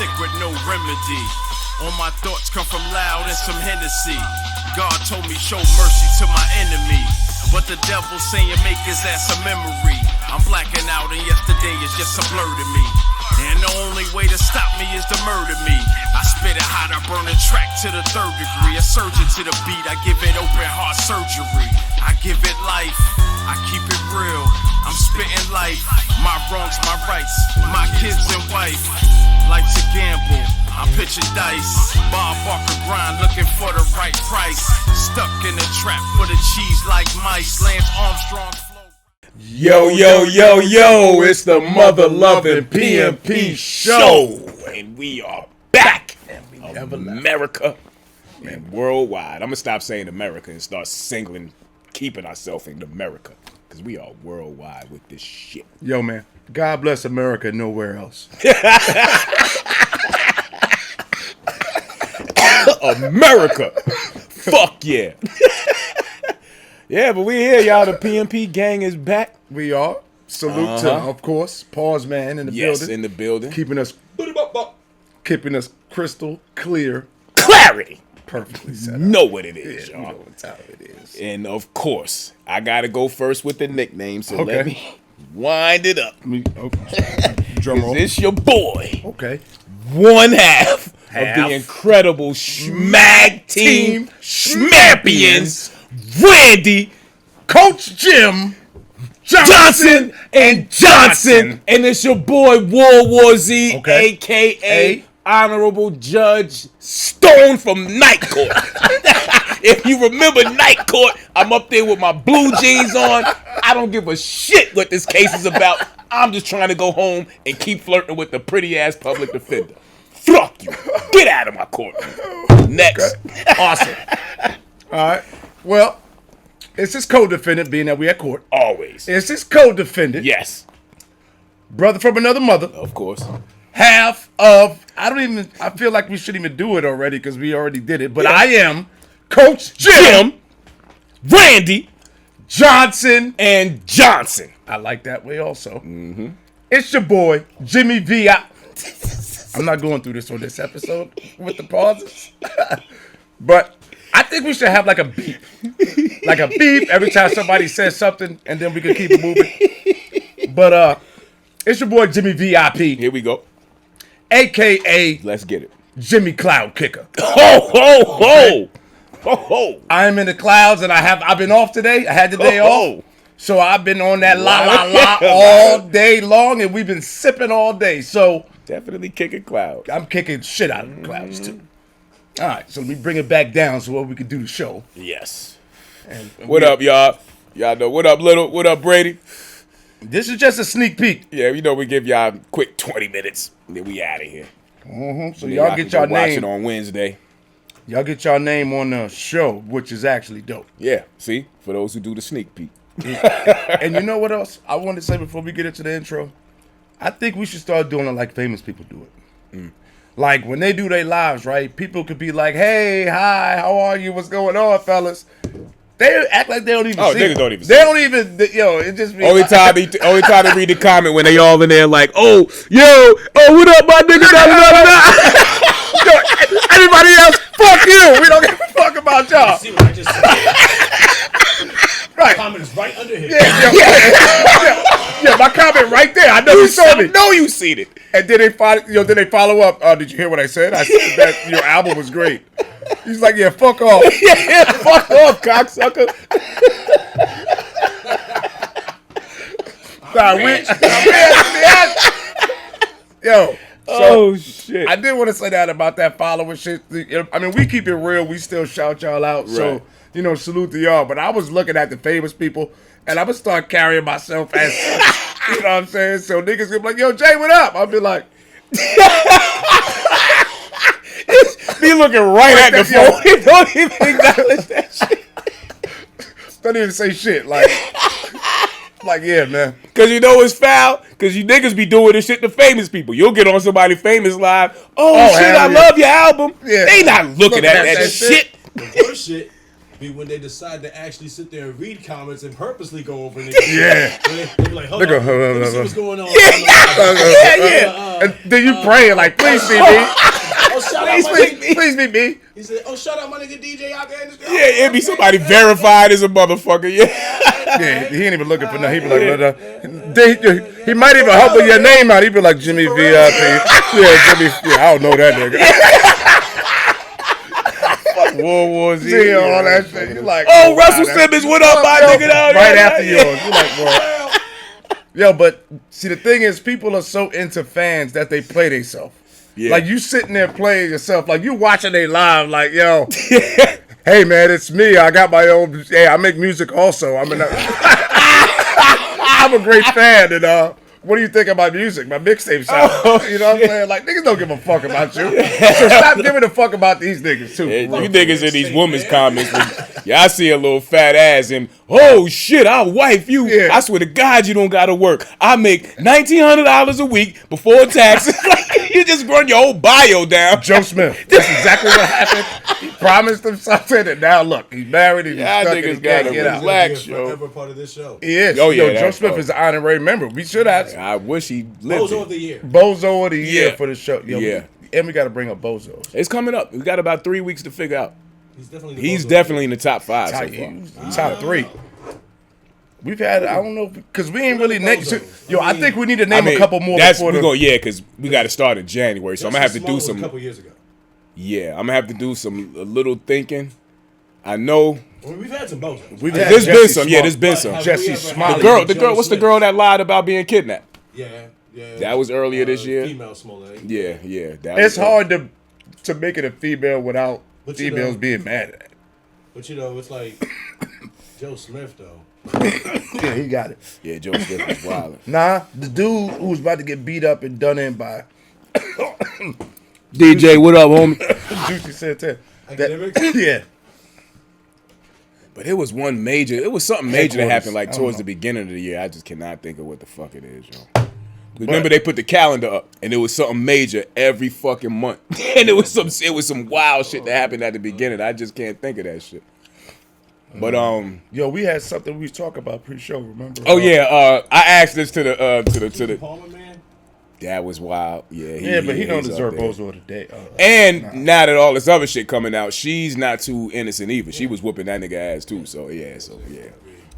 sick with no remedy. All my thoughts come from loud and some Hennessy. God told me show mercy to my enemy, but the devil saying make his ass a memory. I'm blacking out and yesterday is just a blur to me. And the only way to stop me is to murder me. I spit it hot, I burn a track to the 3rd degree. A surgeon to the beat, I give it open heart surgery. I give it life, I keep it real. I'm spitting life, my wrongs, my rights, my kids and wife. Life's a gamble, I'm pitching dice. Bob Barker grind, looking for the right price. Stuck in a trap for the cheese like mice. Lance Armstrong's flow. Yo, it's the mother-loving PmP show. And we are back. Of America and worldwide. I'm going to stop saying America and start keeping ourselves in America. Because we are worldwide with this shit. Yo, man. God bless America, nowhere else. America. Fuck yeah. Yeah, but we here, y'all. The PmP gang is back. We are. Salute to, of course, Pause Man in the building. Yes, in the building. Keeping us crystal clear. Clarity. Perfectly said. Know what it is, Yeah, y'all. you know what time it is. And of course, I got to go first with the nickname, so let me wind it up. Drum roll. This your boy. Okay. One half of the incredible Schmag Team Schmampions, Randy, Coach Jim, Johnson, and Johnson. And it's your boy World War Z, a.k.a. Honorable Judge Stone from Night Court. If you remember Night Court, I'm up there with my blue jeans on. I don't give a shit what this case is about. I'm just trying to go home and keep flirting with the pretty-ass public defender. Fuck you. Get out of my courtroom. Next. Okay. Awesome. All right. Well, it's his co-defendant, being that we at court. Always. It's his co-defendant. Yes. Brother from another mother. Of course. Half of, I feel like we shouldn't even do it already because we already did it, but I am Coach Jim, Randy, Johnson, and Johnson. I like that way also. Mm-hmm. It's your boy, Jimmy V. I'm not going through this on this episode with the pauses. But I think we should have like a beep. Like a beep every time somebody says something, and then we can keep it moving. But it's your boy, Jimmy VIP. Here we go. A.K.A. Let's get it. Jimmy Cloud Kicker. Ho, ho, ho. Ho, ho. I'm in the clouds, and I've been off today. I had the day off. So I've been on that la all day long, and we've been sipping all day. So definitely kicking clouds. I'm kicking shit out of the clouds too. All right, so let me bring it back down so we can do the show. Yes. And what up, y'all? Y'all know what up, Little? What up, Brady? This is just a sneak peek. Yeah, we know we give y'all a quick 20 minutes, and then we out of here. So y'all get y'all watch name it on Wednesday. Y'all get y'all name on the show, which is actually dope. Yeah, see, for those who do the sneak peek. And you know what else I wanted to say before we get into the intro? I think we should start doing it like famous people do it. Like when they do their lives, right? People could be like, "Hey, hi, how are you? What's going on, fellas?" They act like they don't even see niggas it. don't even They don't even, it just be only like, time to read the comment when they all in there like, "Oh, what up, my nigga?" Yo, everybody else, fuck you. We don't give a fuck about y'all. See what I just said? Right. The comment is right under here. Yeah, my comment right there. I know you saw me. No, you seen it. And then they follow up. Did you hear what I said? I said that your album was great. He's like, yeah, fuck off. Yeah, fuck off, cocksucker. Yo. So, shit. I did want to say that about that follower shit. I mean, we keep it real. We still shout y'all out. Right. So, salute to y'all. But I was looking at the famous people, and I'm going to start carrying myself as such. You know what I'm saying? So niggas gonna be like, yo, Jay, what up? I'll be like, be looking right at the phone. He don't even acknowledge that shit. Don't even say shit. Like, yeah, man. Because you know it's foul? Because you niggas be doing this shit to famous people. You'll get on somebody famous live. Oh shit, I love your album. Yeah. They not looking at that shit. The worst shit be when they decide to actually sit there and read comments and purposely go over niggas. Yeah. They be like, hold on, let me see what's going on. Yeah. And then you praying like, please be me. Oh, shout out my nigga. Please be me. He said, "Oh, shout out my nigga DJ out there in the street." Yeah, it'd be somebody verified as a motherfucker. Yeah. Yeah, he ain't even looking for nothing. He be like, he might even help with your name out. He be like, Jimmy VIP. Yeah, Jimmy. Yeah, I don't know that nigga. World War Z. See all that shit. You like, Oh, Russell wow, Simmons, what up, my nigga? Down right there? after yours. You like, boy. Yo, but see, the thing is, people are so into fans that they play themselves. Yeah. Like, you sitting there playing yourself. Like, you watching they live, like, yo, hey, man, it's me. I got my own. Hey, I make music also. I'm a great fan. And what do you think of my music? My mixtape sound. You know what I'm saying? Like, niggas don't give a fuck about you. So stop giving a fuck about these niggas, too. Yeah, you niggas in these women's comments. Yeah, I see a little fat ass and, oh shit, I'll wife you. Yeah. I swear to God, you don't gotta work. I make $1,900 a week before taxes. Like, you just run your whole bio down. Joe Smith. That's exactly what happened. He promised him something, and now look, he's married. He's Yeah, stuck niggas and he can't gotta get out. relax. He'll be a forever part of this show. He is. Oh, yeah, Yo, Joe that's Smith dope. is an honorary member. We should have I wish he lived. Bozo it. of the year. Bozo of the year Yeah. for the show. Yo, Yeah. And we got to bring up Bozos. It's coming up. We got about 3 weeks to figure out. He's definitely the He's Bozo. definitely in the top 5 so far. Top 3. We've had, I don't know, because we ain't really named. Bozos. Yo, I think we need to name I mean, a couple more that's, before we the. go, yeah, because we got to start in January. So I'm going to have to Small do was some. a couple years ago. Yeah, I'm going to have to do a little thinking. I know. I mean, we've had some Bozos. We've had There's been Jesse some. Smart. Yeah, there's been But some. have Jesse we ever Smiley. had The girl, Joe what's the Smith? girl that lied about being kidnapped? Yeah. That was earlier this year. Female Smollett. Yeah. That It's was hard to make it a female without But you females know- being mad at it. But you know, it's like Joe Smith though. Yeah, he got it. Yeah, Joe Smith was wild. Nah, the dude who was about to get beat up and done in by DJ, what up, homie? Juicy Santana. Academics? Yeah. But it was something major that happened like I don't towards know. the beginning of the year. I just cannot think of what the fuck it is, yo. Remember they put the calendar up and it was something major every fucking month. And it was some wild shit that happened at the beginning. I just can't think of that shit. But Yo, we had something we was talking about pre-show, remember? oh yeah, I asked this to the Palmer, man. that was wild. Yeah, but he don't he's up deserve there. Bozo of the day. And now that all this other shit coming out, she's not too innocent either. She was whooping that nigga ass too. So yeah.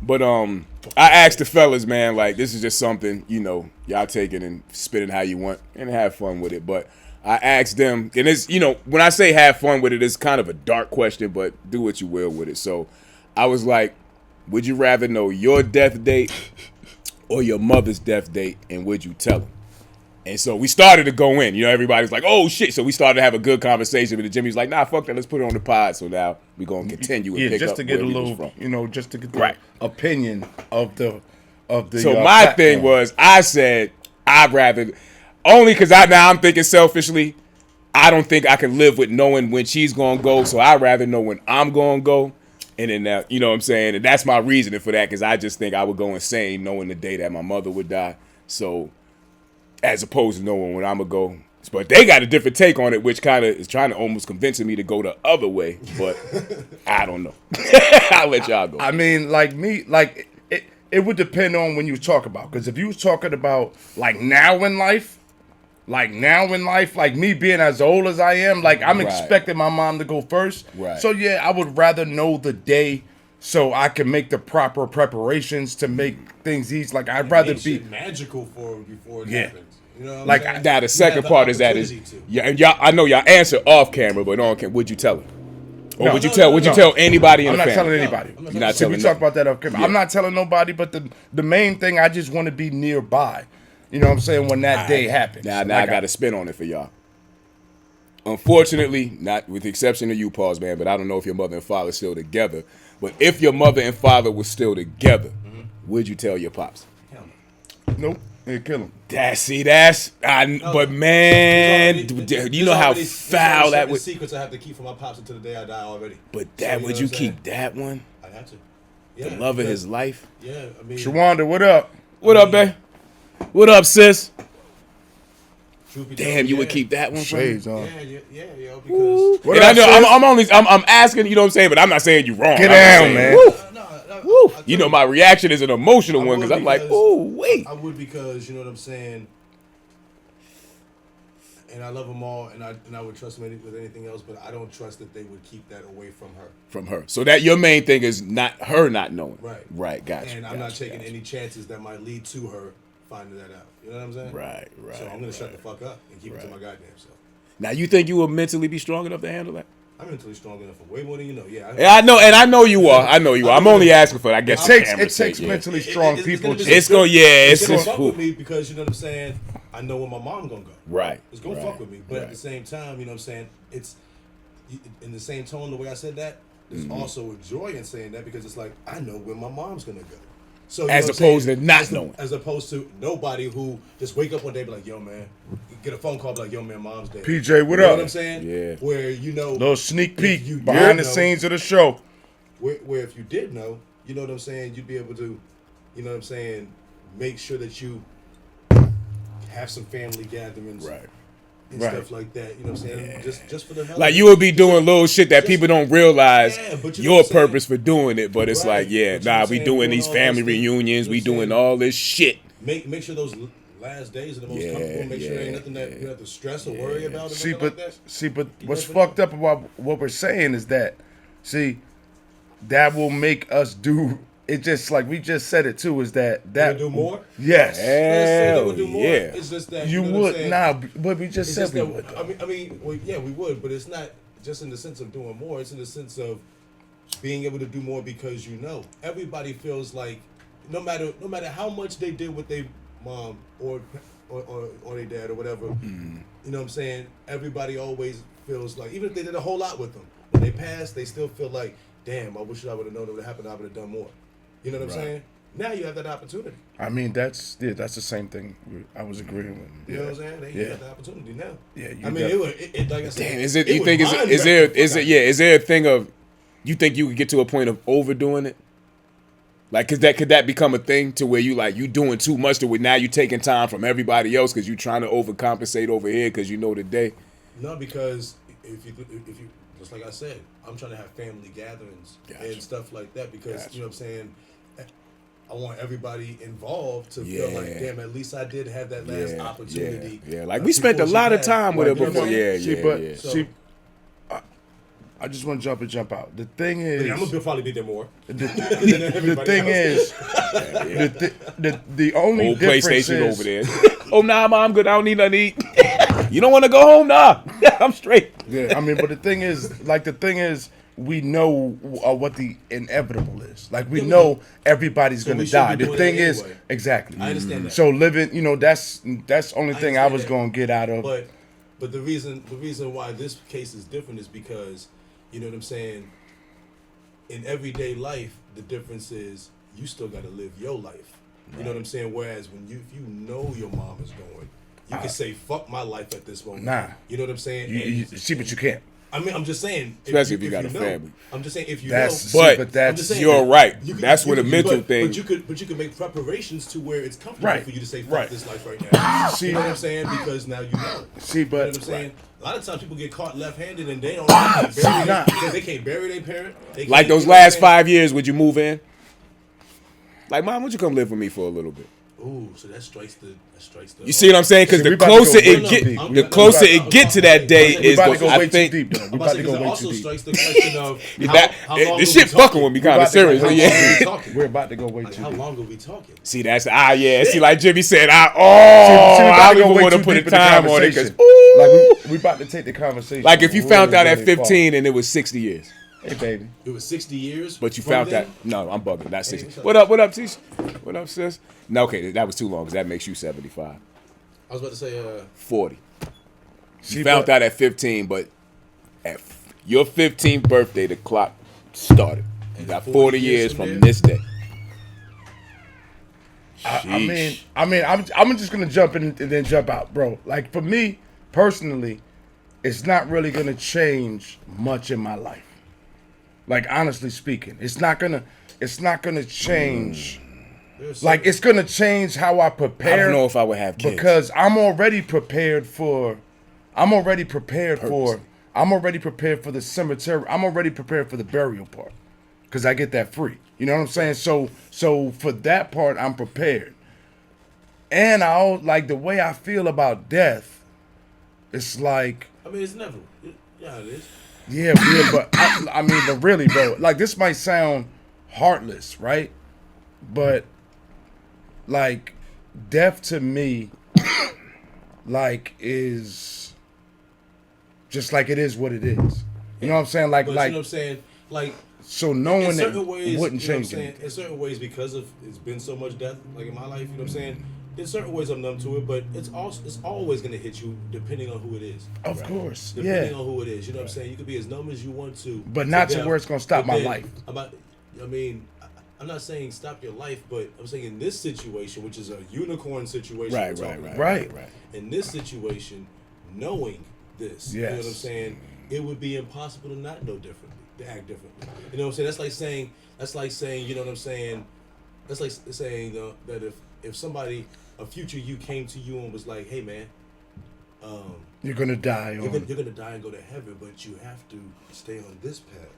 But I asked the fellas, man, like this is just something, you know, y'all take it and spin it how you want and have fun with it. But I asked them, and it's, you know, when I say have fun with it, it's kind of a dark question, but do what you will with it. So I was like, would you rather know your death date or your mother's death date, and would you tell them? And so we started to go in. You know, everybody's like, oh, shit. So we started to have a good conversation. But Jimmy's like, nah, fuck that. Let's put it on the pod. So now we're going to continue and Yeah, pick just up to get a where we was little, from. you know, just to get the Right. opinion of the So my thing was, I said, I'd rather, only because now I'm thinking selfishly, I don't think I can live with knowing when she's going to go. So I'd rather know when I'm going to go. And then, now, you know what I'm saying? And that's my reasoning for that, because I just think I would go insane knowing the day that my mother would die. So, as opposed to knowing when I'm going to go. But they got a different take on it, which kind of is trying to almost convincing me to go the other way. But I don't know. I'll let y'all go. I mean, like me, like it would depend on when you talk about. Because if you was talking about like now in life, like me being as old as I am, like I'm Right. expecting my mom to go first. Right. So yeah, I would rather know the day so I can make the proper preparations to make things easy. Like I'd rather Make be. shit magical for her before it Yeah. happens. You know what Like, I'm saying? Now the You second have the part is that is opportunity to. yeah, and y'all. I know y'all answer off camera, but on camera, would you tell her? Or No. would you No, tell? no, Would no. you tell anybody in I'm the not family? telling anybody. I'm not You're not So we telling talk no- about that up. Yeah. I'm not telling nobody, but the main thing, I just want to be nearby. You know what I'm saying? When that day happens. Now Like, I got to spin on it for y'all. Unfortunately, not with the exception of you, Pause, man, but I don't know if your mother and father are still together. But if your mother and father were still together, would you tell your pops? Hell no. Nope. It'd kill him. But man, do you know how foul that would? Secrets I have to keep from my pops until the day I die already. But So, that you would know you what I'm saying? keep that one? I'd have to. The Yeah, love of because- his life. Yeah, I mean, Shawanda, what up? What up, babe? What up, sis? truth be Damn, told, you would yeah. keep that one from me? Shades on. Yeah, yo, because What And up, I know sis? I'm asking, you know what I'm saying, but I'm not saying you wrong. Get I'm just down, saying, man. woo. no, You know, my reaction is an emotional I one would because I'm like, because- oh, wait. I would because you know what I'm saying. and I love them all, and I would trust them with anything else, but I don't trust that they would keep that away from her. From her. So that your main thing is not her not knowing. Right. Right. Gotcha. And I'm not taking any chances that might lead to her finding that out. You know what I'm saying? Right. So I'm gonna shut the fuck up and keep it to my goddamn self. Now you think you will mentally be strong enough to handle that? I'm mentally strong enough for way more than you know. Yeah. Yeah, I know, and I know you are. I'm only asking for, I guess, It takes mentally strong people. It's gonna fuck cool. with me because you know what I'm saying. I know where my mom gonna go. Right. It's gonna fuck with me, but at the same time, you know what I'm saying. It's in the same tone. The way I said that, there's also a joy in saying that because it's like I know where my mom's gonna go. So as opposed to not knowing. As opposed to nobody who just wake up one day and be like, yo man, get a phone call be like, yo man, mom's dead. PJ, what you up? know what I'm saying? Yeah. Where you know Little sneak peek you behind the know, scenes of the show. Where if you did know, you know what I'm saying, you'd be able to, you know what I'm saying, make sure that you have some family gatherings. Right. And stuff like that, you know what I'm saying? Just for the hell Like of you it. would be doing little shit that people don't realize but you know your what I'm saying? purpose for doing it, but it's Right. like, yeah, But you know nah, what we I'm doing saying? these Doing all family those things. reunions, You know we what I'm doing saying? all this shit. Make sure those last days are the most Yeah, comfortable. Make sure there ain't yeah, nothing that you have to stress or worry about. Or See, nothing like that. but what's never fucked up about what we're saying is that, that will make us do. It just like we just said it too. Is that Wanna do more? Yes, They Hell would do more. yeah. It's just that you know what I'm would. saying? Nah, but we just It's said just we that, would. I mean, well, yeah, we would, but it's not just in the sense of doing more. It's in the sense of being able to do more because you know everybody feels like no matter how much they did with their mom or their dad or whatever, you know what I'm saying. Everybody always feels like even if they did a whole lot with them, when they passed, they still feel like, damn, I wish I would have known it would have happened. I would have done more. You know what I'm saying? Now you have that opportunity. I mean, that's the same thing I was agreeing with. You know what I'm saying? You got the opportunity now. Yeah, I mean, it like I said. Damn, is it? it You was think is there a thing of? You think you could get to a point of overdoing it? Like, could that become a thing to where you doing too much to where now you taking time from everybody else because you trying to overcompensate over here because you know the day? No, because if you just like I said, I'm trying to have family gatherings and stuff like that because you know what I'm saying. I want everybody involved to feel like, damn, at least I did have that last opportunity. Yeah. Like we spent a lot of time with her before. I just want to jump out. The thing is, I'm gonna probably be there more. The thing is, the only old difference PlayStation is, over there. Oh nah, mom, I'm good. I don't need nothing to eat. You don't want to go home? Nah, I'm straight. Yeah, I mean, but the thing is, we know what the inevitable is. Like we know everybody's gonna die. The thing is, anyway. exactly. I understand that. So living, that's the only thing I was that. gonna get out of. But the reason why this case is different is because, you know what I'm saying. In everyday life, the difference is you still got to live your life. You know what I'm saying. Whereas if you know your mom is going, you can say fuck my life at this moment. Nah. You know what I'm saying. You see, but you can't. I mean, I'm just saying. Especially if you got a know, family. I'm just saying if you That's, know. see, But that's I'm just saying, you're right. you could- That's you what a could- mental but, thing. But you could make preparations to where it's comfortable Right. for you to say fuck Right. this life right now. See, You know what I'm saying? Because now you know. See, You know but what I'm saying? A lot of times people get caught left-handed and they don't bury because they can't bury their parent. They Like can't- those you know what I'm last saying? 5 years, would you move in? Like, mom, would you come live with me for a little bit? Ooh, so that strikes the. You see what I'm saying? Because See, we the about to go closer way it too get, deep. the closer it get to that day We is about to what go I way too think. deep. Though. We I'm about about to to go say, way also too deep. strikes the question of how long This are shit we talking? fucking with me We kind of about to go seriously. way Yeah. too deep. talking? We're about to go way Like, too how deep. long are we talking? See, that's See, like Jimmy said, See, we I about to don't go even way want to too put a deep in the time on it because conversation. Like we about to take the conversation. like if you found out at really far. 15 and it was 60 years, Hey, baby. It was 60 years. but you from found then? that. No, I'm bugging. Not 60. what's up? What up, Tish? What up, sis? No, okay, that was too long because that makes you 75. I was about to say, 40. See, You found but- out at 15, but at your 15th birthday, the clock started. You got 40 years from this day. I mean, I'm just gonna jump in and then jump out, bro. Like for me personally, it's not really gonna change much in my life. Like honestly speaking, it's not gonna change. Like it's gonna change how I prepare. I don't know if I would have kids. because I'm already prepared for. I'm already prepared for the cemetery. I'm already prepared for the burial part, because I get that free. You know what I'm saying? So for that part, I'm prepared. And like the way I feel about death it's like, I mean, it's never. Yeah, it is. yeah, but I mean, but really, bro, like this might sound heartless, right? But like, death to me, like, is just like it is what it is. You know what I'm saying? Like, But like, you know what I'm saying? Like, so knowing in that certain ways, wouldn't you know what I'm change saying? anything. In certain ways, because of it's been so much death, like in my life, you know what I'm saying? In certain ways, I'm numb to it, but it's always gonna hit you depending on who it is. Of course, Depending yeah. on who it is, you know what I'm saying? You could be as numb as you want to, But not to death, where it's gonna stop but my then life. I mean, I'm not saying stop your life, but I'm saying in this situation, which is a unicorn situation, Right, we're right, talking right, about, Right. In this situation, knowing this, you know what I'm Yes. saying, it would be impossible to not know differently, to act differently. You know what I'm saying? That's like saying, you know what I'm saying? That's like saying that if somebody, a future you came to you and was like, hey man, You're gonna die. you're gonna die and go to heaven, but you have to stay on this path.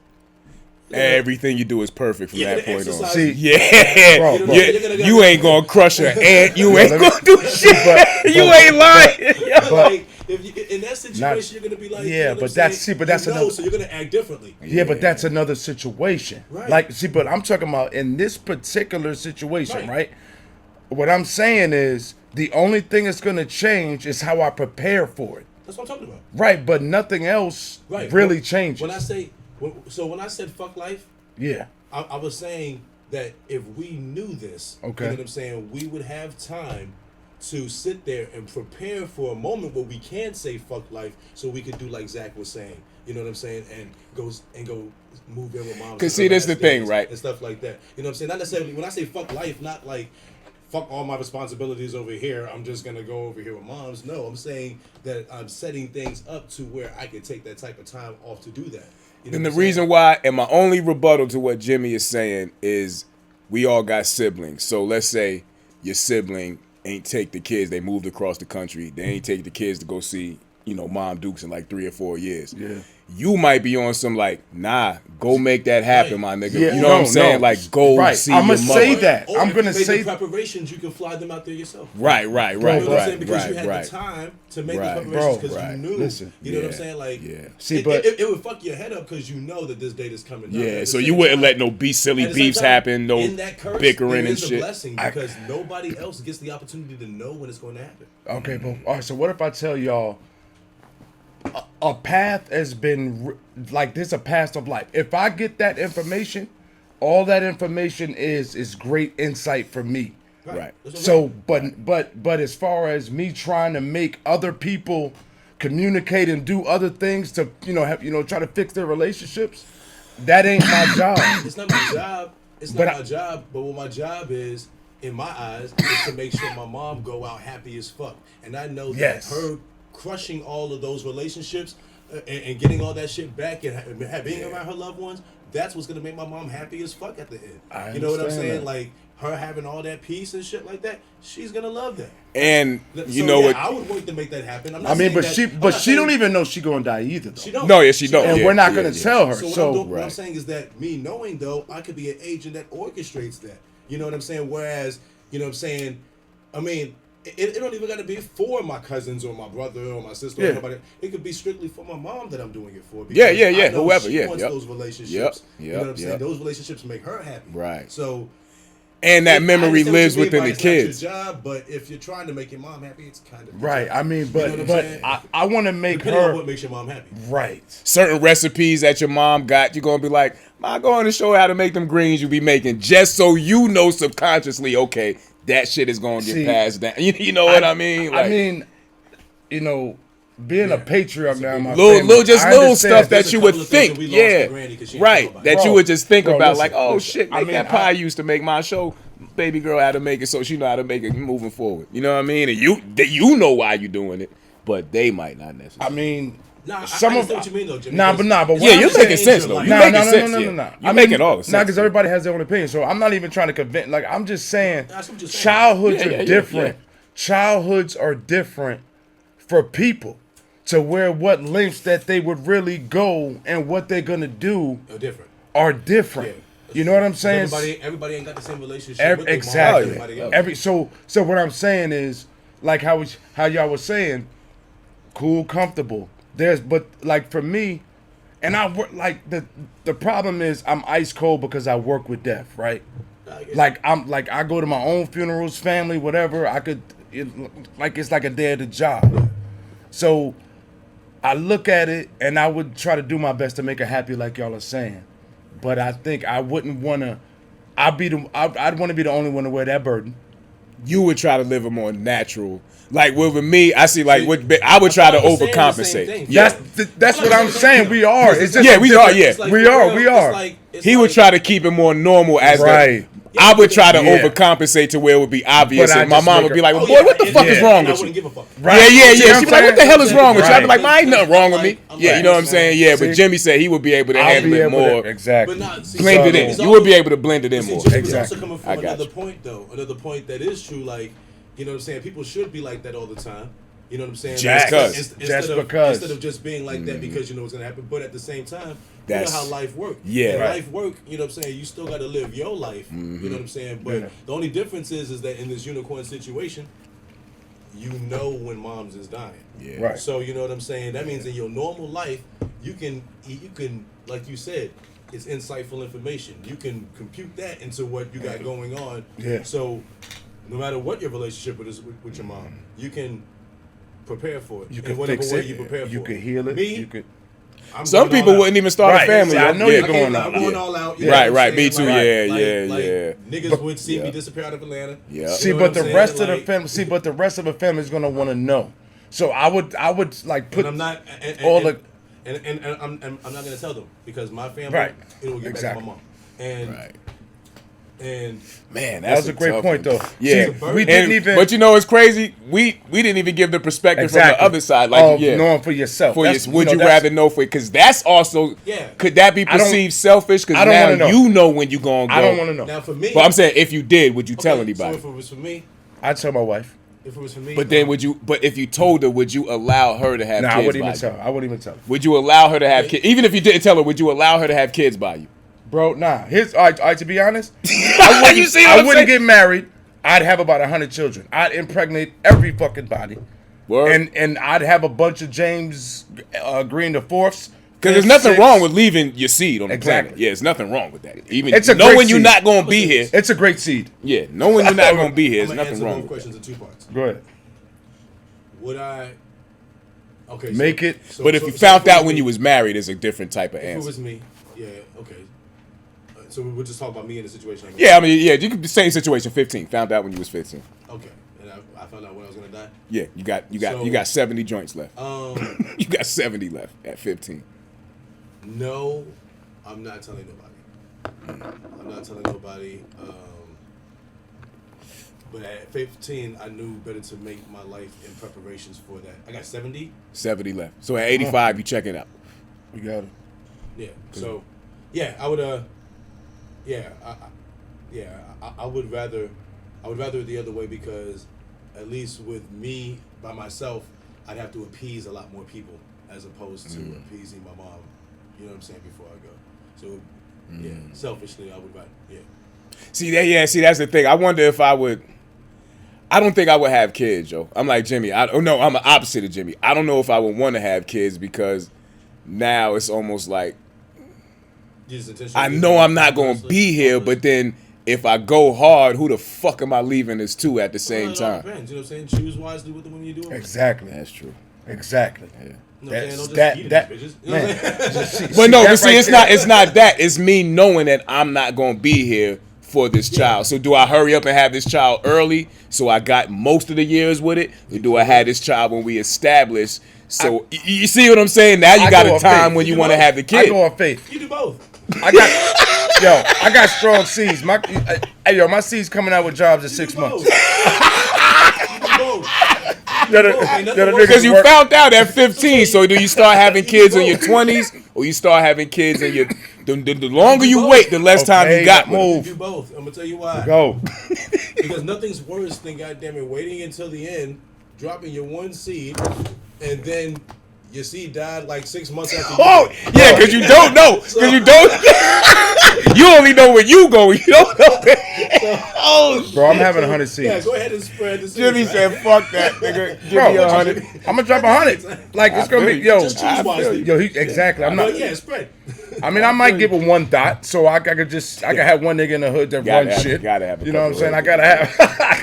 Everything you do is perfect from You're that gonna point on. exercise- See, Yeah, Bro, bro. you ain't gonna crush an ant. You ain't let me- gonna do shit. You ain't lying. But- like if you, in that situation, you're gonna be like, yeah, you know what but I'm that's- saying? see, but that's you know, another- so you're gonna act differently. Yeah, but that's another situation. Right. Like, see, but I'm talking about in this particular situation, Right. right? What I'm saying is the only thing that's going to change is how I prepare for it. That's what I'm talking about. Right, but nothing else Right. really When- changes. When I said fuck life, yeah. I was saying that if we knew this, Okay. you know what I'm saying, we would have time to sit there and prepare for a moment where we can say fuck life, so we could do like Zach was saying, you know what I'm saying, and go move in with moms. 'Cause see, this the thing, right? And stuff like that. You know what I'm saying? Not necessarily when I say fuck life, not like fuck all my responsibilities over here, I'm just gonna go over here with moms. No, I'm saying that I'm setting things up to where I can take that type of time off to do that. You know And what the I'm reason saying? why, and my only rebuttal to what Jimmy is saying is we all got siblings. So let's say your sibling ain't take the kids, they moved across the country, they ain't take the kids to go see, Mom Dukes in like 3 or 4 years. Yeah. You might be on some like, nah, go make that happen, my nigga. Yeah, you know what I'm no, saying? no. Like, go Right. see I'ma your mother. say that. Or I'm if gonna you made say- the preparations, you can fly them out there yourself. Right, You know what I'm saying? Because you had the time to make Right. the preparations Bro, because right. you knew. Listen. You know what I'm Yeah. saying? Like, Yeah. See, it, but- it would fuck your head up because you know that this date is coming. down. At Yeah, the so same you wouldn't time- let no silly at the same beefs time, happen, no in that curse, bickering there and is a shit. blessing because nobody else gets the opportunity to know when it's going to happen. Okay, but all right. So what if I tell y'all a path has been like there's a path of life. If I get that information, all that information is great insight for me. Right. That's what So, but as far as me trying to make other people communicate and do other things to try to fix their relationships, that ain't my job. it's not my job. It's But not I- my job. But what my job is, in my eyes, is to make sure my mom go out happy as fuck. And I know that Yes. her crushing all of those relationships and getting all that shit back and being around her loved ones, that's what's gonna make my mom happy as fuck at the end. I You know what I'm understand saying? that. Like her having all that peace and shit like that, she's gonna love that. And So, you know yeah, what? I would want to make that happen. I'm not I mean, saying but that- she I'm but not she don't saying- even know she gonna die either. Though. She don't. No, yeah, she don't. And Yeah, we're not yeah, gonna yeah. tell her. So, So, what I'm Right. saying is that me knowing though, I could be an agent that orchestrates that. You know what I'm saying? Whereas, you know what I'm saying? I mean, it don't even got to be for my cousins or my brother or my sister Yeah. or nobody. It could be strictly for my mom that I'm doing it for. Yeah, because yeah, yeah, I know whoever, she yeah, wants yep. those relationships. Yep, You know what I'm saying? yep. Those relationships make her happy. Right. So. And that I memory understand what lives you mean within by the it's not your kids. job, but if you're trying to make your mom happy, it's kind of your right. job. I mean, You know what I'm but saying? I want to make Depending on her what makes your mom happy. right. Certain recipes that your mom got, you're gonna be like, "Ma, go on and show her how to make them greens you be making," just so you know subconsciously, okay, that shit is gonna get See, passed down. You know what I mean? Like, I mean, being a patriarch now, in my little family, I little understand. stuff that There's a you would couple of things think, that we lost to yeah, Granny 'cause she ain't right, know about that it. you would just think Bro, about, listen, like, oh listen. shit, I make mean, that pie you used to make. My show, baby girl, how to make it, so she know how to make it moving forward. You know what I mean? And you know why you doing it, but they might not necessarily. I mean, Nah, some I of understand what you mean though, Jimmy. Nah, because but what yeah, I'm you're saying- making sense though. Nah, You Nah, making no, sense. no, yeah. no, no. You're making all the sense. Nah, because everybody has their own opinion. So I'm not even trying to convince. Like I'm just saying, That's what you're saying. childhoods Yeah, are yeah, different. yeah. Childhoods are different for people to where what lengths that they would really go and what they're gonna do They're different. are different. Yeah. You know what I'm saying? Everybody ain't got the same relationship with their mom as Exactly. everybody else. So what I'm saying is like how y'all was saying. cool, comfortable. But like for me, and I work like the problem is I'm ice cold because I work with death, right? Like I go to my own funerals, family, whatever. It's like a day at the job. So I look at it and I would try to do my best to make her happy, like y'all are saying. But I think I wouldn't want to. I'd want to be the only one to wear that burden. You would try to live a more natural. Like with me, I see like I would try to overcompensate. Yeah. That's what I'm saying. We are. It's just we are. Yeah, like, we are. He would try to keep it more normal as right. I would try to overcompensate to where it would be obvious, and my mom would be like, "Well, boy, what the fuck is wrong with you?" Give a fuck. Right. Yeah. She'd be like, "What the hell is wrong with you?" I'd be like, Right. "Ain't nothing wrong with me." Yeah, you know what I'm saying? Yeah, but Jimmy said he would be able to handle it more. Exactly. Blend it in. You would be able to blend it in more. It's also coming from another point, though. Another point that is true. Like, you know what I'm saying? People should be like that all the time. You know what I'm saying? Instead of just being like that because you know what's gonna happen. But at the same time, you know how life works. Yeah. And life work, you know what I'm saying? You still gotta live your life. You know what I'm saying? But the only difference is that in this unicorn situation, you know when moms is dying. Yeah. Right. So you know what I'm saying? That means in your normal life, you can like you said, it's insightful information. You can compute that into what you got going on. Yeah. So no matter what your relationship is with your mom, you can prepare for it. You in can whatever fix way it. you prepare You for can it. heal it. Me, You could. Some people wouldn't even start a family. I know you're going I'm out. going all out. Right. Me too. Yeah. Niggas would see me disappear out of Atlanta. Yeah. See, but the rest of the family. See, but the rest of the family is gonna want to know. So I would like put. And I'm not. all the. And I'm not gonna tell them because my family. Right. It will get back to my mom. And man, that was a great point, though. Yeah, we didn't even. But you know, it's crazy. We didn't even give the perspective from the other side, like knowing for yourself. Would you rather know for? Because that's also. Yeah. Could that be perceived selfish? Because now you know when you gonna go. I don't want to know. Now for me, but I'm saying if you did, would you tell anybody? So if it was for me, I'd tell my wife. If it was for me, but then would you? But if you told her, would you allow her to have kids? I wouldn't by even tell her. I wouldn't even tell her. Would you allow her to have kids? Even if you didn't tell her, would you allow her to have kids by you? Bro, nah. All right, to be honest, I wouldn't get married. I'd have about 100 children. I'd impregnate every fucking body. Word. And I'd have a bunch of James Green the Fourths. Because there's nothing wrong with leaving your seed on the planet. Yeah, there's nothing wrong with that. Even knowing you're not going to be here. It's a great seed. Yeah, knowing you're not going to be here, there's nothing wrong with questions in two parts. Go ahead. Would I... Okay. Make it... But if you found out when you was married, it's a different type of answer. If it was me, yeah, okay. So we'll just talk about me in the situation. Yeah, I mean, yeah, you could be same situation. 15. Found out when you was 15. Okay, and I found out when I was gonna die. Yeah, you got 70 joints left. You got 70 left at 15. No, I'm not telling nobody. I'm not telling nobody. But at 15, I knew better to make my life in preparations for that. I got 70. 70 left. So at 85, you check it out. You got it. Yeah. So, yeah, I would. I would rather it the other way because at least with me by myself, I'd have to appease a lot more people as opposed to appeasing my mom. You know what I'm saying? Before I go. So, yeah, selfishly, I would rather. Yeah. See, that's the thing. I wonder if I would. I don't think I would have kids, yo. I'm like Jimmy. I'm the opposite of Jimmy. I don't know if I would want to have kids because now it's almost like I know I'm not going to be here, but then if I go hard, who the fuck am I leaving this to at the same time? Depends, you know what I'm saying? Choose wisely with the women you do. Exactly. That's true. Exactly. Yeah. But no, but see, it's not that. It's me knowing that I'm not going to be here for this child. So do I hurry up and have this child early so I got most of the years with it? Or do I have this child when we establish? So you see what I'm saying? Now you got a time when you want to have the kid. I go on faith. You do both. I got strong seeds. My seeds coming out with jobs in 6 months. Because you found out at 15. So do you start having kids in your 20s, or you start having kids in your? The longer you wait, the less time you got. Move. Do both. I'm gonna tell you why. Go. Because nothing's worse than goddamn waiting until the end, dropping your one seed, and then your seed died like 6 months after. Yeah, because you don't know. Because you don't. You only know where you go. You don't know. Oh, Bro, I'm having 100 C's. Yeah, go ahead and spread the Jimmy seeds, right? said, "Fuck that, nigga. Give Bro, me 100." I'm gonna drop 100. Like it's gonna be Just choose wisely. exactly. I'm not. But yeah, spread. I mean, I might give it one dot, so I could have one nigga in the hood that Gotta runs have- shit. gotta have a You know what I'm couple saying? of I gotta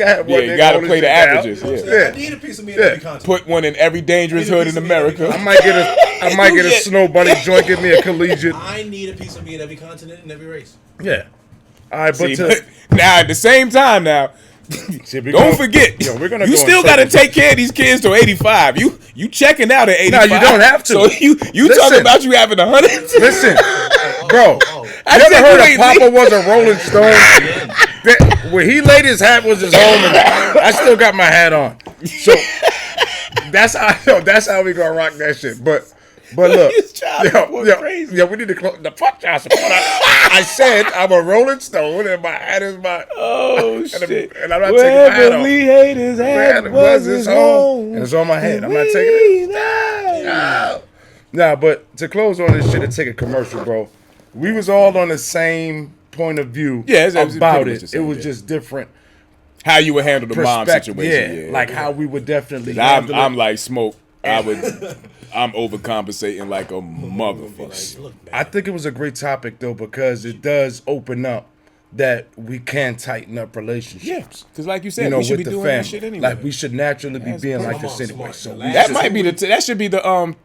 have one Yeah, you nigga gotta holding play the shit down. averages. Yeah. I need a piece of me in every continent. Put one in every dangerous hood in America. I might get a Snow Bunny joint, give me a collegiate. I need a piece of me in every continent and every race. Yeah. All right, but See, now at the same time, don't forget, Yo, we're gonna you go in still got to circles. take care of these kids till 85. You checking out at 85. No, you don't have to. So you Listen. talking about you having 100? listen, bro. I You ever said heard you of ain't Papa leave. was a Rolling Stone? Where he laid his hat was his home, and I still got my hat on. So that's how we gonna rock that shit. But look, This child support crazy. we need to close the fuck child support. I said I'm a Rolling Stone, and my hat is my. Oh shit! And I'm not taking my hat Wherever off. Lee hate his hat Man, was his home, and it's on my head. I'm not taking it. Nah, but to close on this shit and take a commercial, bro. We was all on the same point of view Yeah, it's about pretty much it. the It same, was yeah. just different How you would handle the mom perspective. situation? Yeah, like how we would definitely I'm handle it. like Smoke. I'm overcompensating like a motherfucker. Look, man. I think it was a great topic though because it does open up that we can tighten up relationships. Yeah, because like you said, You know, we should with be the doing family. that shit anyway. Like we should naturally be That's being like perfect. this My anyway. mom's So smart. we that should might be that should be the title.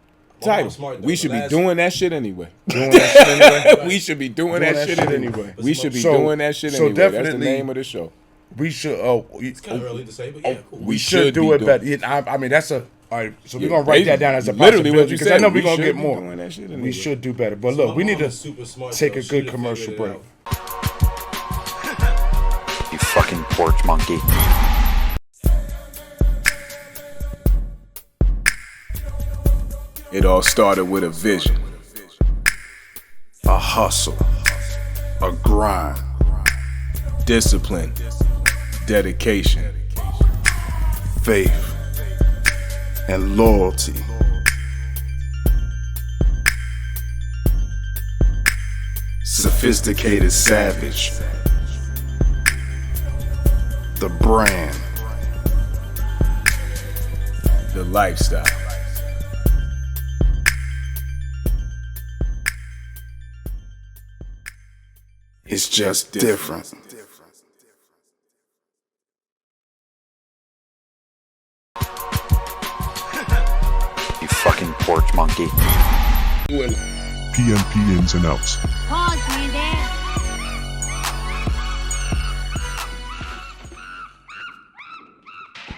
mom's smart, though. We should be Last- doing that shit anyway. doing that shit anyway. We should be doing that shit anyway. We should be So- doing that shit so anyway. That's the definitely- name of the show. We should. It's kind of early to say, but yeah, cool. We should do be it doing- better. Yeah, I mean, that's a. All right, so we're Yeah, gonna write that down as a literally what possibility you because I said. know We we're gonna should get be more. doing that shit We anyway. should do better, but My look, we mom need to is super smart, take though. a She'd good have commercial figured it break. out. You fucking porch monkey. It all started with a vision, a hustle, a grind, discipline, dedication, faith, and loyalty. Sophisticated savage, the brand, the lifestyle. It's just different. You fucking porch monkey. PmP ins and outs. Pause, Granddad.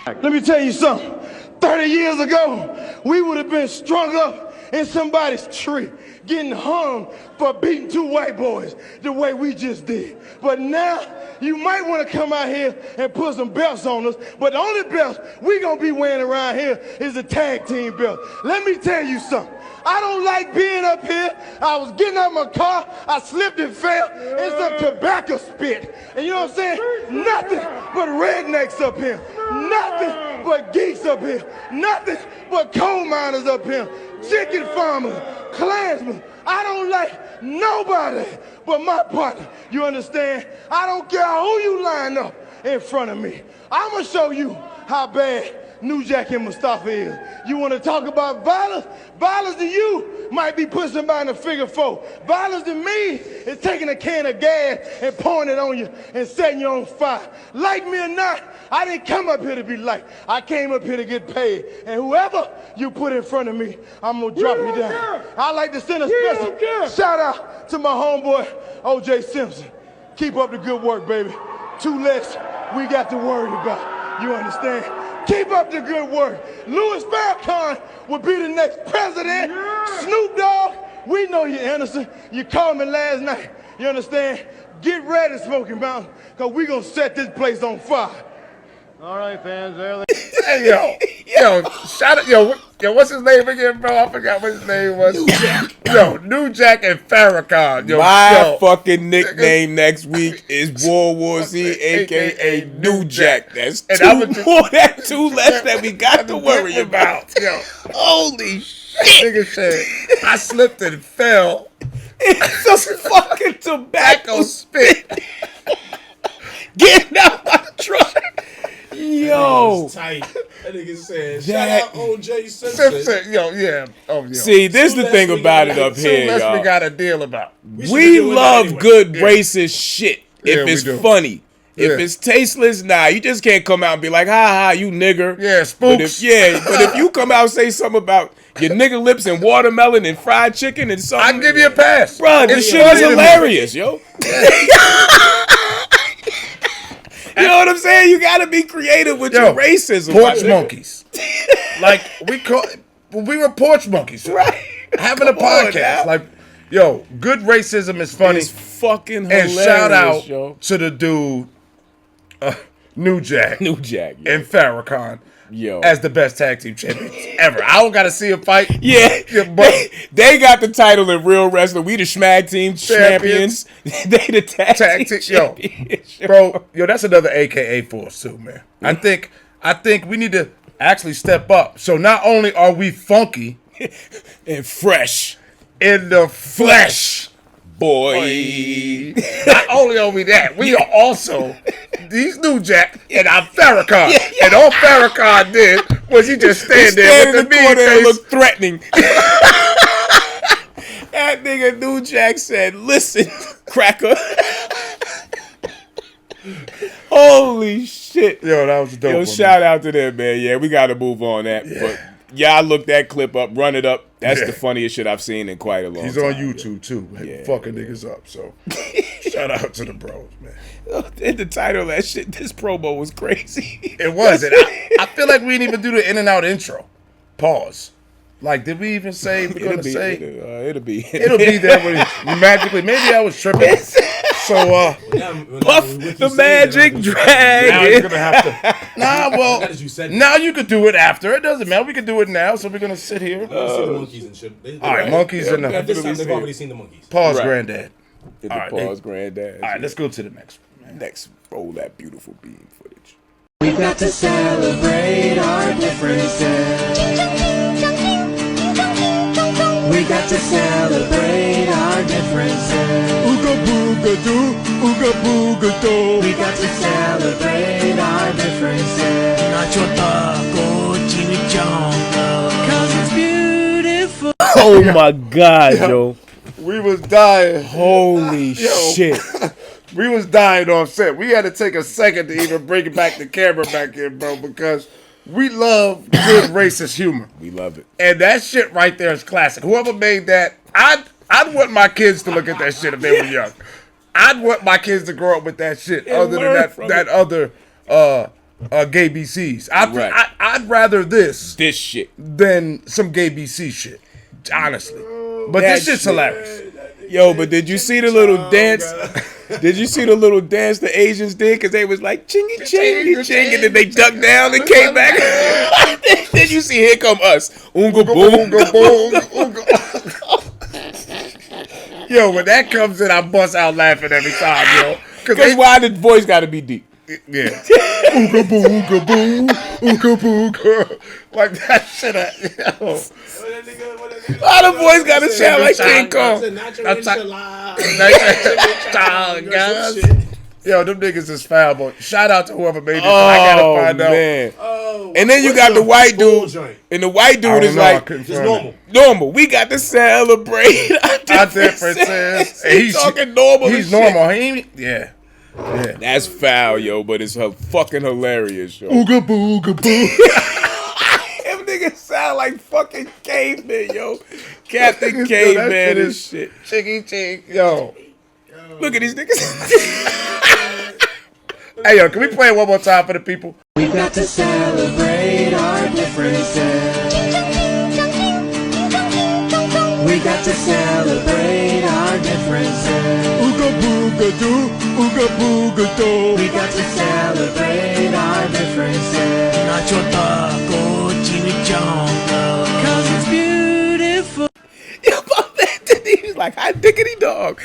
Let me tell you something. 30 years ago, we would have been strung up in somebody's tree, getting hung for beating two white boys the way we just did. But now, you might want to come out here and put some belts on us, but the only belts we gonna be wearing around here is the tag team belt. Let me tell you something. I don't like being up here. I was getting out of my car, I slipped and fell in some tobacco spit. And you know what I'm saying? Nothing but rednecks up here. Nothing but geeks up here. Nothing but coal miners up here. Chicken farmers, Klansmen. I don't like nobody but my partner. You understand? I don't care who you line up in front of me. I'm gonna show you how bad New Jack and Mustafa is. You want to talk about violence? Violence to you might be putting somebody in a figure four. Violence to me is taking a can of gas and pouring it on you and setting you on fire. Like me or not, I didn't come up here to be liked. I came up here to get paid. And whoever you put in front of me, I'm going to drop you down. I like to send a special shout out to my homeboy, O.J. Simpson. Keep up the good work, baby. Two less we got to worry about. You understand? Keep up the good work. Louis Farrakhan will be the next president. Snoop Dogg, we know you're innocent. You called me last night. You understand? Get ready, Smoky Mountain, because we're going to set this place on fire. All right, fans. Early. Hey, yo, shout out, yo, what's his name again, bro? I forgot what his name was. New Jack. Yo, New Jack and Farrakhan. Yo, My fucking nickname next week is World War Z, aka New Jack. That's And two I was just- more, that's two less that we got to worry about. Yo, Holy shit! nigga said, I slipped and fell. It's a fucking tobacco spit. getting out my truck. Yo. That tight. That nigga said, That- shout out OJ Simpson. Simpson, yo, yeah. Oh, yo. See, this is the Soon thing as we about got it up it, here, Unless we y'all. got a deal about. should We be doing that love anyway. good racist shit Yeah, if we it's do. funny. If Yeah. it's tasteless, nah, you just can't come out and be like, ha ha, you nigger. Yeah, But if, spooks. but if you come out and say something about your nigger lips and watermelon and fried chicken and I something, can give you a pass. bruh, this It's shit is funny to me. hilarious, yo. You know what I'm saying? You gotta be creative with your racism. my Porch nigga. monkeys. Like we were porch monkeys. Right. Having a Come on podcast. now. Like, yo, good racism is funny. It's fucking And hilarious, shout out yo. to the dude, New Jack New Jack, yo. and Farrakhan Yo. as the best tag team champions ever. I don't gotta see a fight. Yeah, but they got the title in real wrestling. We the Schmag Team champions. They the tag team yo, champions. bro, yo, that's another AKA for us too, man. I think we need to actually step up. So not only are we funky And fresh, in the flesh, boy. not only are we that, we are also these New Jack and I'm Farrakhan. And all Farrakhan did was he just stand there Stand with in the the mean corner and face. look threatening. That nigga New Jack said, "Listen, cracker." Holy shit. Yo, that was dope. Yo, one, shout out to them, man. Yeah, we got to move on that. But y'all look that clip up, run it up. That's the funniest shit I've seen in quite a long He's time. on YouTube too, man. Fucking niggas up. So shout out to the bros, man. In the title of that shit, this promo was crazy. It was. And I feel like we didn't even do the in and out intro. Pause. Like, did we even say we're gonna say it'll be it'll be there when we magically? Maybe I was tripping. So Puff the Magic now Dragon. you're gonna have to. Nah, well, That is you said now you could do it after. It doesn't matter. We can do it now. So we're gonna sit here. They see the monkeys and shit. All right, monkeys in At the this time, they've already seen the monkeys. pause, Right. granddad. Hit the All right, pause, granddad. All right, let's go to the next one. Man. Next, roll that beautiful beam footage. We got to celebrate our differences. We got to celebrate our differences. Ooga booga doo, ooga booga doo. We got to celebrate our differences. Nacho taco, chimichanga. 'Cause it's beautiful. Oh my God, yo! We was dying. Holy shit! We was dying on set. We had to take a second to even bring back the camera back in, bro, because we love good racist humor. We love it. And that shit right there is classic. Whoever made that, I'd want my kids to look at that shit if they were young. I'd want my kids to grow up with that shit. And other than learn from that it. other gay BCs. Right. I'd rather this This shit. than some gay BC shit, honestly. But That this shit's shit. hilarious. Yo, but did you see the little dance? Did you see the little dance the Asians did? Because they was like chingy chingy ching, and then they ducked down and came back. Then you see, here come us. Oonga boom. Oonga boom, oonga. Yo, when that comes in, I bust out laughing every time, yo. Because why the voice got to be deep? Yeah. Ooga boo, ooga boo, ooga booga. Like that shit. Yo. Why the voice got to sound like King Kong? Yo, them niggas is foul, but shout out to whoever made it. I gotta Oh, find out. man. Oh, And then you got the white dude, and the white I dude don't is know, I like, couldn't Just find normal. it. normal. We got to celebrate our differences. And He's talking normal. He's and shit. normal. He ain't, yeah. Yeah. That's foul, yo, but it's fucking hilarious, yo. Ooga boo, ooga boo. Them niggas sound like fucking cavemen, yo. Captain Yo, that Caveman shit and is- shit. Chiggy chig. Yo. Look at these niggas. Hey, yo, can we play it one more time for the people? We got to celebrate our differences. We got to celebrate our differences. Ooga booga doo, ooga booga doo. We got to celebrate our differences. Nacho taco, chimichanga. 'Cause it's beautiful. Yo, my man, he was like, hot diggity dog.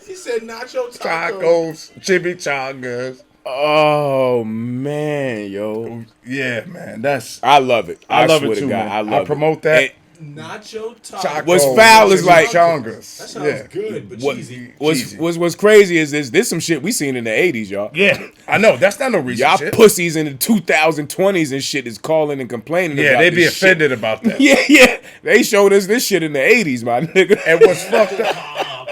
He said nacho taco. Tacos, chimichangas. Oh, man, yo. Yeah, man. That's I love it. I love swear it to too, God, man. I love I promote that. Nacho Taco. taco. What's foul is like- chongas. That sounds good, but cheesy. What's crazy is this some shit we seen in the 80s, y'all. Yeah, I know. That's not no recent Y'all shit. pussies in the 2020s and shit is calling and complaining Yeah, about they this be shit. offended about that. Yeah. They showed us this shit in the 80s, my nigga. And what's fucked up?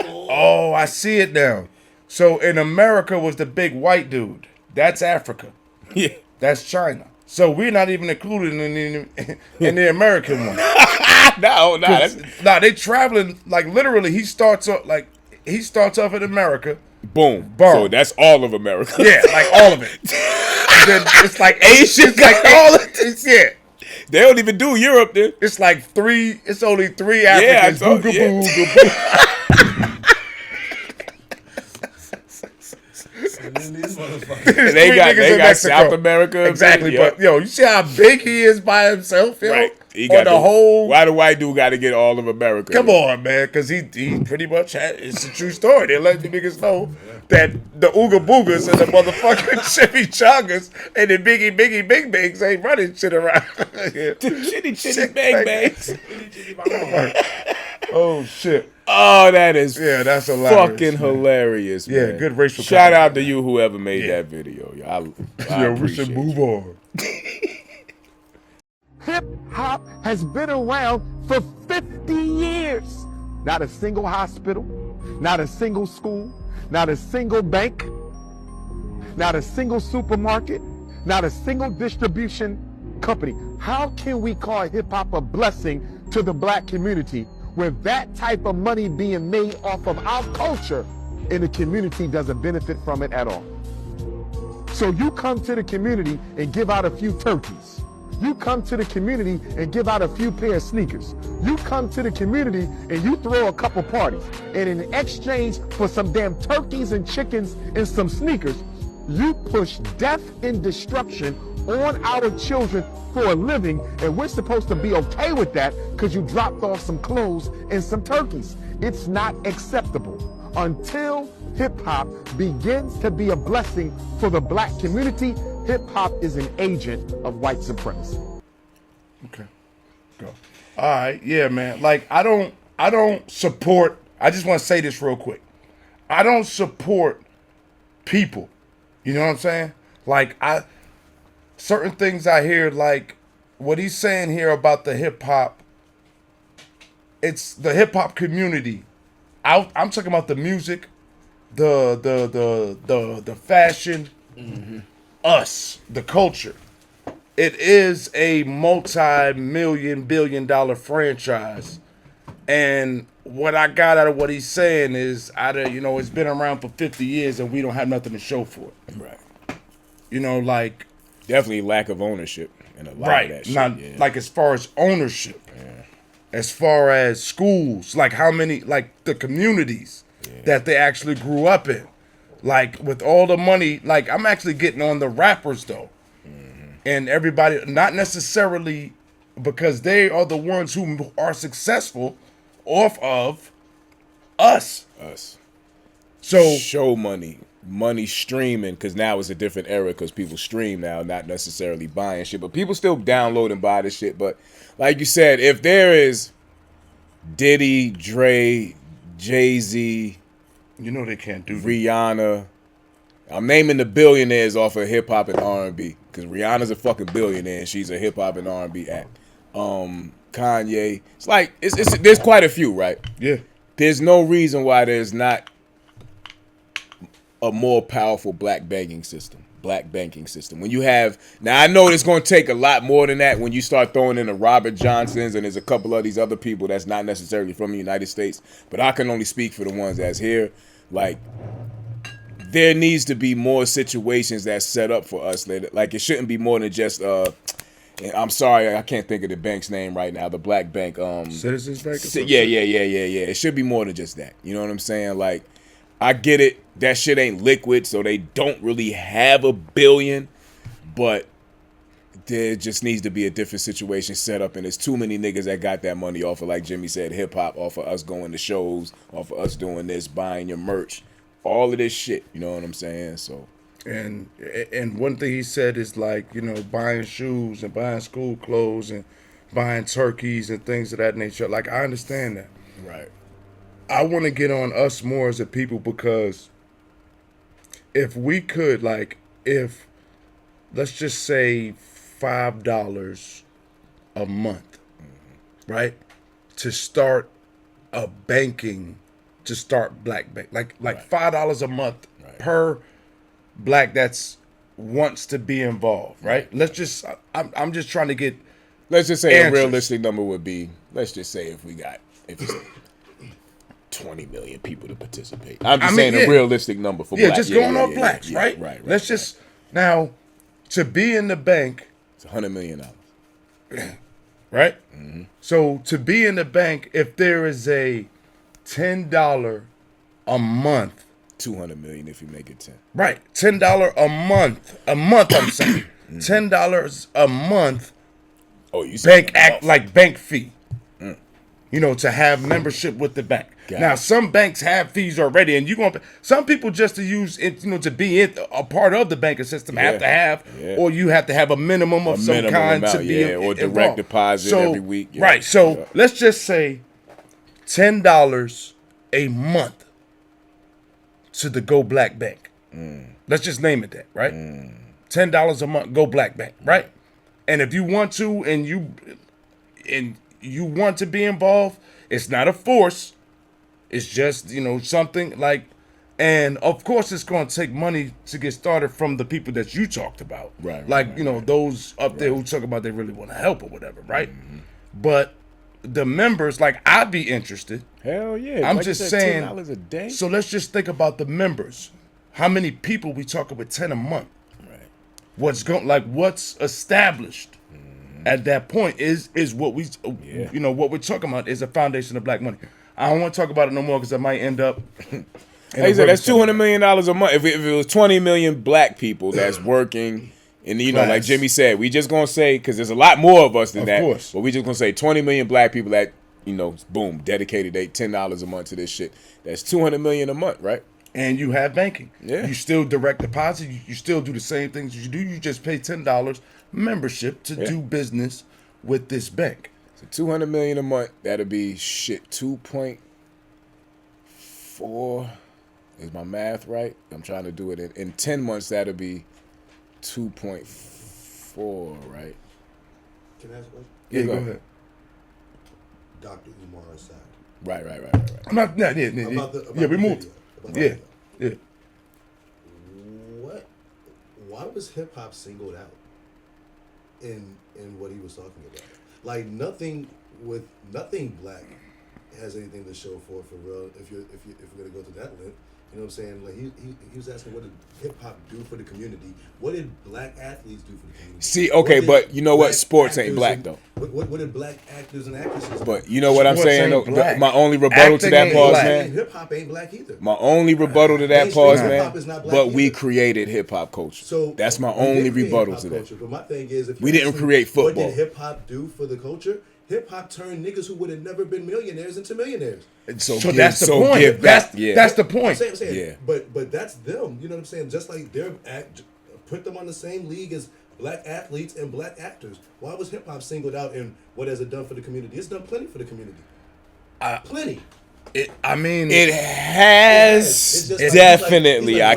Oh, I see it now. So in America was the big white dude. That's Africa. Yeah. That's China. So we're not even included in the American one. No, that's Nah, they traveling like literally. He starts off in America. boom. Boom. So that's all of America. Yeah, like all of it. And then it's like Asian, It's like all of it. Yeah. They don't even do Europe then. It's like three. It's only three Africans. I told- Booga yeah. booga boo. And then these motherfuckers. There's They three got niggas in Mexico. South America. Exactly, yeah. but yo, you see how big he is by himself, yo? Right. He On got the whole. Why the white dude got to get all of America? Come on, man, because he pretty much had. It's a true story. They let you niggas know that the Ooga Boogas and the motherfucking Chimichangas and the Biggie Big Bangs ain't running shit around. Chitty bang bangs. Oh shit! Oh, that is Yeah, that's hilarious. fucking hilarious. Yeah, man. good racial Shout comedy. out to you, whoever made that video. Yo, I Yo, we should appreciate move you. on. Hip hop has been around for 50 years. Not a single hospital, not a single school, not a single bank, not a single supermarket, not a single distribution company. How can we call hip hop a blessing to the black community when that type of money being made off of our culture and the community doesn't benefit from it at all? So you come to the community and give out a few turkeys. You come to the community and give out a few pair of sneakers. You come to the community and you throw a couple parties. And in exchange for some damn turkeys and chickens and some sneakers, you push death and destruction on our children for a living. And we're supposed to be okay with that because you dropped off some clothes and some turkeys. It's not acceptable. Until hip-hop begins to be a blessing for the black community, hip-hop is an agent of white supremacy. Okay. Go. All right. Yeah, man. Like I don't support. I just want to say this real quick. I don't support people. You know what I'm saying? Like certain things I hear, like what he's saying here about the hip hop. It's the hip hop community. I'm talking about the music, the fashion, us, the culture. It is a multi-million, billion-dollar franchise. And what I got out of what he's saying is, it's been around for 50 years and we don't have nothing to show for it. Right. You know, like... Definitely lack of ownership in a lot Right. of that shit. Not, yeah. like as far as ownership. As far as schools, like how many, like the communities that they actually grew up in. Like with all the money, like I'm actually getting on the rappers though. And everybody, not necessarily because they are the ones who are successful off of us. So Show money streaming, because now it's a different era because people stream now, not necessarily buying shit, but people still download and buy this shit. But like you said, if there is Diddy, Dre, Jay-Z, you know they can't do that. Rihanna, I'm naming the billionaires off of hip hop and R&B because Rihanna's a fucking billionaire and she's a hip hop and R&B act. Kanye, it's like it's there's quite a few, right? Yeah. There's no reason why there's not a more powerful black banking system. When you have, now I know it's going to take a lot more than that when you start throwing in the Robert Johnsons and there's a couple of these other people that's not necessarily from the United States, but I can only speak for the ones that's here. Like, there needs to be more situations that's set up for us. Like, it shouldn't be more than just, I'm sorry, I can't think of the bank's name right now, the black bank. Citizens Bank or something? Yeah. It should be more than just that. You know what I'm saying? Like, I get it. That shit ain't liquid, so they don't really have $1 billion. But there just needs to be a different situation set up, and there's too many niggas that got that money off of, like Jimmy said, hip hop, off of us going to shows, off of us doing this, buying your merch, all of this shit. You know what I'm saying? So. And one thing he said is like, buying shoes and buying school clothes and buying turkeys and things of that nature. Like, I understand that. Right. I want to get on us more as a people, because if we could, like, if, let's just say $5 a month, right, to start a banking, to start black bank, like $5 a month per black that's wants to be involved, right? Let's just, I'm just trying to get. Let's just say answers. a realistic number would be, let's just say if it's 20 million people to participate. I'm just saying a realistic number for black. Just going off blacks, right? Right. Let's just, now, to be in the bank. It's $100 million. Right? Mm-hmm. So to be in the bank, if there is a $10 a month. 200 million if you make it 10. Right. $10 a month. I'm saying. $10 a month. Oh, you bank fee. You know, to have membership with the bank. Now, some banks have fees already, and some people just to use it, to be a part of the banking system have to have, or you have to have a minimum of some kind to be or direct deposit every week. Yeah. Right. So let's just say $10 a month to the Go Black Bank. Let's just name it that, right? $10 a month, Go Black Bank, right? And if you want to, and you want to be involved, it's not a force. It's just, something like, and of course it's going to take money to get started from the people that you talked about. Right. Like, those up there who talk about they really want to help or whatever, right? Mm-hmm. But the members, like, I'd be interested. Hell yeah. I'm just saying, $10 a day. So let's just think about the members. How many people we talking with 10 a month? Right. What's established at that point is what we, what we're talking about is a foundation of black money. I don't want to talk about it no more because I might end up. Hey, so that's $200 million a month. If it was 20 million black people that's working, and like Jimmy said, we just gonna say, because there's a lot more of us than that. Of course. But we just gonna say 20 million black people that boom, dedicated $10 a month to this shit. That's $200 million a month, right? And you have banking. Yeah. You still direct deposit. You still do the same things you do. You just pay $10 membership to do business with this bank. So $200 million a month. That'll be 2.4. Is my math right? I'm trying to do it in 10 months. That'll be 2.4, right? Can I ask a question? Yeah, go ahead. Dr. Umar Assad. Right. I'm not. Yeah. We moved. Yeah. Why was hip hop singled out in what he was talking about? Like nothing black has anything to show for real. If we're gonna go to that length, you know what I'm saying? Like he was asking, what did hip hop do for the community? What did black athletes do for the community? See, okay, but you know what? Sports ain't black though. What did black actors and actresses do? But you know what I'm saying? My only rebuttal to that pause, man. Hip hop ain't black either. My only rebuttal to that pause, man. But we either. created hip hop culture. So that's my only rebuttal to that. Culture, but my thing is, if we didn't create football. What did hip hop do for the culture? Hip hop turned niggas who would have never been millionaires into millionaires. So that's the point. That's the point. I'm saying. Yeah. But that's them. You know what I'm saying? Just like put them on the same league as black athletes and black actors. Why was hip hop singled out, and what has it done for the community? It's done plenty for the community. Plenty. It has definitely. I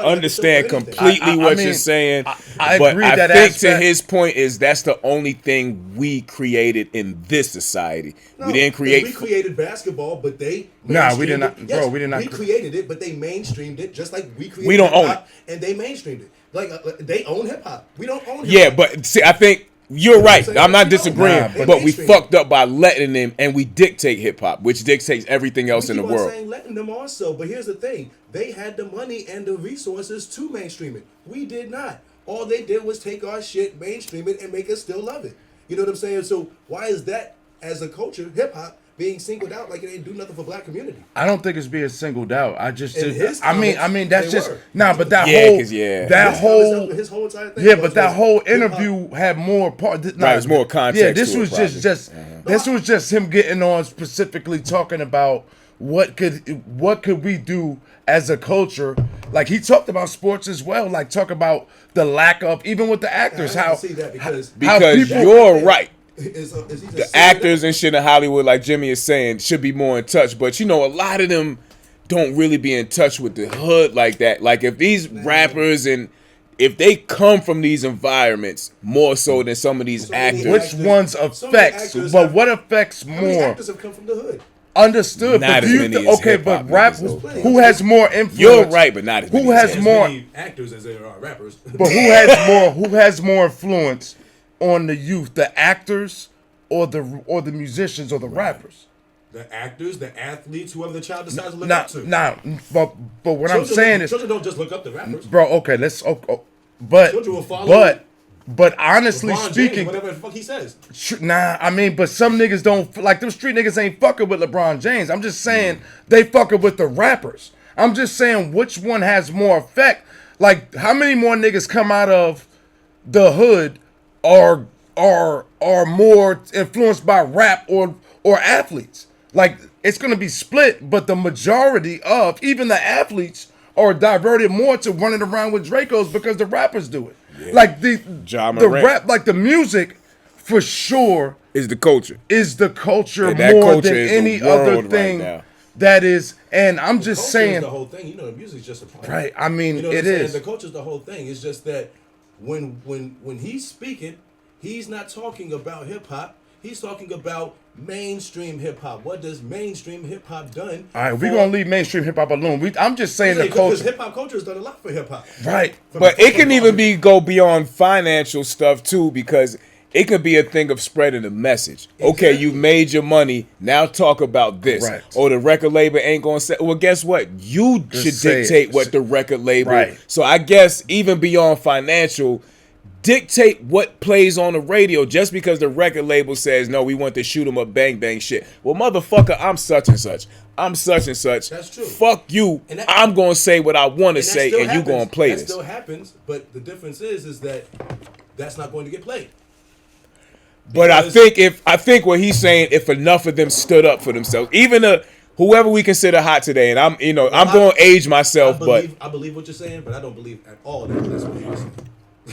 understand completely what you're saying. I agree but that I think to his point is that's the only thing we created in this society. No, we didn't create. We created basketball, but they. No, we did not, yes, bro. We did not. We created it, but they mainstreamed it, just like we created. We don't own it, and they mainstreamed it. Like they own hip hop. We don't own. Yeah, but see, I think. You're right. I'm not disagreeing, but we fucked up by letting them, and we dictate hip hop, which dictates everything else in the world. Saying letting them also, but here's the thing: they had the money and the resources to mainstream it. We did not. All they did was take our shit, mainstream it, and make us still love it. You know what I'm saying? So why is that, as a culture, hip hop, being singled out like it ain't do nothing for black community? I don't think it's being singled out. I just his I mean that's just but that his whole entire thing. Yeah, but that whole interview had more part. There's more context. Yeah, this was just this was just him getting on specifically talking about what could we do as a culture Like he talked about sports as well. Like talk about the lack of even with the actors. I How see that because you're right. Is he just The saying actors and shit in Hollywood, like Jimmy is saying, should be more in touch. But you know, a lot of them don't really be in touch with the hood like that. Like if these rappers and if they come from these environments more so than some of these actors, which ones affects? But what affects How many more? actors have come from the hood? Understood. Not But as do you many as okay? hip-hop But rap. niggas, though. Who has more influence? you're right, but not as many Who as has hip-hop. more? Many actors as there are rappers. But who has more? Who has more influence on the youth? The actors or the musicians or the rappers? The actors, the athletes, whoever the child decides to look Nah, up to. nah. But what I'm Children- saying is, children don't just look up to rappers. bro. Okay, let's. But Children will follow honestly LeBron James, speaking, whatever the fuck he says. nah. I mean, but some niggas don't like them street niggas ain't fucking with LeBron James. I'm just saying they fucking with the rappers. I'm just saying which one has more effect. Like how many more niggas come out of the hood are more influenced by rap or athletes. Like it's gonna be split, but the majority of even the athletes are diverted more to running around with Dracos because the rappers do it. Like the Morant. rap, like the music, for sure Is the culture. is the culture And that more culture than is the any world other right thing now. that is. And I'm just Culture saying, is the whole thing. You know, the music's just a part. right? I mean, You know what it I'm saying? is. The culture's the whole thing. It's just that when he's speaking, he's not talking about hip hop. He's talking about mainstream hip hop. What does mainstream hip hop done? All right, we're gonna leave mainstream hip hop alone. I'm just saying the Because culture, hip hop culture has done a lot for hip hop. right? But it can even go beyond financial stuff too, because it could be a thing of spreading the message. Okay, you made your money. Now talk about this. Right. Or the record label ain't gonna say. Well, guess what? You should say dictate it. what the record label. Right. So I guess even beyond financial, dictate what plays on the radio. Just because the record label says no, we want to shoot 'em up, bang bang shit. Well, motherfucker, I'm such and such. I'm such and such. That's true. Fuck you. And that- I'm gonna say what I want to And that say, still and you happens. gonna play that this. still happens, but the difference is that that's not going to get played. But Because- I think what he's saying, if enough of them stood up for themselves, even whoever we consider hot today, and I'm going to age myself, I believe what you're saying, but I don't believe at all that's what you're saying.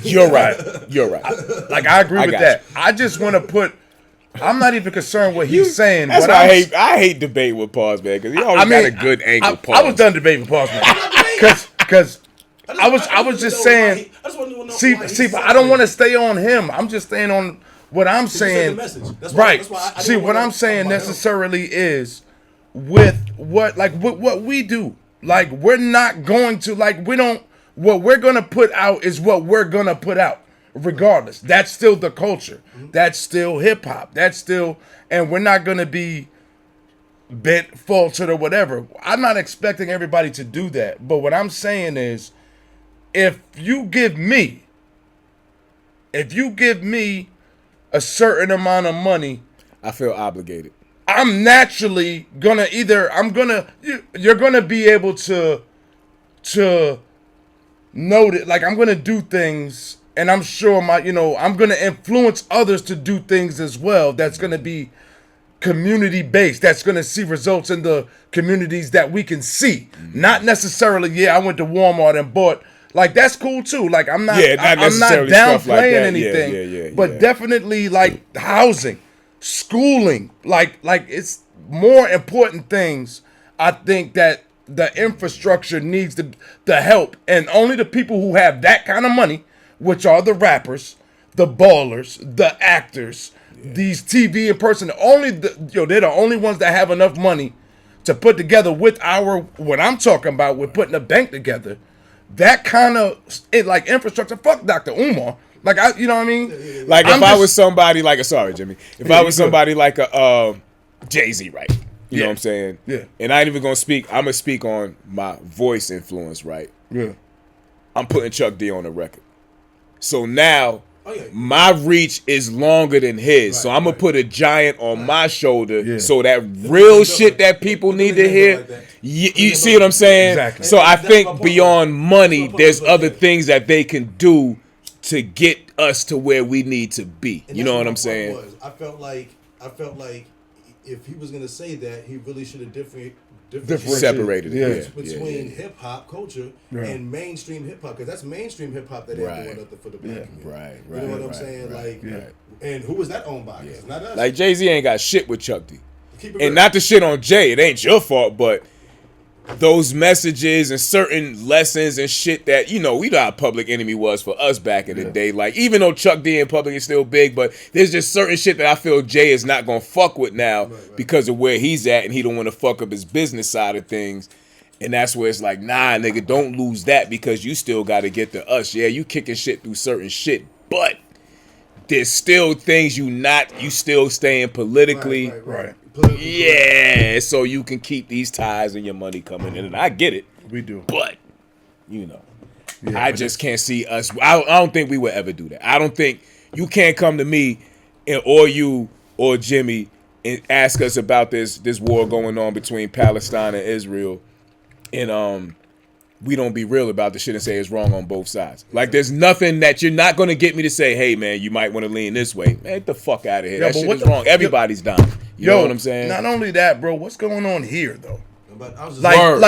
you're right. You're right. Like I agree with got that. I just want to put. I'm not even concerned what he's saying. That's but why I hate debate with Pause, man, because he always got a good angle. Pause. I was done debating with Pause, man, because I was just saying. See, but I don't want to stay on him. I'm just staying on what I'm saying. Right. See, what I'm saying necessarily is with what we do. Like we're not going to what we're gonna put out is what we're gonna put out. Regardless, that's still the culture. That's still hip hop. That's still, and we're not gonna be bent, faltered, or whatever. I'm not expecting everybody to do that. But what I'm saying is, if you give me a certain amount of money, I feel obligated. I'm naturally gonna you're gonna be able to note it. Like I'm gonna do things. And I'm sure I'm going to influence others to do things as well. That's going to be community based. That's going to see results in the communities that we can see. Not necessarily, I went to Walmart and bought. Like that's cool too. Like I'm not downplaying anything. But definitely like housing, schooling, like it's more important things. I think that the infrastructure needs the help, and only the people who have that kind of money, which are the rappers, the ballers, the actors, these TV in person. They're the only ones that have enough money to put together with what I'm talking about. We're putting a bank together. That kind of infrastructure. Fuck Dr. Umar. Like you know what I mean? Like if I was somebody like sorry, Jimmy. If I was somebody like a Jay-Z, right? You know what I'm saying? Yeah. And I ain't even gonna speak. I'm gonna speak on my voice influence, right? Yeah. I'm putting Chuck D on the record. So now my reach is longer than his. Right, so I'm gonna put a giant on my shoulder. Yeah. So that real shit that people need to hear. You see what I'm saying? Exactly. So I think beyond money, there's other things that they can do to get us to where we need to be. And You know what my I'm saying? point was, I felt like if he was gonna say that, he really should have separated it. between hip hop culture and mainstream hip hop, because that's mainstream hip hop that ain't doing nothing for the black community. Right. You know what I'm saying? And who was that owned by? It's not us. Like Jay-Z ain't got shit with Chuck D. And not to shit on Jay, it ain't your fault, but those messages and certain lessons and shit that, we know how Public Enemy was for us back in the day. Like, even though Chuck D and Public is still big, but there's just certain shit that I feel Jay is not gonna fuck with now because of where he's at, and he don't want to fuck up his business side of things. And that's where it's like, nah, nigga, don't lose that because you still got to get to us. Yeah, you kicking shit through certain shit, but there's still things you still staying politically. Right. Yeah, so you can keep these ties and your money coming in, and I get it. We do, but I just can't see us. I don't think we would ever do that. I don't think you can't come to me or you or Jimmy and ask us about this war going on between Palestine and Israel, and we don't be real about the shit and say it's wrong on both sides. Like, there's nothing that you're not going to get me to say, hey, man, you might want to lean this way. Man, get the fuck out of here. That shit is wrong. Everybody's down. You know what I'm saying? Not only that, bro, what's going on here, though? But I was just word.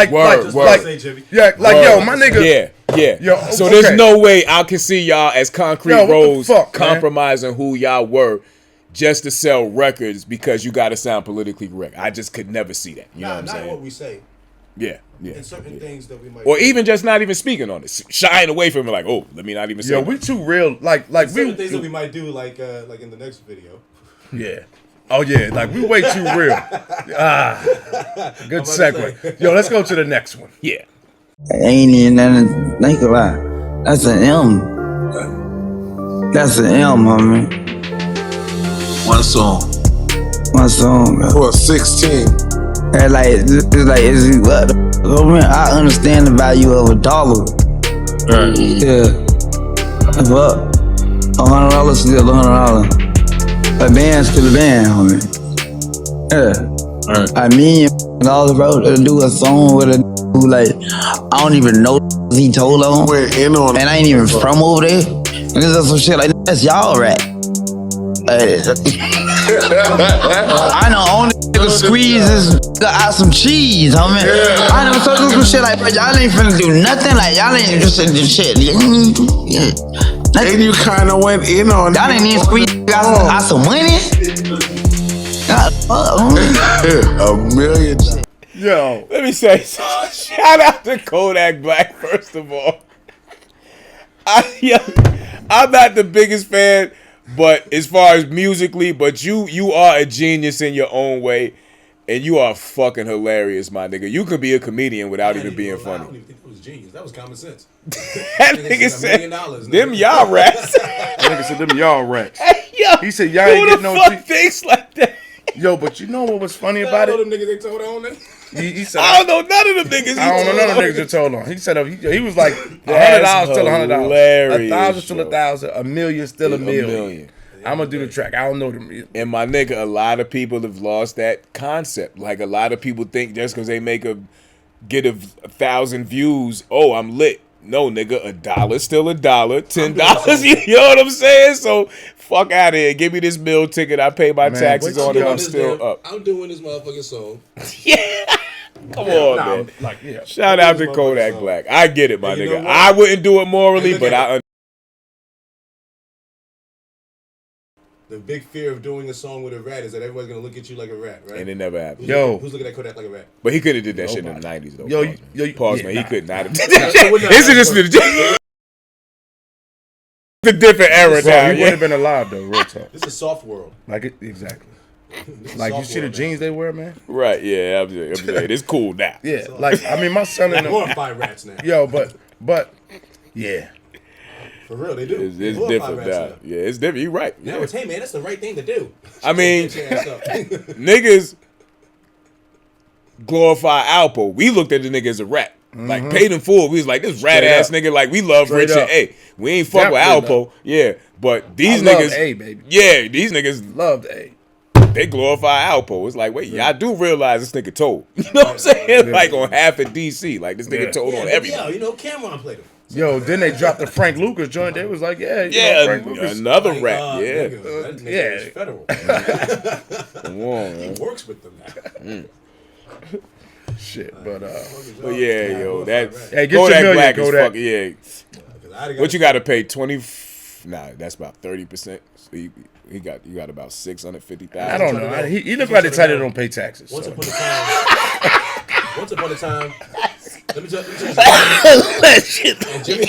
Yo, my nigga. Yeah. Yo, so there's no way I can see y'all as Concrete Rose compromising who y'all were just to sell records because you got to sound politically correct. I just could never see that. You know what I'm saying? Not what we say. Yeah. And certain things that we might or even just not even speaking on it, shying away from it, like, oh, let me not even say. Yo, we too real. Like certain things that we might do, like in the next video. Yeah. Oh yeah, like we way too real. Good segue. Yo, let's go to the next one. Yeah. Ain't even nothing to think about. That's an M. That's an M, homie. One song. Bro. For 16. And I understand the value of $1. Right. Yeah. But $100 still $100. A band's still a band, homie. Yeah. Right. I mean, all bro to do a song with a who I don't even know he told on. We're in on and I ain't even from over there. And there's some shit like that's y'all rap. I know only nigga squeeze is got some cheese, homie. Yeah. I know some shit like, but y'all ain't finna do nothing. Like y'all ain't just do shit. And you kind of went in on y'all ain't even squeeze got some money. God, $1 million. Yo, let me say something. Shout out to Kodak Black, first of all. I'm not the biggest fan, but as far as musically, but you are a genius in your own way, and you are fucking hilarious, my nigga. You could be a comedian without even being funny. I don't even think it was genius. That was common sense. That nigga said, them y'all rats. That nigga said, them y'all rats. Hey, yo, he said, y'all ain't getting no fuck things like that. Yo, but you know what was funny about it? Them niggas they told on them. He said, I don't know none of them niggas. I don't know none of them niggas that told on. He said he was like $100 still $100, $1,000 still $1,000, $1 million still $1 million. I'm gonna do the track. I don't know them. And my nigga, a lot of people have lost that concept. Like a lot of people think just because they get 1,000 views, oh, I'm lit. No, nigga, $1 still $1, $10. You know what I'm saying? So fuck out of here. Give me this meal ticket. I pay my taxes on it. I'm still up. I'm doing this motherfucking song. Yeah. Come on, man. Shout out to Kodak Black. I get it, my nigga. I wouldn't do it morally, but I. The big fear of doing a song with a rat is that everybody's gonna look at you like a rat, right? And it never happened. Who's looking at Kodak like a rat? But he could have did that shit in the 90s, though. Pause, man. He could not have did that shit. This is just the different era now. He would have been alive, though, real talk. This is soft world. Exactly. Like, you see the jeans they wear, man? Right, yeah. I'm saying, it's cool now. Yeah, like, I mean, my son and them. Glorify rats now. Yo, but, yeah. For real, they do. It's different now. Yeah, it's different. You're right. Now it's, hey, man, that's the right thing to do. I mean, niggas glorify Alpo. We looked at the nigga as a rat. Like, paid in full. We was like, this rat-ass nigga, like, we love Rich and A. We ain't fuck with Alpo. Yeah, but these niggas. A, baby. Yeah, these niggas loved A. They glorify Alpo. It's like, wait, y'all do realize this nigga told. You know what I'm saying? Like, on half of DC. Like, this nigga told on everything. You know, Cameron played him. Yo, then they dropped the Frank Lucas joint. They was like, Frank Lucas. Another rap, That nigga is federal. Come on, man. He works with them now. Shit, but yeah, yo, that's hey, get Kodak your Black million, is Kodak. fucking What you got to pay 20? Nah, that's about 30%. So you got about 650,000. I don't know. He look like the type that don't pay taxes. Once So. upon a time. Let me tell you. And Jimmy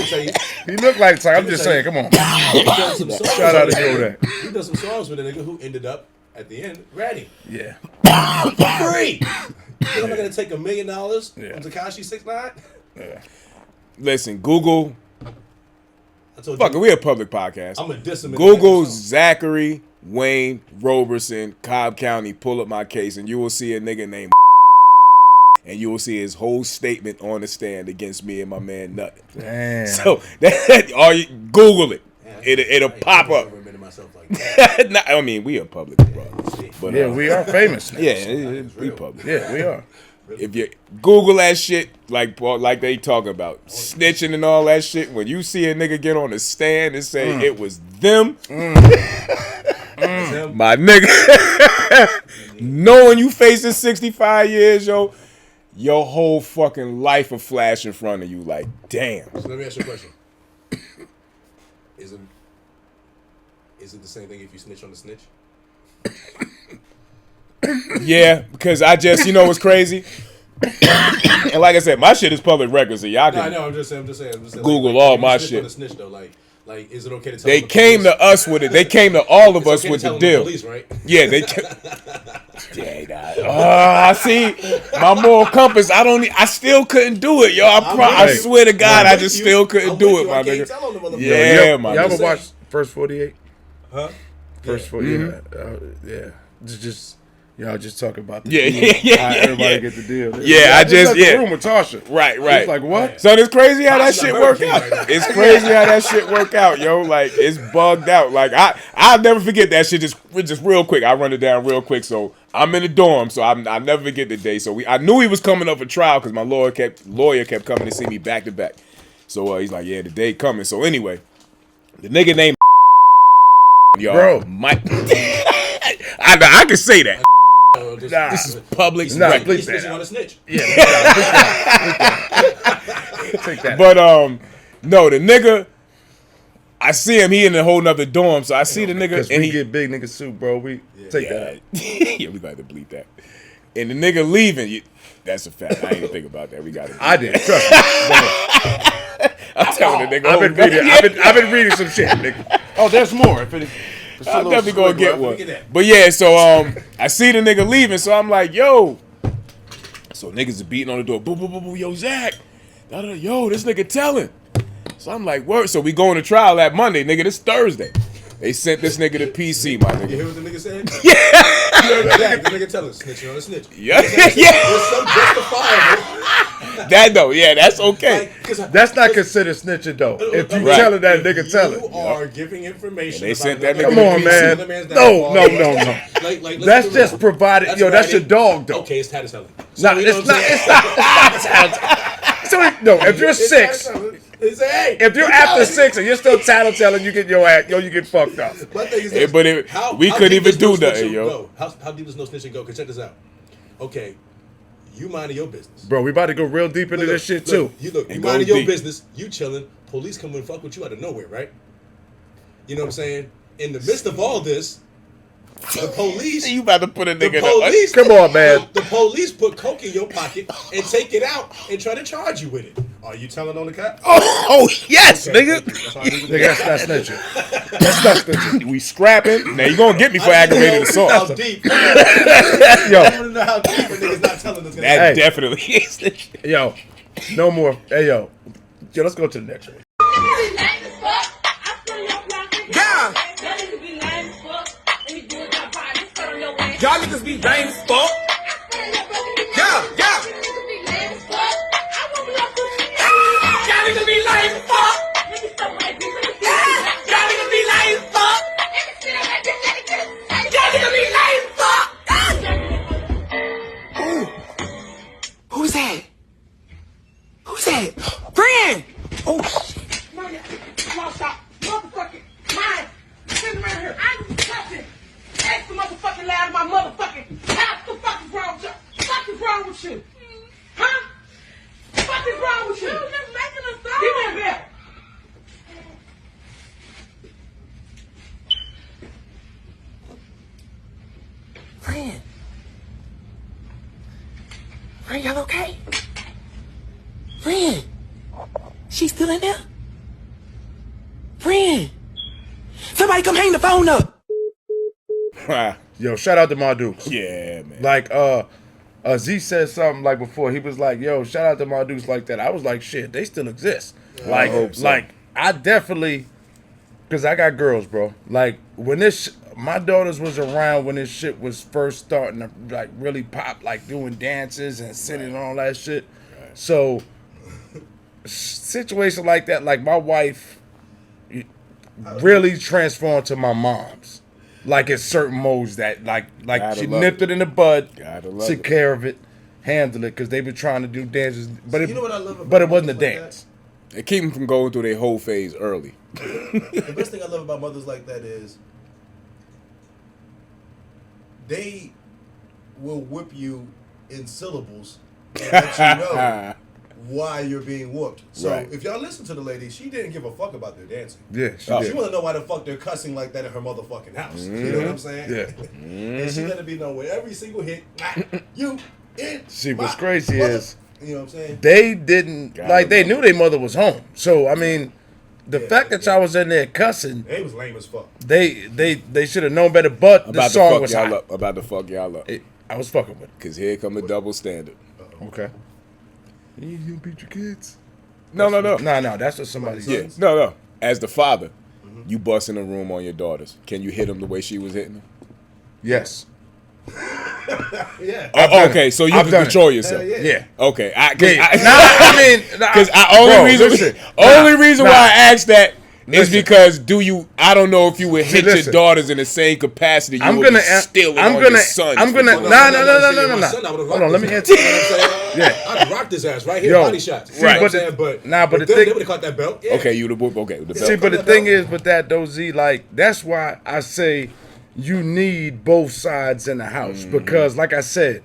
tell you. He look like the type. I'm just saying. Come on. Shout out to Kodak. He done some songs with a nigga who ended up at the end ratting. Yeah. For free. You think I'm not gonna take $1 million from Tekashi 6ix9ine? Yeah. Listen, Google. I told Fuck you. it, we a public podcast. I'm a dissident. Google Zachary Wayne Roberson, Cobb County. Pull up my case, and you will see a nigga named. And you will see his whole statement on the stand against me and my man Nut. Damn. So Google it. It'll pop up. Nah, I mean, we are public, bro. But, yeah, we are famous now. Yeah, we public. Yeah, we are. If you Google that shit, like they talk about snitching and all that shit, when you see a nigga get on the stand and say it was them, my nigga, knowing you facing 65 years, yo, your whole fucking life will flash in front of you like, damn. So let me ask you a question. Is it the same thing if you snitch on the snitch? Yeah, because I just, you know what's crazy? And like I said, my shit is public record, so y'all can I know, I'm just saying. Google like, all my snitch shit. On the snitch, though, like, is it okay to tell They the came police? to us with it. They came to all of It's us okay with to the tell deal. The police, right? Yeah, they. I see my moral compass. I still couldn't do it, yo. I swear to God, I just still couldn't do it, my nigga. Yeah, my nigga. Y'all ever nigga. watch First 48? Huh? First 48. Yeah. Just y'all just talk about the Yeah, deal, yeah, how yeah, everybody yeah. get the deal. Yeah, I just left the room with Tasha. Right. It's like what? So it's crazy how that Tasha's shit not work Burger out. King right now. It's crazy how that shit work out, yo. Like it's bugged out. Like I'll never forget that shit. Just real quick. I run it down real quick. So I'm in the dorm, so I never forget the day. So I knew he was coming up for trial because my lawyer kept coming to see me back to back. So he's like, yeah, the day coming. So anyway, the nigga named y'all, Bro. Mike. I can say that. Nah. This is public. Nah, record. bleep He's that snitching on a snitch. Yeah. Take that. But no, the nigga, I see him. He in a whole nother dorm. So I see the nigga, Because and we he get big nigga suit, bro. We take that out. yeah, we got to bleep that. And the nigga leaving, that's a fact. I ain't even think about that. We got to. I did. Trust me. I'm telling the nigga. I've been reading some shit, nigga. Oh, there's more. I'm definitely gonna get one. But yeah, so I see the nigga leaving, so I'm like, yo. So niggas are beating on the door. Boo, boo, boo, boo. Yo, Zach. Yo, this nigga telling. So I'm like, word. So we going to trial that Monday, nigga. This Thursday. They sent this nigga to PC, my You nigga. hear what the nigga said? Yeah. The nigga telling snitching on a snitch. Yeah. There's some justifiable. That though, yeah, that's okay. That's not considered snitching though. If you Right. telling that nigga, tell You it. are giving information. They about sent that another nigga Come on, to man. another man's No. downfall. Like, That's just provided. Yo, that's your dog though. Okay, it's tattletale. No, it's not. It's not. So no, if you're 6, if you're after 6 and you're still tattletelling, you get your ass. Yo, you get fucked up. My thing is Hey, this. but we couldn't deep even does no do nothing, snitching yo. go? How deep does no snitching go? Cause check this out. Okay, you minding your business. Bro, we about to go real deep into this shit too. You And minding go your deep. business. You chilling. Police come and fuck with you out of nowhere, right? You know what I'm saying? In the midst of all this, the police. You about to put a The nigga police, Come on, man. The police put coke in your pocket and take it out and try to charge you with it. Are you telling on the cop? Oh yes, nigga. Nigga, that's not snitching. That's not snitching. We scrapping. Now you gonna get me for aggravated assault. How deep? Yo. I want to know how deep a nigga's not telling us. That Hey. definitely is the shit. Yo, no more. Hey, yo, let's go to the next one. Y'all niggas be lame as fuck. Yeah. Y'all niggas be lame as fuck. Y'all niggas be lame as fuck. Y'all niggas be lame as fuck. Who's that? Who's that? Friend! Oh, shit. Motherfucking mine. Sitting around here. I'm touching. Extra motherfucking loud in my motherfucking house. The fuck Friend. Friend, y'all okay? Friend. She's still in there? Friend. Somebody come hang the phone up. Yo, shout out to my dudes. Yeah, man. Like, Z said something like before. He was like, "Yo, shout out to my dudes like that." I was like, "Shit, they still exist." I hope so. Like, I definitely, cause I got girls, bro. Like when my daughters was around when this shit was first starting to like really pop, like doing dances and singing and all that shit. Right. So, situation like that, like my wife, really transformed to my mom's. Like it's certain modes that like she nipped it in the bud, took care of it, handled it, because they been trying to do dances, but you know what I love about but it wasn't a mothers like dance. They keep them from going through their whole phase early. The best thing I love about mothers like that is they will whip you in syllables and let you know why you're being whooped. So if y'all listen to the lady, she didn't give a fuck about their dancing. Yeah, she want to know why the fuck they're cussing like that in her motherfucking house. You know what I'm saying? Yeah. And she let it be known with every single hit. You in See, what's my crazy mother. is You know what I'm saying? they didn't they knew their mother was home. So I mean, the fact that y'all was in there cussing, they was lame as fuck. They should have known better. But the song was hot. About to fuck y'all up. I was fucking with it. Cause here come the double standard. Okay. You beat your kids? No. No, that's what somebody said. Yeah. No. As the father, you bust in a room on your daughters. Can you hit them the way she was hitting them? Yes. Yeah. Okay, so you can control yourself. Yeah. Okay. Because only reason why I asked that is because I don't know if you would hit your daughters in the same capacity. I'm gonna steal on your son. No. Hold on, let me answer. Yeah, I'd rock this ass right here, body shots. See, right. But the thing, they would have caught that belt. Yeah. Okay, you the book. Okay, the belt. See, but the thing is with that though, Z, like that's why I say you need both sides in the house because, like I said,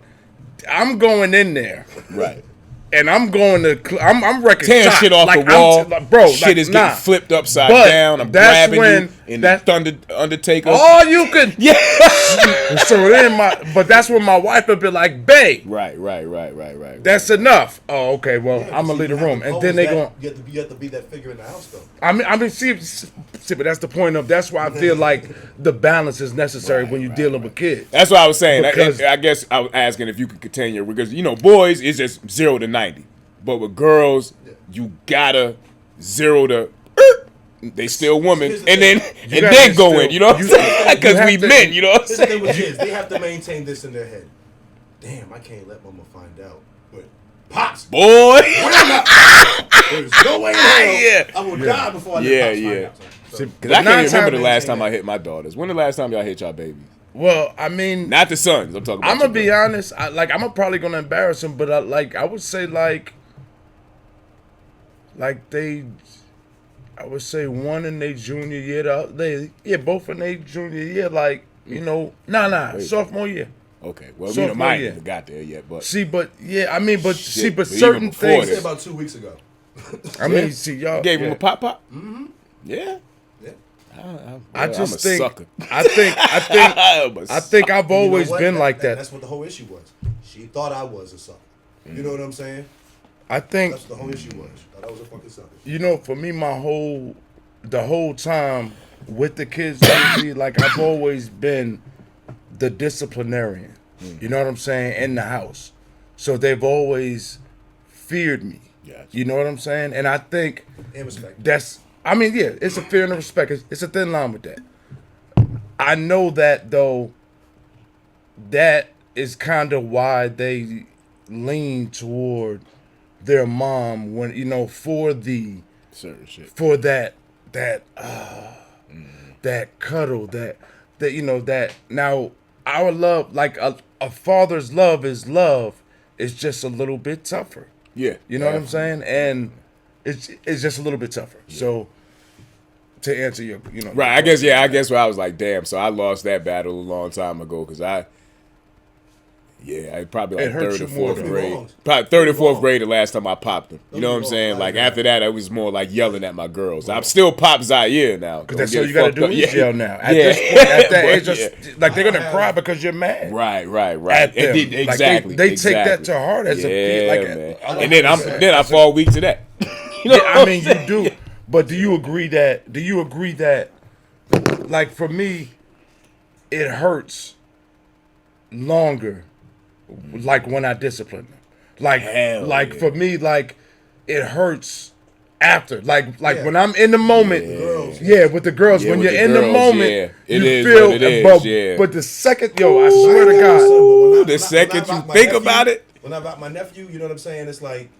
I'm going in there, right, and I'm going to I'm wrecking tearing shit off the wall, bro. Shit is getting flipped upside down. I'm grabbing you in the Undertaker. Oh, you could, So then but that's when my wife would be like, "Babe, right. That's enough." Oh, okay. Well, I'm gonna leave the room, and then they go. You have to be that figure in the house, though. I mean, see, but that's the point of. That's why I feel like the balance is necessary when you're dealing with kids. That's what I was saying. Because, I guess I was asking if you could continue because boys it's just 0 to 90, but with girls you gotta 0 to. They still women, and then go in. You know what I'm saying? Because we men. You know what I'm saying? The thing with kids, they have to maintain this in their head. Damn, I can't let mama find out. But Pops, boy, there's no way in hell I will die before I let Pops find out. Because I can't remember the last time I hit my daughters. When the last time y'all hit y'all babies? Well, I mean, not the sons. I'm talking about. I'm gonna be honest. I'm probably gonna embarrass them, but I would say I would say one in their junior year. Both in their junior year. Sophomore year. Okay, well, mine haven't got there yet, but but certain even things. Say about 2 weeks ago. I mean, see, y'all gave him a pop. Mm-hmm. Yeah. I just think. Sucker. I think I've always been like that. That's what the whole issue was. She thought I was a sucker. You know what I'm saying? I think that's what the whole issue was. Thought I was a fucking sucker. For me, the whole time with the kids, like I've always been the disciplinarian. You know what I'm saying? In the house, so they've always feared me. Yes. You know what I'm saying? And I think and respect. It's a fear and a respect. It's a thin line with that. I know that though. That is kind of why they lean toward their mom when for the certain shit, for that cuddle that now our love, like a father's love is just a little bit tougher. Yeah, you know what I'm saying, and it's just a little bit tougher. Yeah. So to answer your right, I guess where I was like, damn, so I lost that battle a long time ago because Yeah, probably It like hurts third or you more, fourth though. grade. Wrong. Probably third or You're fourth wrong. grade the last time I popped him. You know what I'm You're saying? wrong. Like Like after that, I was more like yelling at my girls. I'm still Pop Zaire now. Because that's all you got to do is yell now. At Yeah. this point, at that age, But, just, like they're gonna cry because you're mad. Right. At them. Exactly. Like they take that to heart as a kid. Like, man. like And then I fall weak to that. You know yeah, what I I'm mean, saying? you do. But do you agree that, like for me, it hurts longer, like when I discipline them. Like, Hell like yeah. for me, like it hurts after. Like when I'm in the moment, with the girls. Yeah, when with you're the in the girls, moment, yeah. It you is feel. what it is, but, yeah. but the second, I swear to God, Ooh, the second you think about it. When I rock my nephew, you know what I'm saying? It's like,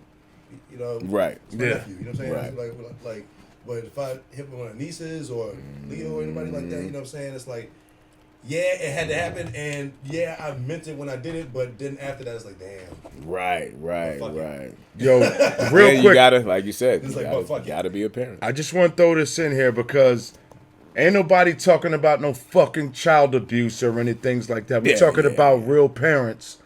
you know, Right. it's my Yeah. nephew. You know what I'm saying? Right. It's like, but if I hit one of my nieces or Leo or anybody like that, you know what I'm saying? It's like, yeah, it had to happen, and yeah, I meant it when I did it, but then after that, it's like, damn. Right. yo, real Yeah, quick. you gotta, like you said, It's you like, well, fuck it. gotta be a parent. I just want to throw this in here because ain't nobody talking about no fucking child abuse or anything like that. We're talking about real parents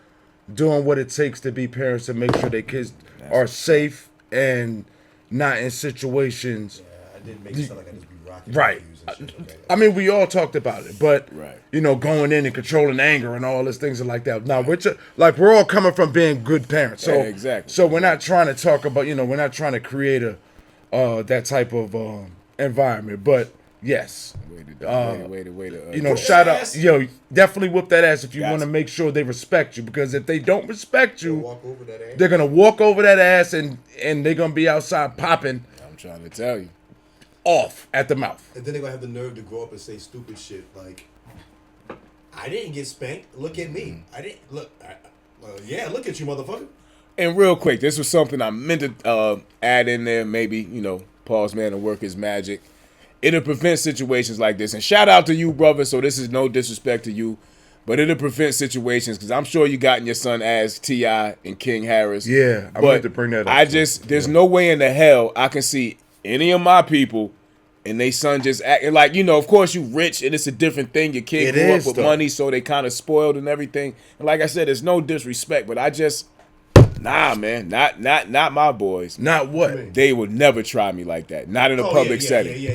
doing what it takes to be parents and make sure their kids are safe and not in situations. I didn't make it sound like I just be rocking. Right. nephews and shit, okay. I mean, we all talked about it, but Right. going in and controlling anger and all those things and like that. Now, we're all coming from being good parents, so Yeah, exactly. So we're not trying to talk about, we're not trying to create that type of environment. But yes, Way to shout out, definitely whoop that ass if you want to make sure they respect you, because if they don't respect you, Walk over that ass. they're gonna walk over that ass and they're gonna be outside popping I'm trying to tell you. off at the mouth. And then they're gonna have the nerve to grow up and say stupid shit like, I didn't get spanked. Look at me. I didn't look. Yeah, look at you, motherfucker. And real quick, this was something I meant to add in there. Maybe, Paul's man to work his magic. It'll prevent situations like this. And shout out to you, brother. So this is no disrespect to you, but it'll prevent situations because I'm sure you gotten your son as T.I. and King Harris. Yeah, I wanted to bring that up. There's no way in the hell I can see any of my people and they son just acting like, of course you rich and it's a different thing. Your kid grew up with money, so they kind of spoiled and everything. And like I said, there's no disrespect, but I just, nah, man, not my boys. Not what? They would never try me like that. Not in a public setting. Yeah,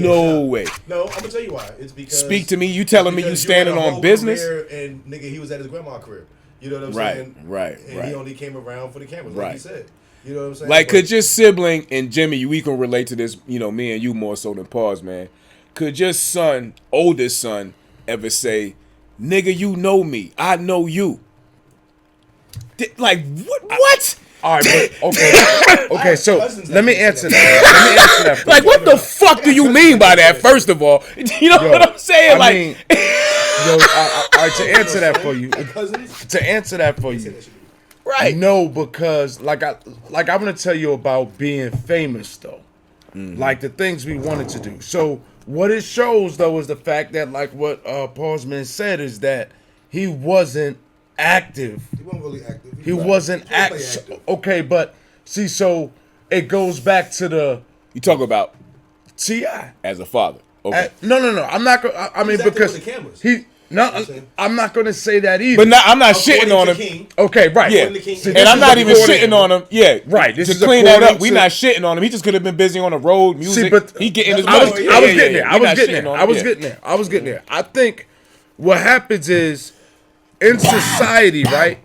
no way. No, I'm gonna tell you why. It's because Speak to me. You telling me you standing had a on whole business? career and nigga, he was at his grandma's career. You know what I'm Right, saying? right. And he only came around for the cameras, like Right. he said. You know what I'm saying? Like, could your sibling, and Jimmy, we can relate to this, me and you more so than Paws, man. Could your son, oldest son, ever say, nigga, you know me, I know you? Like, what? All right, but, okay, so let me answer that. Like, what the fuck do you mean by that, first of all? You know what I'm saying? All right, to answer that for you. Right. No, because like I'm gonna tell you about being famous though. Like the things we wanted to do. So what it shows though is the fact that like what Paulsman said is that he wasn't active. He wasn't really active. He wasn't active. Okay, but see, so it goes back to the You talk about T.I. as a father. Okay. No. I'm not gonna. I mean, active because with the cameras. I'm not gonna say that either. But I'm not shitting on him. King, Okay, right. Yeah, See, and I'm not even shitting on him. Yeah, Right, this to is clean that up, according we to- not shitting on him. He just could have been busy on the road, music. See, but he getting his I was money. getting there. We I was not getting shitting there. on I him. was Yeah. getting there. I was getting there. I think what happens is in society, right?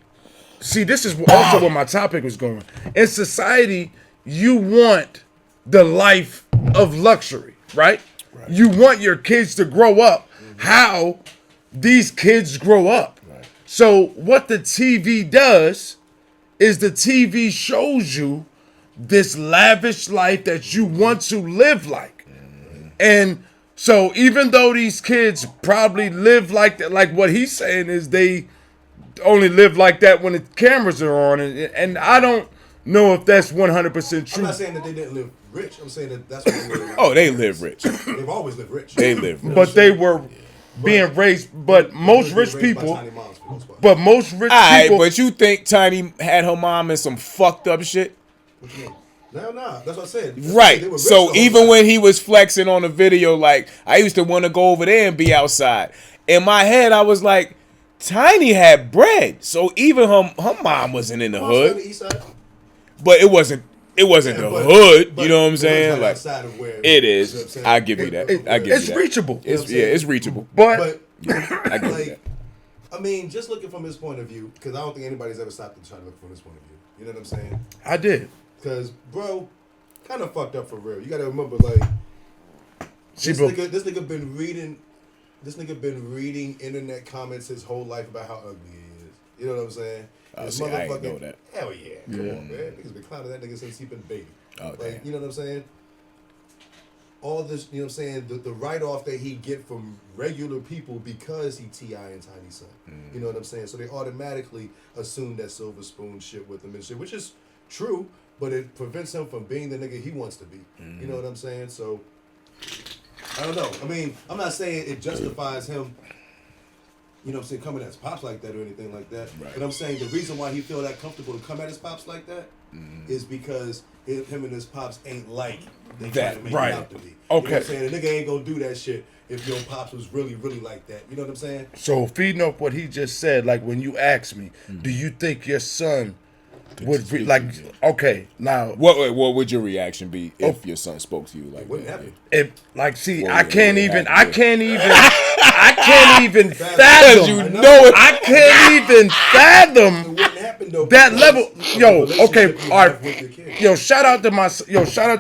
See, this is also where my topic was going. In society, you want the life of luxury, right? You want your kids to grow up how these kids grow up. So what the TV does is the TV shows you this lavish life that you want to live like. And so even though these kids probably live like that, like what he's saying is they only live like that when the cameras are on. And I don't know if that's 100% true. I'm not saying that they didn't live rich. I'm saying that that's what they live. Oh, they live rich. They've always lived rich. They live rich. But they were being raised, but most rich people, but most rich Alright, people, but you think Tiny had her mom in some fucked up shit? What you mean? No, that's what I said. They Right. were rich So the whole even time. when he was flexing on the video, like, I used to want to go over there and be outside. In my head, I was like, Tiny had bread, so even her mom wasn't in the Mom's on the hood, east side. but it wasn't the but- hood. but You know what I'm the saying? hood's Like outside of where- it you know what I'm is. saying? I give you that. I give you It's that. reachable. It's it's reachable. But I give you like, that. I mean, just looking from his point of view, because I don't think anybody's ever stopped and tried to look from his point of view. You know what I'm saying? I did. Because, bro, kind of fucked up for real. You got to remember, like, this nigga been reading internet comments his whole life about how ugly he is. You know what I'm saying? His see, I ain't know that. Hell yeah. Come on, man. Niggas been clowning that nigga since he been a baby. Damn. You know what I'm saying? All this, you know what I'm saying, the write-off that he get from regular people because he T.I. and Tiny Son. You know what I'm saying? So they automatically assume that silver spoon shit with him and shit, which is true, but it prevents him from being the nigga he wants to be. You know what I'm saying? So, I don't know. I mean, I'm not saying it justifies him, you know what I'm saying, coming at his pops like that or anything like that. Right. But I'm saying the reason why he feel that comfortable to come at his pops like that is because him and his pops ain't like they try to make right. it out to be. Okay. You know what I'm saying? A nigga ain't gonna do that shit if your pops was really, really like that. You know what I'm saying? So feeding off what he just said, like when you asked me, do you think your son would be like? Okay, now What would your reaction be if your son spoke to you like Wouldn't that? happen. if like see, Well, I yeah, can't yeah, even, yeah. I can't even Because fathom. you know it. I can't even fathom It wouldn't happen though. that because level. of Yo, the okay, relationship you all have with right. your kid. Yo, shout out to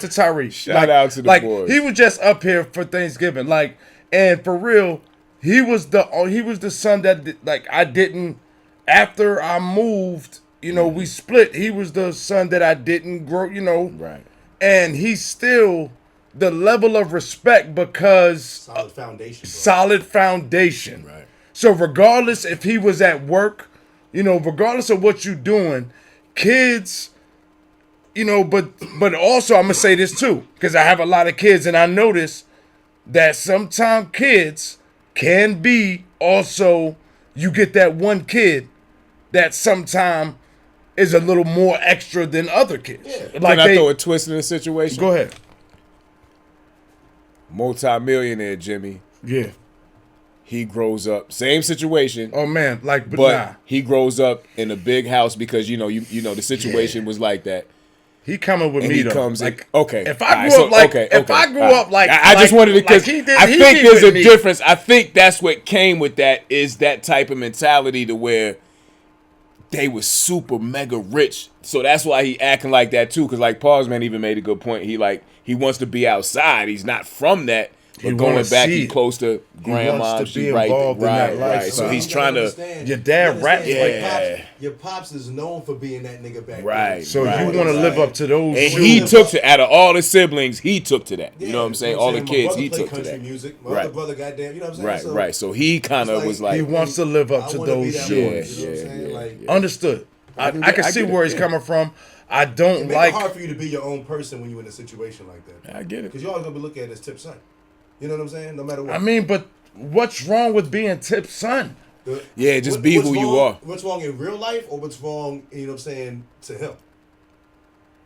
Tyrese. Shout out to the like, boys. he was just up here for Thanksgiving, like, and for real, he was the son that like I didn't. After I moved, you know, we split. He was the son that I didn't grow, you know, Right. and he's still the level of respect because Solid foundation. Bro. solid foundation. Right. So regardless if he was at work, you know, regardless of what you're doing, kids, you know, but also I'm gonna say this too, because I have a lot of kids and I notice that sometimes kids can be also, you get that one kid that sometime is a little more extra than other kids. Yeah. Can I throw a twist in the situation? Go ahead. Multi-millionaire Jimmy. Yeah. He grows up, same situation. Oh man, like but nah. he grows up in a big house because you know the situation was like that. He coming with And me he though. comes in- like, okay. If All I right, grew so- up like, okay, if okay, I grew all right. up like, I just wanted to, because he did, I he think be there's a with me. difference. I think that's what came with that is that type of mentality to where they were super mega rich. So that's why he acting like that too. Because like Paul's man even made a good point. He wants to be outside. He's not from that. He But going wanna back, see he's it. close to He grandma. wants to be She's right, involved in that right. lifestyle. So he's You gotta trying to. understand- Your dad you rap understand, like your pops is known for being that nigga back Right, then. So right, you want to live up to those And shoes. he took to, out of all the siblings, he took to that. Yeah, You know what I'm saying? you know All the what I'm kids, saying? he My brother took played to country that. music. My Right. other brother, goddamn, you know what I'm saying? Right, So right. So he kind of it's was like, he wants to live up I to wanna be those that shoes. boy, you know what I'm saying? yeah, Like, yeah. Understood. I can see get it, where he's yeah. coming from. I it don't make like. it hard for you to be your own person when you're in a situation like that. I get it. Because you're always gonna be looked at as Tip son. You know what I'm saying? No matter what. I mean, but what's wrong with being Tip's son? Yeah, just be what's who you wrong- are. What's wrong in real life, or what's wrong? You know what I'm saying, to him.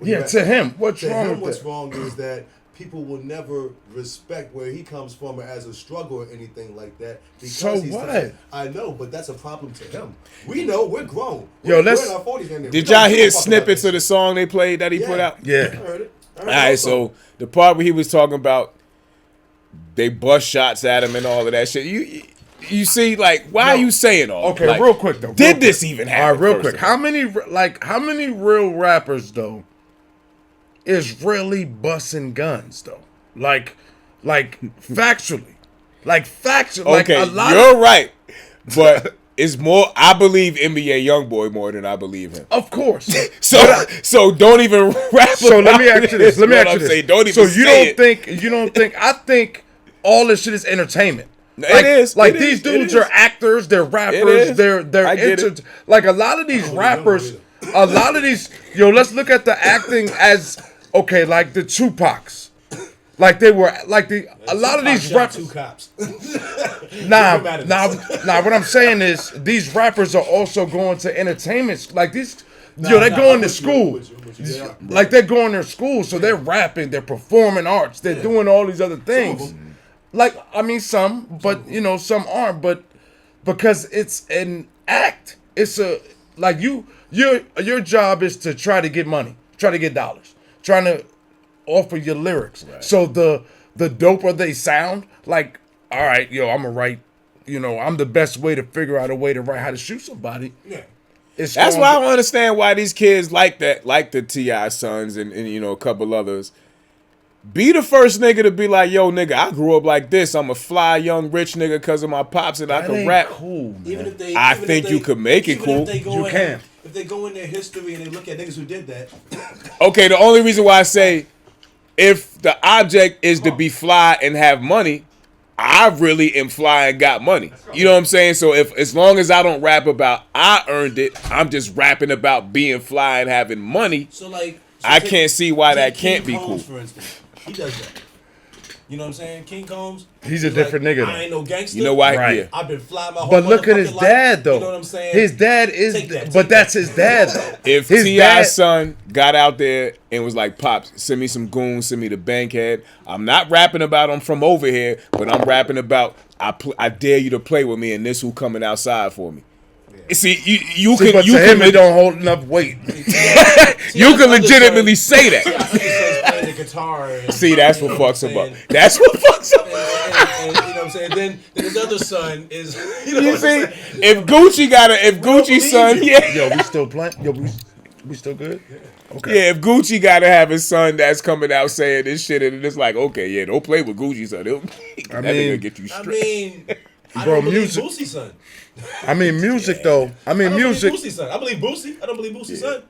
Yeah, to him. What's To wrong him, with what's that? wrong is that people will never respect where he comes from or as a struggle or anything like that. Because So he's what? I know, but that's a problem to him. We know we're grown. Yo, We're let's- in our 40s. And Did y'all hear snippets of the song they played that he put out? I Yeah. heard it. I heard All right, it so the part where he was talking about they bust shots at him and all of that shit. You see, like, why are you saying all? Okay, like, real quick though. Did real this quick. even All happen? right, real first quick. of all? How many real rappers though is really busting guns though? Like factually, like Okay, a lot you're right, but it's more. I believe NBA YoungBoy more than I believe him. Of course. So don't even rap. So let me about ask you this. Let me what ask you I'm this. saying. Don't even so you say don't it. think you don't think I think all this shit is entertainment. It Like, is. Like It these is. It dudes is. are actors, they're It rappers, is. they're I get it. like a lot of these rappers, a lot of these let's look at the acting as okay, like the Tupacs. Like they were like a lot of these rappers. Two cops. Nah, what I'm saying is these rappers are also going to entertainments. Like these, they're going to school. Like they're going to school, so they're rapping, they're performing arts, they're doing all these other things. Like I mean, some, but some aren't. But because it's an act. It's a like your job is to try to get money, try to get dollars, trying to offer your lyrics. Right. So the doper they sound, like, all right, yo, I'm gonna write. I'm the best way to figure out a way to write how to shoot somebody. Yeah. That's why I don't understand why these kids like that, like the T.I. sons and a couple others. Be the first nigga to be like, yo, nigga, I grew up like this. I'm a fly, young, rich nigga because of my pops and I can rap. Cool, man. I think you could make it cool. You can. If they go in their history and they look at niggas who did that. Okay, the only reason why I say if the object is to be fly and have money, I really am fly and got money. You know what I'm saying? So as long as I don't rap about I earned it, I'm just rapping about being fly and having money. So I can't see why that can't be cool. For instance, he does that. You know what I'm saying? King Combs. He's a different nigga. I ain't no gangster. You know why? Right. Yeah. I've been fly my whole But look at his dad, though. You know what I'm saying? His dad is, but that's his dad, though. If T.I.'s son got out there and was like, Pops, send me some goons, send me the bankhead. I'm not rapping about I'm from over here, but I'm rapping about I dare you to play with me and this who coming outside for me. Yeah. See, you can it don't hold enough weight. You can legitimately say that. Playing the guitar. See, that's what fucks him up. That's what fucks him up. And you know what I'm saying? Then his other son is. You see, if Gucci's son, yeah. Yo, we still playing? Yo, we still good? Yeah. Okay. Yeah, if Gucci gotta have his son that's coming out saying this shit, and it's like, okay, yeah, don't play with Gucci's son. That nigga get you straight. I don't believe Boosie's son. I mean, music though. I mean, music. Boosie's son. I believe Boosie. I don't believe Boosie's son.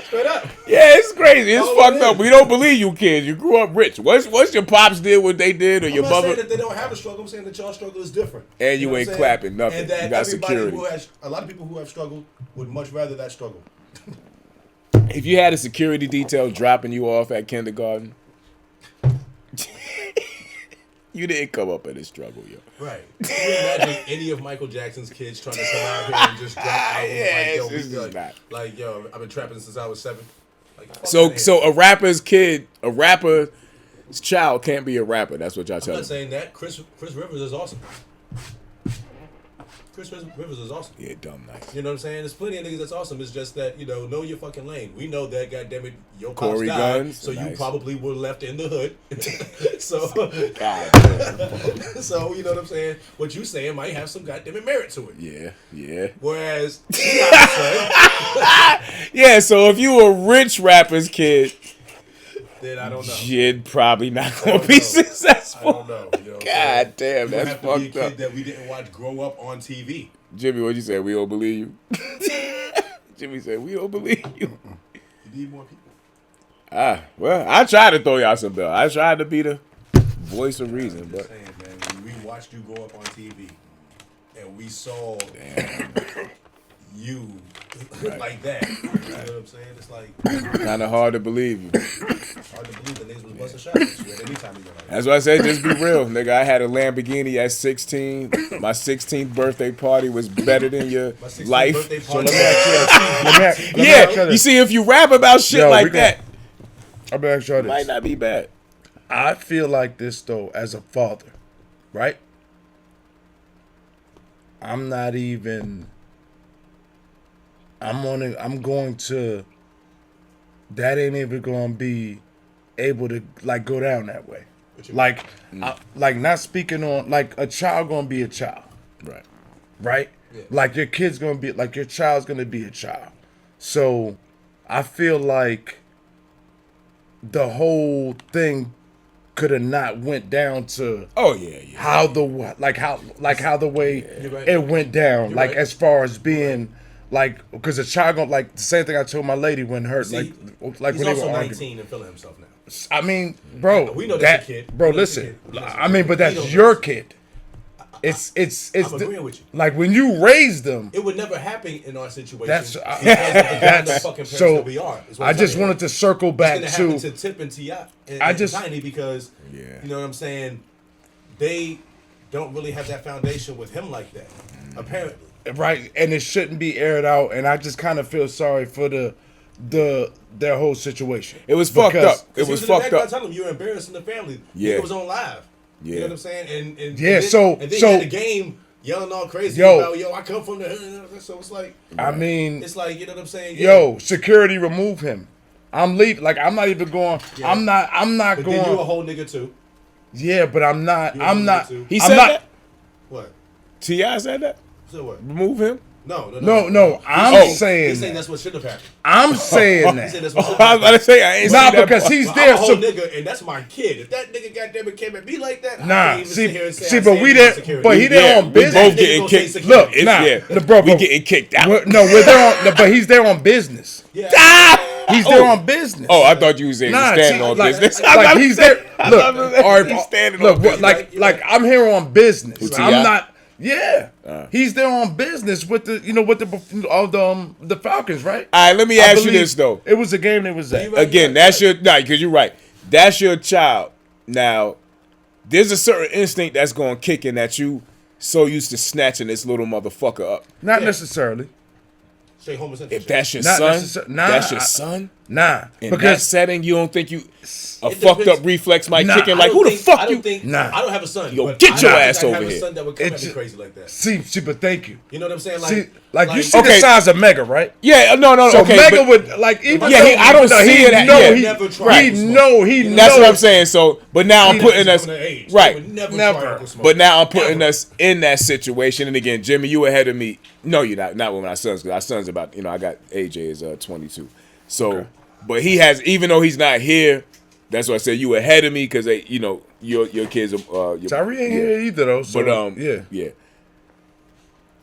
Straight up. Yeah, it's crazy. It's fucked up. We don't believe you kids. You grew up rich. What's your pops did what they did, or your mother? I'm not saying that they don't have a struggle. I'm saying that y'all struggle is different. And you ain't clapping nothing. And that you got security. A lot of people who have struggled would much rather that struggle. If you had a security detail dropping you off at kindergarten, you didn't come up in a struggle, yo. Right. Can you imagine any of Michael Jackson's kids trying to come out here and just drop albums like, yo, I've been trapping since I was 7. Like, so a rapper's child can't be a rapper. That's what y'all tell me. I'm not saying that. Chris Rivers is awesome. Chris Rivers is awesome. Yeah, dumb nice. You know what I'm saying? There's plenty of niggas that's awesome. It's just that, know your fucking lane. We know that, goddammit, your pops Corey died, Guns, so nice. You probably were left in the hood. So, so you know what I'm saying? What you saying might have some goddammit merit to it. Yeah. Whereas, yeah. So if you a rich rapper's kid, then I don't know. You're probably not gonna be successful. I don't know. God damn, that's fucked up. Be a kid that we didn't watch grow up on TV. Jimmy, what'd you say? We don't believe you. Jimmy said we don't believe you. You need more people. Well, I tried to throw y'all some bell. I tried to be the voice of reason, but saying, man, when we watched you grow up on TV, and we saw you like that. You know what I'm saying? It's like kind of hard to believe you. Hard to believe the niggas was busting shots at you at any time of your life. That's why I say just be real, nigga. I had a Lamborghini at 16. My 16th birthday party was better than your life. So let me ask you you see, if you rap about shit like that, I'm gonna ask you this. Might not be bad. I feel like this though, as a father, right? I'm going to. That ain't even gonna be able to like go down that way. Like, like not speaking on like a child gonna be a child, right? Yeah. Like your kid's gonna be like your child's gonna be a child. So I feel like the whole thing could have not went down to how the way it went down. Like as far as being. Like, because a child gonna like the same thing I told my lady when her like he's when they also were 19 and feeling himself now. I mean, bro, we know that's a kid. Bro, listen. I mean, but that's your kid. It's I'm agreeing with you. Like when you raise them, it would never happen in our situation. That's because of the fucking parents so. That we are. I just wanted to circle back it's gonna happen to Tip and T.I. and Tiny because you know what I'm saying. They don't really have that foundation with him like that. Apparently. Right, and it shouldn't be aired out, and I just kind of feel sorry for their whole situation. It was fucked up. It was fucked up. I tell him you're embarrassing the family. Yeah, it was on live. You know what I'm saying? And yeah, and then you had the game yelling all crazy about, I come from the hood. So it's like, I mean, it's like, you know what I'm saying? Yo, security, remove him. I'm leaving. Like, I'm not even going. Yeah. I'm not but going. Then you a whole nigga too. Yeah, but I'm not. I'm not. He said that? What? T.I. said that? So what? Remove him? No. I'm saying. He's saying that's what should have happened. I'm saying that. He said that's what should I was about to say, I ain't nah, seen because that he's there. I'm a whole nigga, and that's my kid. If that nigga goddamn it came at me like that, nah. See, but we there. But he there on business. We both getting kicked. Look, bro, we getting kicked out. We're there on. But he's there on business. Yeah. He's there on business. Oh, I thought you was saying standing on business. Like he's there. Look, like I'm here on business. I'm not. Yeah, he's there on business with the Falcons, right? All right, let me ask you this though. It was a game that was at. Again, that's your because you're right. That's your child. Now, there's a certain instinct that's going to kick in that you so used to snatching this little motherfucker up. Not necessarily. If that's your son, that's your son. Nah, in that setting, you don't think a fucked up reflex might kick in? Like, who the fuck you? I don't have a son. Yo, get your ass over here. I have a son that would come at me crazy like that. See, but thank you. You know what I'm saying? Like you see the size of Mega, right? Yeah, no. So okay, Mega would like even. Yeah, I don't see it. He knows. That's what I'm saying. So, but now I'm putting us right. Never. But now I'm putting us in that situation. And again, Jimmy, you ahead of me. No, you're not. Not with my sons, because our sons about. I got AJ is 22. So, but he has. Even though he's not here, that's why I said you ahead of me because your kids are. Tyree ain't here either though. So, but yeah.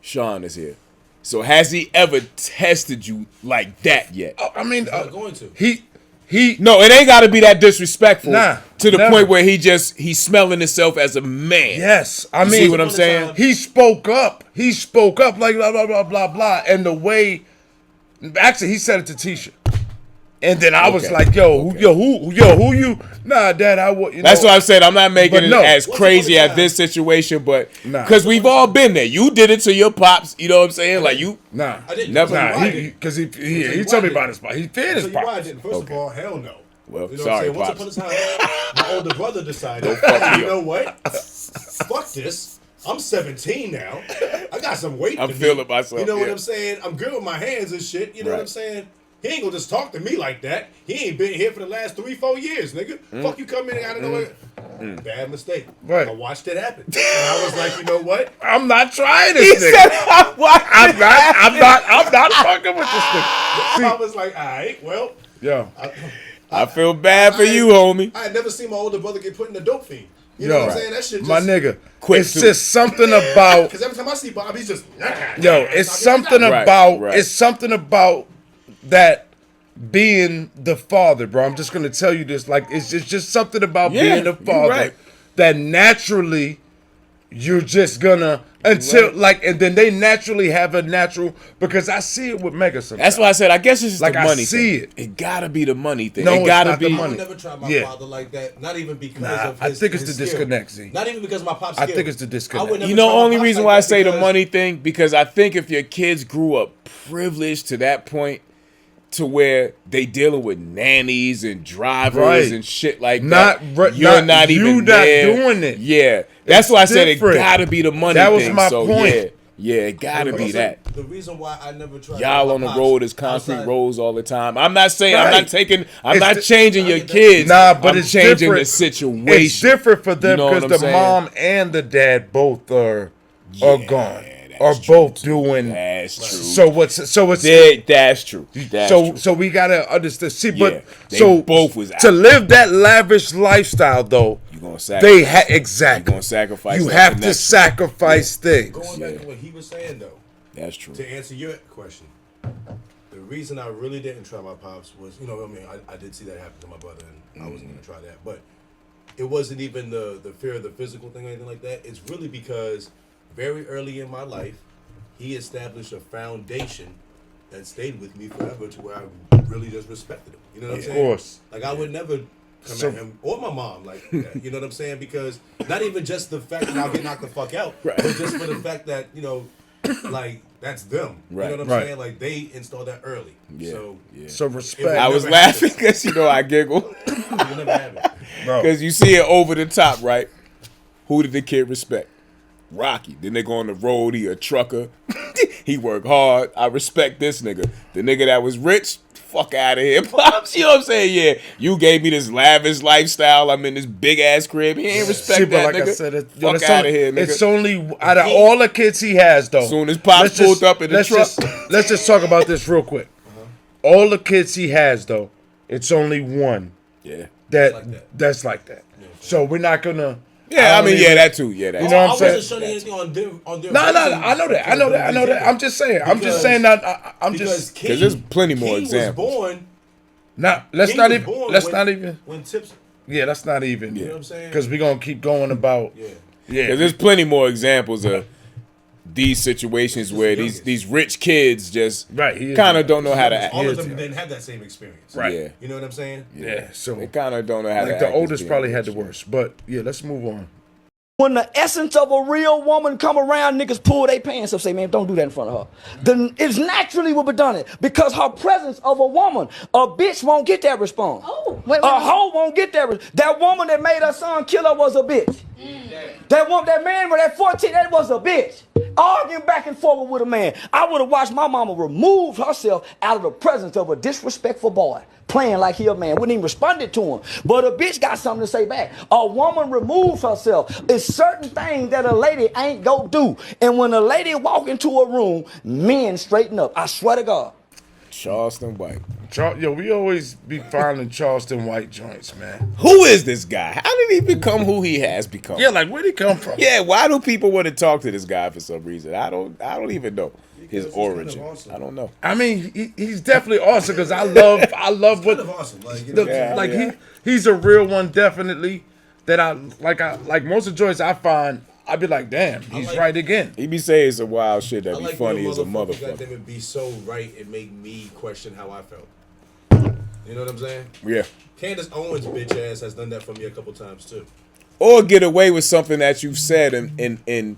Sean is here. So has he ever tested you like that yet? I mean, going to. No, it ain't got to be that disrespectful. Nah, to the point where he's smelling himself as a man. Yes, I mean, see what I'm saying? He spoke up. He spoke up like blah blah blah blah blah, and the way. Actually, he said it to Tisha. And then I was like, who you? Nah, Dad, I would. That's what I said. I'm not making it as crazy as this situation, but because we've all been there. You did it to your pops. You know what I'm saying? Like you. Nah, I didn't. Never. Because he told me about his pops. He feared his pops. I didn't. First of all, hell no. Well, you know sorry, what I'm saying? Once upon a time, my older brother decided, you know what? Fuck this. I'm 17 now. I got some weight. I'm feeling myself. You know what I'm saying? I'm good with my hands and shit. You know what I'm saying? He ain't gonna just talk to me like that. He ain't been here for the last 3-4 years, nigga. Fuck you come in out of nowhere. Bad mistake. Right. I watched it happen. And I was like, you know what? I'm not trying this nigga. I'm not fucking with this nigga. I was like, all right, well. Yo. I feel bad for you, homie. I had never seen my older brother get put in the dope fiend. You know what I'm saying? That shit just... My nigga. It's just something about... Because every time I see Bob, he's just... Yo, it's something about... It's something about that being the father, bro. I'm just gonna tell you this. Like, it's just something about being the father that naturally you're just gonna and then they naturally have a natural, because I see it with Mega sometimes. That's why I said I guess it's just like the money I see thing. It gotta be the money thing. No, it gotta it's not be the money. I would never try my father like that. Not even because of his I think it's the skill. disconnect, Z. Not even because of my pop's I skill. think it's the disconnect. You know, only reason why I say the money thing, because I think if your kids grew up privileged to that point, to where they dealing with nannies and drivers and shit like that. You're not even doing it. Yeah. That's why I said it gotta be the money that thing. That was my point. Yeah, it gotta be that. The reason why I never tried. Y'all on the road is concrete roads all the time. I'm not saying I'm not changing your kids. Nah, but I'm it's changing different. The situation. It's different for them You know because the mom and the dad both are gone. Are both doing. That's true. So it's that's true. So we gotta understand. See, but they both was out. To live that lavish lifestyle though. You gonna sacrifice. Exactly. You gonna sacrifice. You have to sacrifice things. Going back to what he was saying though. That's true. To answer your question, the reason I really didn't try my pops was, I did see that happen to my brother, and I wasn't gonna try that, but it wasn't even the fear of the physical thing or anything like that. It's really because very early in my life, he established a foundation that stayed with me forever to where I really just respected him. You know what I'm saying? Of course. Like, I would never come at him or my mom like that. You know what I'm saying? Because not even just the fact that I'll get knocked the fuck out, but just for the fact that, like, that's them. Right. You know what I'm saying? Like, they installed that early. Yeah. So respect. I was laughing because, I giggle. You never have it. Because you see it over the top, right? Who did the kid respect? Rocky. The nigga on the road, he a trucker. He work hard. I respect this nigga. The nigga that was rich, fuck out of here, Pops. You know what I'm saying? Yeah, you gave me this lavish lifestyle. I'm in this big ass crib. He ain't respect that, like nigga. I said, fuck out of here, nigga. It's only out of all the kids he has, though. Soon as Pops pulled up in the truck. Let's just talk about this real quick. All the kids he has, though, it's only one. Yeah. That's like that. So we're not gonna. Yeah, I mean, that too. Yeah, that. You know what I'm saying? I wasn't showing anything on their. No, I know that. I'm just saying. I'm just saying that. I'm just because there's plenty more King examples. Was born. Nah, let's not even. When Tips. Yeah, let's not even. You know what I'm saying? Because we're gonna keep going about. Yeah. Because there's plenty more examples of these situations where these rich kids just kind of don't know how to act. All of them didn't have that same experience. Right. Yeah. You know what I'm saying? Yeah. So they kind of don't know how to act. The oldest probably had the worst. But yeah, let's move on. When the essence of a real woman come around, niggas pull their pants up, say, man, don't do that in front of her. Then it's naturally will be done it because her presence of a woman, a bitch won't get that response. Oh, a hoe won't get that. That woman that made her son kill her was a bitch. That man with that 14, that was a bitch. Arguing back and forth with a man. I would have watched my mama remove herself out of the presence of a disrespectful boy. Playing like he a man, wouldn't even responded to him. But a bitch got something to say back. A woman removes herself. It's certain things that a lady ain't go do. And when a lady walk into a room, men straighten up. I swear to God. Charleston White. Yo, we always be finding Charleston White joints, man. Who is this guy? How did he become who he has become? Yeah, like where'd he come from? Yeah, why do people want to talk to this guy for some reason? I don't even know his origin. Awesome. I don't know. I mean, he's definitely awesome because I love what awesome. He's a real one, definitely. That I like most of the joints I find. I'd be like, damn, he's right again. He be saying some wild shit that be funny as a motherfucker. Goddamn it, be so right and make me question how I felt. You know what I'm saying? Yeah. Candace Owens' bitch ass has done that for me a couple times too. Or get away with something that you've said and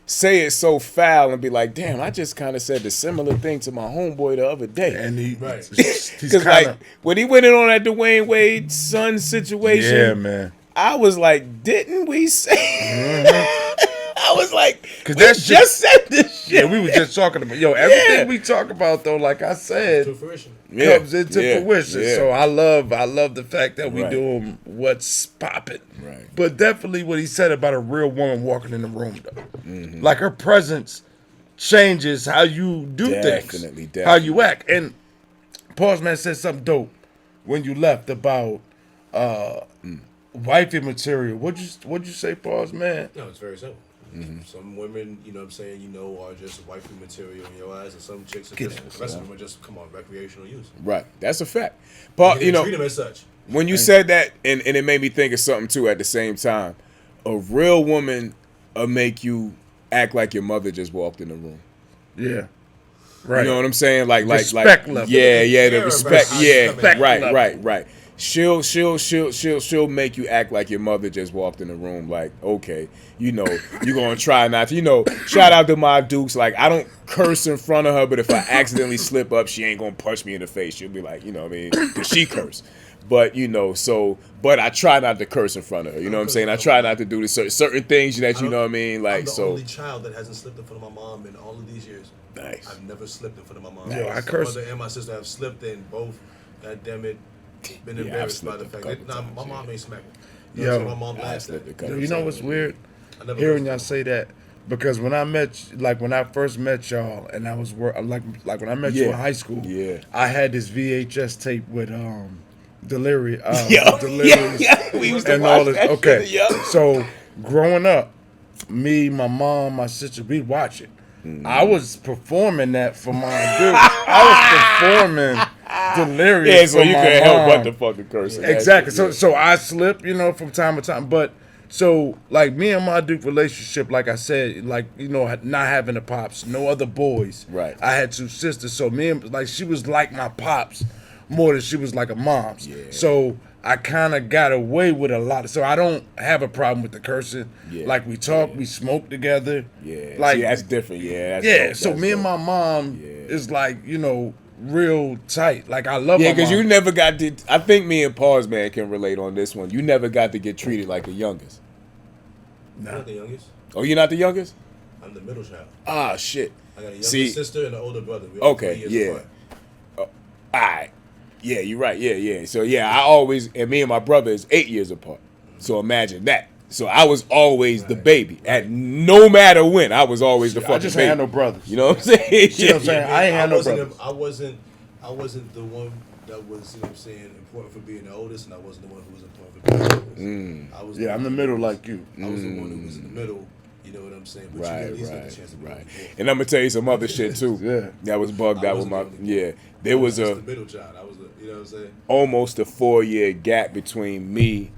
say it so foul and be like, damn, I just kind of said the similar thing to my homeboy the other day. And because like when he went in on that Dwayne Wade son situation, yeah, man, I was like, didn't we say? I was like, because that just said this shit. Yeah, we were just talking about everything we talk about though. Like I said, comes into fruition. Yeah. So I love the fact that we doing what's popping. Right. But definitely what he said about a real woman walking in the room though, like her presence changes how you do things, definitely. How you act. And Pause Man said something dope when you left about wifey material. What'd you say, Pause Man? No, it's very simple. Some women, you know what I'm saying, are just wifey material in your eyes, and some chicks are just, the rest of them are just, recreational use. Right. That's a fact. Paul, treat them as such. When you said that, and it made me think of something too at the same time, a real woman will make you act like your mother just walked in the room. Yeah. Right. You know what I'm saying? Like respect level. Yeah, the respect. Yeah, level. right. She'll make you act like your mother just walked in the room. Like, okay, you're gonna try not to. Shout out to my Dukes. Like, I don't curse in front of her, but if I accidentally slip up, she ain't gonna punch me in the face. She'll be like, what I mean, because she cursed. But but I try not to curse in front of her. You know what I'm saying? I try not to do this certain things that you know what I mean. Like, I'm the only child that hasn't slipped in front of my mom in all of these years. Nice. I've never slipped in front of my mom. Yo, I My curse. mother and my sister have slipped in both. God damn it. Been embarrassed by the fact that my mom ain't smacked me. Yo, my mom laughed at it. You know what's weird? Hearing y'all say that, because when I first met y'all, and I was like when I met you in high school, I had this VHS tape with Delirious. We used to watch that Okay, shit, so growing up, me, my mom, my sister, we'd watch it. I was performing that for my dude. I was performing Delirious. Yeah, so you couldn't help but the the fucking curse. Exactly. So I slip, from time to time. But so like me and my Duke relationship, like I said, not having a pops, no other boys. Right. I had two sisters, so she was like my pops more than she was like a mom's. Yeah. So I kind of got away with a lot. So I don't have a problem with the cursing. Yeah. Like we talk, we smoke together. Yeah. Like that's different. Yeah. That's dope. So me and my mom is like, real tight. Like I love. Yeah, because you never got to. I think me and Pause Man can relate on this one. You never got to get treated like a youngest. I'm not the youngest. Oh, you're not the youngest? I'm the middle child. Ah, shit. I got a younger sister and an older brother. We Okay, 3 years yeah. apart. All right. Yeah, you're right. Yeah. So, yeah, I always, and me and my brother is 8 years apart. So imagine that. So I was always the baby. At no matter when, I was always the fucking baby. I just ain't had no brothers. You know what I'm saying? You know what I'm saying? I ain't had no brothers. I wasn't the one that was, you know what I'm saying, important for being the oldest, and I wasn't the one who was important for being the oldest. I'm the middle like you. I was the one who was in the middle. You know what I'm saying? But you at least got the chance to be Right. And I'm gonna tell you some other shit too. Yeah. That was bugged out with my There was the middle child. I was the, you know what I'm saying? Almost a 4-year gap between me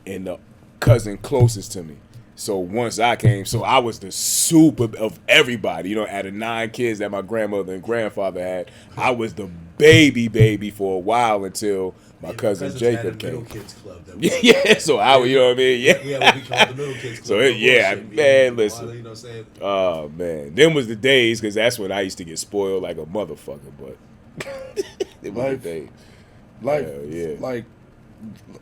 and the cousin closest to me. So once I came, so I was the super of everybody. You know, out of 9 kids that my grandmother and grandfather had, I was the baby for a while until my cousin Jacob came. Middle kids club that Yeah, so I would, you know what I mean? Yeah. We had what we called the middle kids club. So man, listen. You know what I'm saying? Oh man, them was the days because that's when I used to get spoiled like a motherfucker. But it was the days.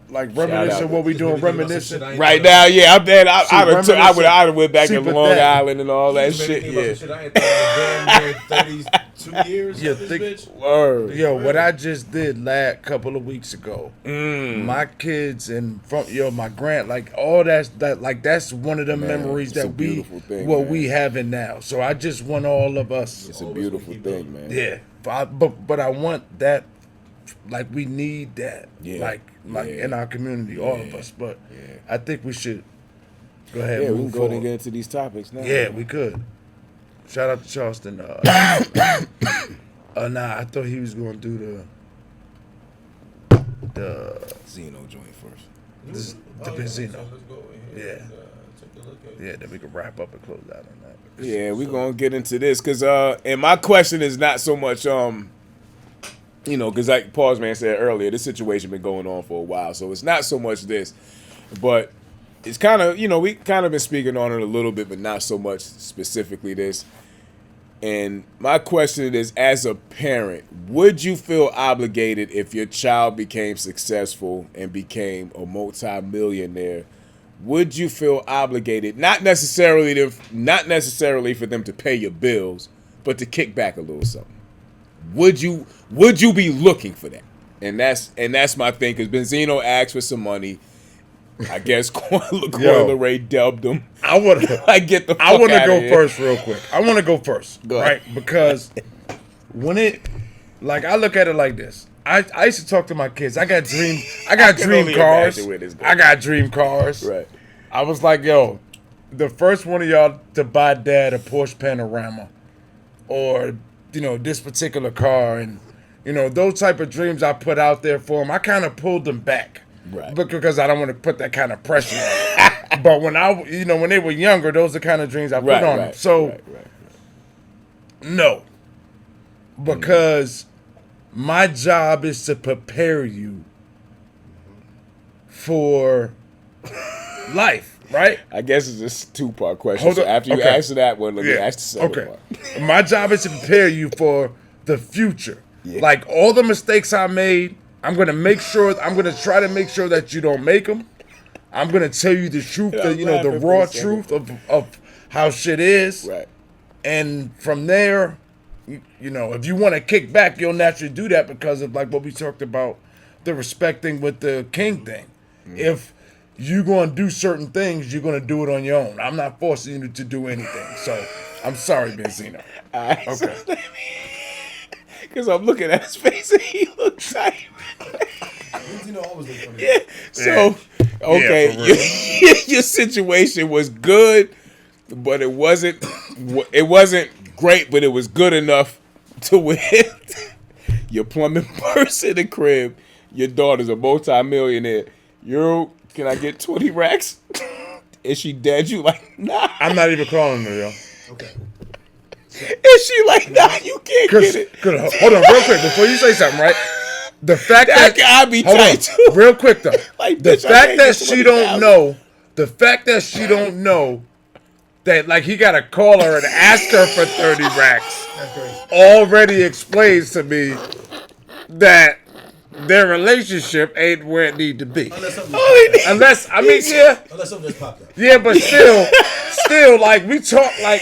Like reminiscing what we doing, reminiscing right now. Yeah, I would have went back to Long Island and all that shit. Yeah. I ain't thought in 32 years. Yeah, of this bitch. Word. Yo, what I just did couple of weeks ago, my kids and my grand, like all that's one of the memories that we having now. So I just want all of us. It's a beautiful thing, man. Yeah, but I want that. Like we need that, in our community, all of us. But I think we should go ahead. Yeah, and we move can go forward. and get into these topics now. Yeah, we could. Shout out to Charleston. Nah, I thought he was gonna do the Zeno joint first. The Benzino. Yeah. Yeah, then we can wrap up and close out on that. Yeah, we're gonna get into this because and my question is not so much you know, because like Paul's man said earlier, this situation been going on for a while, so it's not so much this, but it's kind of, you know, we kind of been speaking on it a little bit, but not so much specifically this. And my question is, as a parent, would you feel obligated if your child became successful and became a multi-millionaire? Would you feel obligated, not necessarily for them to pay your bills, but to kick back a little something? Would you be looking for that? And that's my thing, because Benzino asked for some money. I guess LeRae dubbed him. I want to go first real quick. I want to go first, right? Because when I look at it like this. I used to talk to my kids. I got dream cars. I got dream cars. Right. I was like, yo, the first one of y'all to buy dad a Porsche Panorama, or this particular car, and those type of dreams I put out there for them. I kind of pulled them back, right? Because I don't want to put that kind of pressure on them. But when when they were younger, those are the kind of dreams I put on them. So, no, because my job is to prepare you for life, right? I guess it's a 2-part question. So after you answer that one, let me ask the second part. My job is to prepare you for the future. Yeah. Like all the mistakes I made, I'm going to try to make sure that you don't make them. I'm going to tell you the truth, the raw truth of how shit is. Right. And from there, if you want to kick back, you'll naturally do that because of like what we talked about, the respecting with the king thing. Mm. If you're going to do certain things, you're going to do it on your own. I'm not forcing you to do anything. So I'm sorry, Benzino. Okay. Because I'm looking at his face and he looks tight. Benzino always looks funny. Yeah. So, okay, your situation was good, but it wasn't great, but it was good enough to win. Your plumbing burst in the crib. Your daughter's a multi-millionaire. Can I get 20 racks? Is she dead? You like, nah. I'm not even calling her, yo. Okay. Is she like, nah, you can't get it? Hold on, real quick, before you say something, right? The fact that I be tight too. Real quick though. Like, the fact that she don't know that like he gotta call her and ask her for 30 racks already explains to me that their relationship ain't where it need to be. Unless something Unless unless something just popped up. yeah, but still, like we talk like,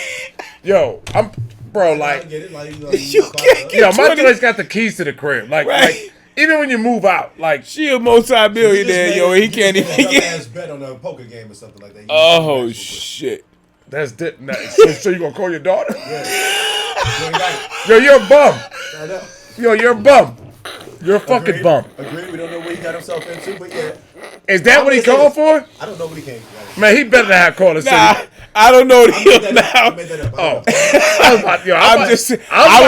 yo, I'm bro, I like, get it. Like, You can't get my 20 joint's got the keys to the crib, like, Right. like even when you move out, like, She a multi-millionaire, yo. He can't even get. ass bet on a poker game or something like that. Oh shit! that's so you gonna call your daughter? Yeah. Yo, you're a bum. I know. Yo, you're a bum. You're a fucking Agreed. bum. Agreed. We don't know what he got himself into, but yeah. Is that what he called for? I don't know what he came for. Man, he better not have called us. Nah, I don't know him now. I made that up. Oh, I was about, yo, I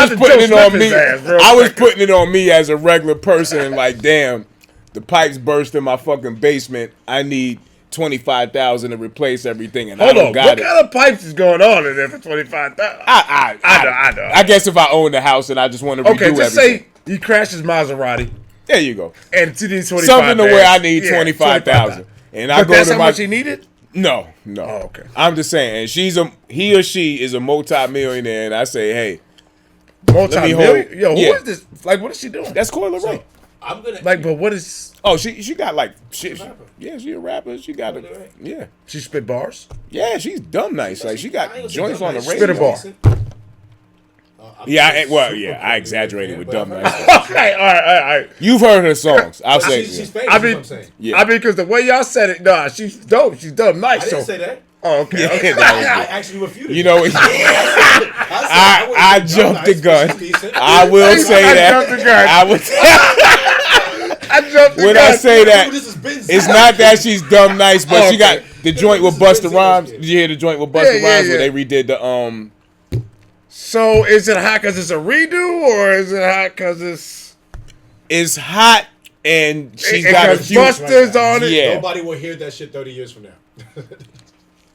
was putting it on me. I was putting it on me as a regular person. Like, damn, the pipes burst in my fucking basement. I need $25,000 to replace everything, and I Hold don't on, got what it. kind of pipes is going on in there for $25,000? I know. I guess if I own the house and I just want to redo Okay, just everything. say he crashed his Maserati There you go. and he needs 25. Something to where I need Yeah, 25,000, and I But go that's to how my. much he needed. No. Oh, okay. I'm just saying, and he or she is a multi-millionaire, and I say, hey, Multi-million. Yo, who Yeah. is this? Like, what is she doing? that's Coi Leray. I'm gonna Like, but what is? Oh, she got like shit. a rapper. Yeah, she a rapper. She got a yeah. She spit bars. Yeah, she's dumb nice. Like she got joints on the Spit a radio. bar. Yeah, I exaggerated with dumb nice. Okay, all right. You've heard her songs. I'll say. She's Yeah. famous. I I mean, mean, Yeah. I mean, because the way y'all said it, nah, she's dope. She's dumb nice. I didn't So, say that. oh, okay. Yeah, okay. that was I good. actually refuted. You know, I jumped the gun. I will say I that. jumped the gun. I would. I jumped the When gun. I say that, This has been it's not that she's dumb nice, but she got Okay. the joint with Busta Rhymes. Did you hear the joint with Busta Yeah, Rhymes yeah. where they redid the So is it hot because it's a redo, or is it hot because it's? It's hot and she's It got a has few. Busters on it. Yeah. Nobody will hear that shit 30 years from now.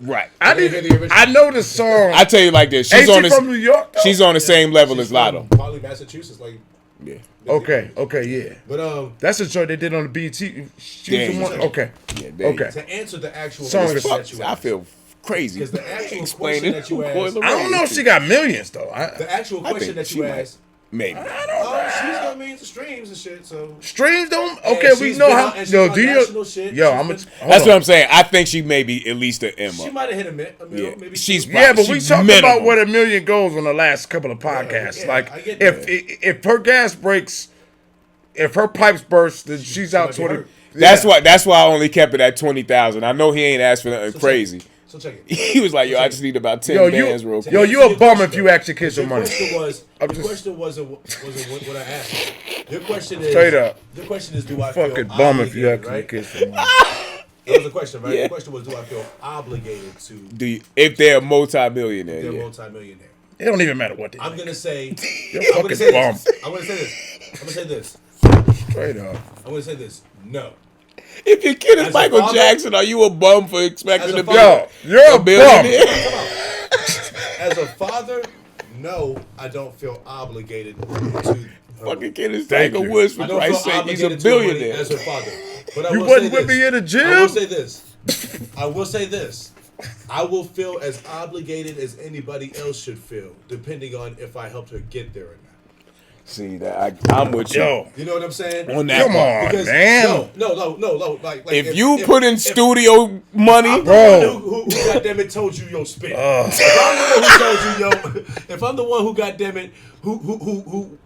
Right. I know the song. I tell you like this. She's Ain't on she this. from New York? Though? She's on the same level as Lotto. Probably Massachusetts, like. Yeah. Okay, yeah. But That's a joint they did on the BET. She was the Yeah. one. Okay, Yeah, there you okay. to answer the actual Song question is that you I asked, feel crazy. because the actual Explaining question that you who asked, Coi Leray I don't know if she got millions though. the actual I question think that she you might. asked, Maybe. she's got millions of streams and shit. So Streams don't. And Okay, we she's know been how. on- and she's Yo, on do you? national shit. Yo, She's I'm. been- That's what I'm saying. I think she may be at least an M she up. might have hit a mil, Yeah. maybe She's two. Yeah, but we she's talked minimum. about where the million goes on the last couple of podcasts. yeah, like, I get if her gas breaks, if her pipes burst, then she's out might be 20. hurt. That's why I only kept it at 20,000. I know he ain't asked for nothing crazy. So check it. He was like, yo, I just need about 10 Yo, bands real quick. yo, you a bum if you actually kiss your Your money. question was. I'm The just- question wasn't what I asked. Your question is. Straight up. The question is, do I feel Fucking bum if you obligated, actually right? kiss your money. That was the question, right? Yeah. The question was, do I feel obligated to Do you, if they're a multi-millionaire, their yeah. multi-millionaire? It don't even matter what they I'm think. gonna say. You're I'm gonna fucking say bum. this. I'm gonna say this. I'm gonna say this. Straight up. I'm gonna say this. No. If your kid is As a Michael father- Jackson, are you a bum for expecting As a to be father- Yo, you're a bum. billionaire? As a father, no, I don't feel obligated to her. Fucking kid is Thank Tiger you. Woods, for I don't Christ's feel sake. He's a obligated to her money billionaire. as her father. But I You will wasn't say with this. me in the gym? I will say this. I will say this. I will feel as obligated as anybody else should feel, depending on if I helped her get there or not. See, that I'm with you. Yo, You know what I'm saying? On that come part. on, man. No. Like If you put in studio money, I'm the Bro. one who goddamn it told you yo spit. If I'm the one who told you yo, if I'm the one who goddamn it who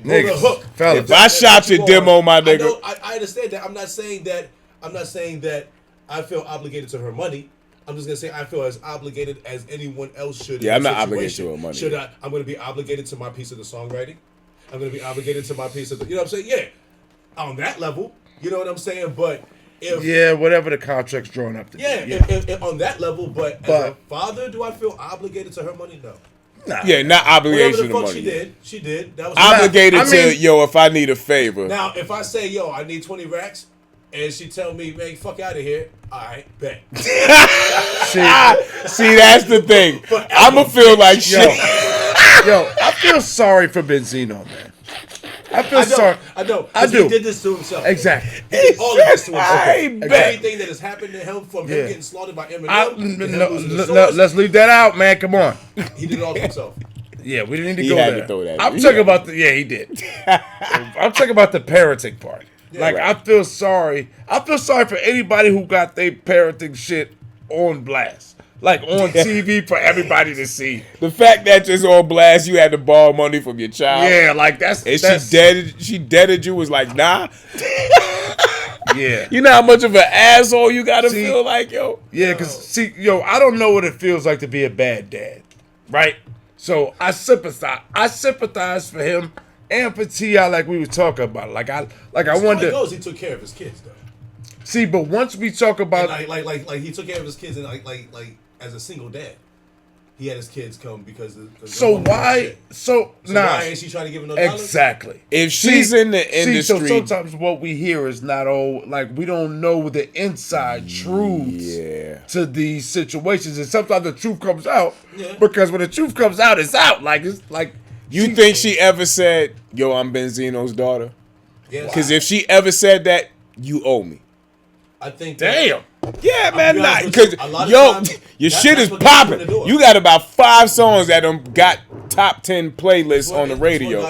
the Niggas, hook. fellas. if I shot your demo, my I nigga, know, I understand that. I'm not saying that I feel obligated to her money. I'm just gonna say I feel as obligated as anyone else should. Yeah, in I'm the not obligated situation. to her money. Should I? I'm gonna be obligated to my piece of the songwriting. I'm gonna be obligated to my piece of the. You know what I'm saying? Yeah, on that level. You know what I'm saying? But if Yeah, whatever the contract's drawn up to be. if on that level, but as a father, do I feel obligated to her money? No. yeah, not Whatever obligation the to fuck money. she did. That was Obligated I mean- to yo, if I need a favor. Now, if I say, yo, I need 20 racks, and she tell me, man, fuck out of here, all right, bet. See, that's the thing. I'ma feel like shit. Yo, I feel sorry for Benzino, man. I feel sorry. I know. I 'cause do. He did this to himself. Exactly. He did all of this to himself. I bet. Everything that has happened to him, from Yeah. him getting slaughtered by Eminem, to him losing the No, source, let's leave that out, man. Come on. he did it all to himself. Yeah, we didn't need to He go had there. to throw that I'm in. talking about the. Yeah, he did. I'm talking about the parenting part. Like, right. I feel sorry. I feel sorry for anybody who got their parenting shit on blast. Like, on TV for everybody to see. The fact that just on blast, you had to borrow money from your child. Yeah, like, that's... And that's, she deaded you, was like, nah. Yeah. You know how much of an asshole you gotta feel like, yo? Yeah, because, see, yo, I don't know what it feels like to be a bad dad. Right? So, I sympathize. I sympathize for him and for T.I. like we were talking about. Like I wonder... He took care of his kids, though. See, but once we talk about... And like he took care of his kids and like as a single dad. He had his kids come because the So why? So nah. Why ain't she trying to give him no dollars? Exactly. If she's in the industry, so sometimes what we hear is not all like we don't know the inside truths to these situations, and sometimes the truth comes out because when the truth comes out, it's out. Like it's like you think she ever said, "Yo, I'm Benzino's daughter"? Yes. Because if she ever said that, you owe me. I think. Damn. Yeah, man, not because your shit is popping. You got about 5 songs that got top 10 playlists on the radio.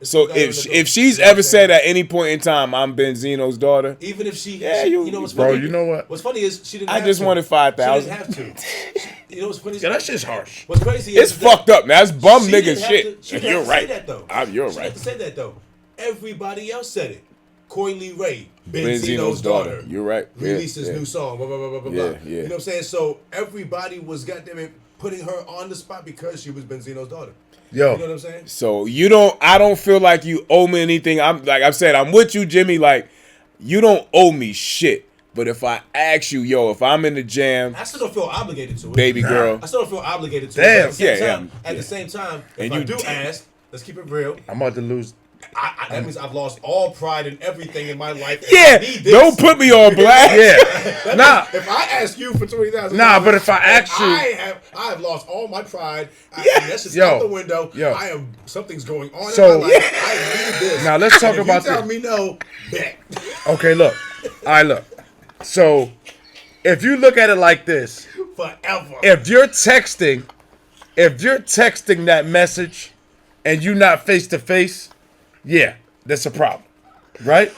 So if she's ever said at any point in time, "I'm Benzino's daughter," even if she, you know what's bro, funny? you know what? What's funny is she didn't. I just wanted 5,000. She didn't have to. You know what's funny? Yeah, that shit's harsh. What's crazy? It's fucked up. Now that's bum nigga shit. You're right. That, though. You're she right. Have to say that though. Everybody else said it. Coily Ray, Benzino's daughter. You're right. Released his new song. Blah blah blah blah blah. Yeah. You know what I'm saying? So everybody was goddamn putting her on the spot because she was Benzino's daughter. Yo. You know what I'm saying? So I don't feel like you owe me anything. I'm like I've said, I'm with you, Jimmy. Like, you don't owe me shit. But if I ask you, yo, if I'm in the jam, I still don't feel obligated to it. Baby girl. I still don't feel obligated to Damn. it. At the same time, if And I you do ask, let's keep it real. I'm about to lose. That means I've lost all pride in everything in my life. Yeah, don't put me on blast. Yeah, nah. If I ask you for $20,000, nah. But if I ask you, I have lost all my pride. That's just out the window. Something's going on in my life. I need this. Now let's talk about this. Tell me no. Bet. Okay, look. All right, look. So if you look at it like this, forever. If you're texting that message, and you not face to face. Yeah, that's a problem, right?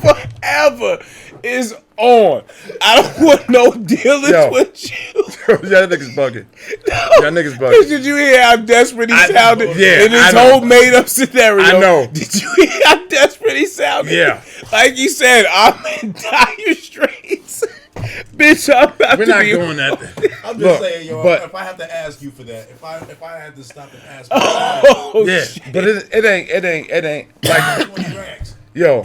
Forever is on. I don't want no dealings with you. Y'all niggas bugging. Y'all niggas bugging. Did you hear how desperate he sounded yeah, in his whole made up scenario? I know. Did you hear how desperate he sounded? Yeah. Like he said, I'm in dire straits. Bitch, I'm about We're to not be doing that. I'm just saying, yo, but, if I have to ask you for that, if I had to stop and ask yeah, shit. But it ain't like 20 racks. Yo,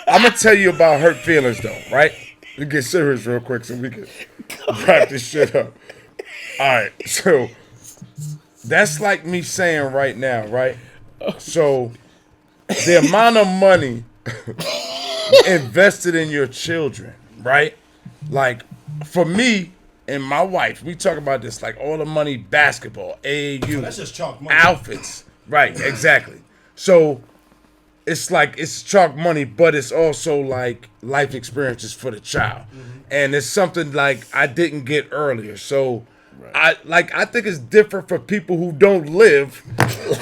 I'm gonna tell you about hurt feelings though, right? We get serious real quick so we can wrap this shit up. All right, so that's like me saying right now, right? So the amount of money invested in your children, right? Like for me and my wife, we talk about this like all the money, basketball, AAU, that's just chalk money. Outfits, right? Exactly. So it's like it's chalk money, but it's also like life experiences for the child, and it's something like I didn't get earlier. So I think it's different for people who don't live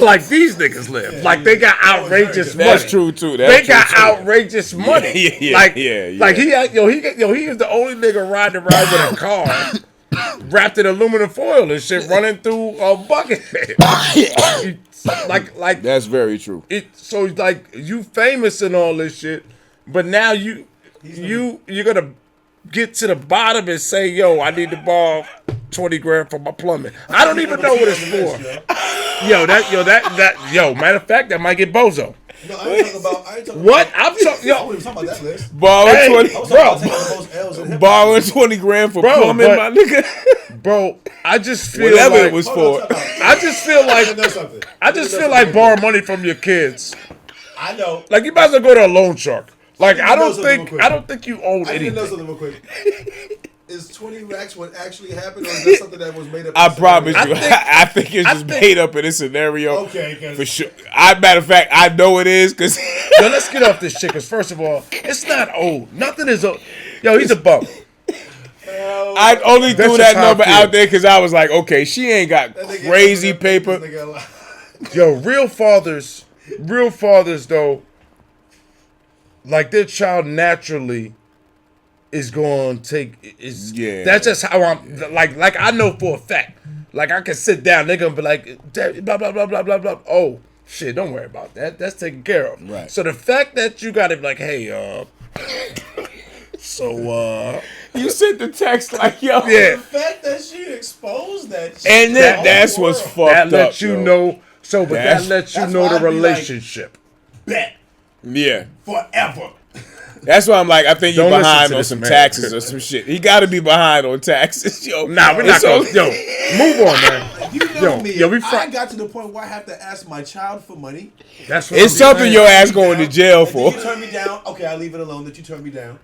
like these niggas live. Like they got outrageous money. That's true too. They got outrageous money. Yeah. Like he is the only nigga riding around with a car wrapped in aluminum foil and shit, running through a bucket. like that's very true. So like you famous and all this shit, but now you're gonna get to the bottom and say, yo, I need to borrow 20 grand for my plumbing. I don't even know what it's for. Yo, matter of fact, that might get bozo. No, I ain't talking about. What? I'm talking. I wasn't talking about that list. Borrowing 20 grand for plumbing, my nigga. Bro, I just feel whatever like, it was for. I just feel like borrow money from your kids. I know. Like you might as well go to a loan shark. Like I don't think you own anything. I didn't know something real quick. Is 20 racks what actually happened, or is that something that was made up? I promise you. I think it's just made up in this scenario. Okay, for sure. Matter of fact, I know it is because. Yo, let's get off this shit. Because first of all, it's not old. Nothing is old. Yo, he's a bum. I I only That's threw just that how I number feel. out there because I was like, okay, she ain't got crazy paper. Yo, real fathers though, like their child naturally is going to take is. Yeah. That's just how I'm like I know for a fact. Like I can sit down, they're gonna be like blah blah blah blah blah blah. Oh shit, don't worry about that. That's taken care of. Right. So the fact that you gotta be like, hey, You sent the text like, yo. yeah. The fact that she exposed that shit. And that's what's fucked That up. lets you yo. know. So, but That's- that lets you that's know why the I'd be like, relationship. Bet Yeah. forever. That's why I'm like, I think you're Don't listen behind to on this some man. taxes or some shit. He got to be behind on taxes, yo. Nah, we're not It's gonna. only- Yo, move on, man. You know Yo, me. yo, we I got to the point where I have to ask my child for money. That's what It's I'm something saying. your ass going to jail And for. then you turn me down. Okay, I leave it alone that you turn me down.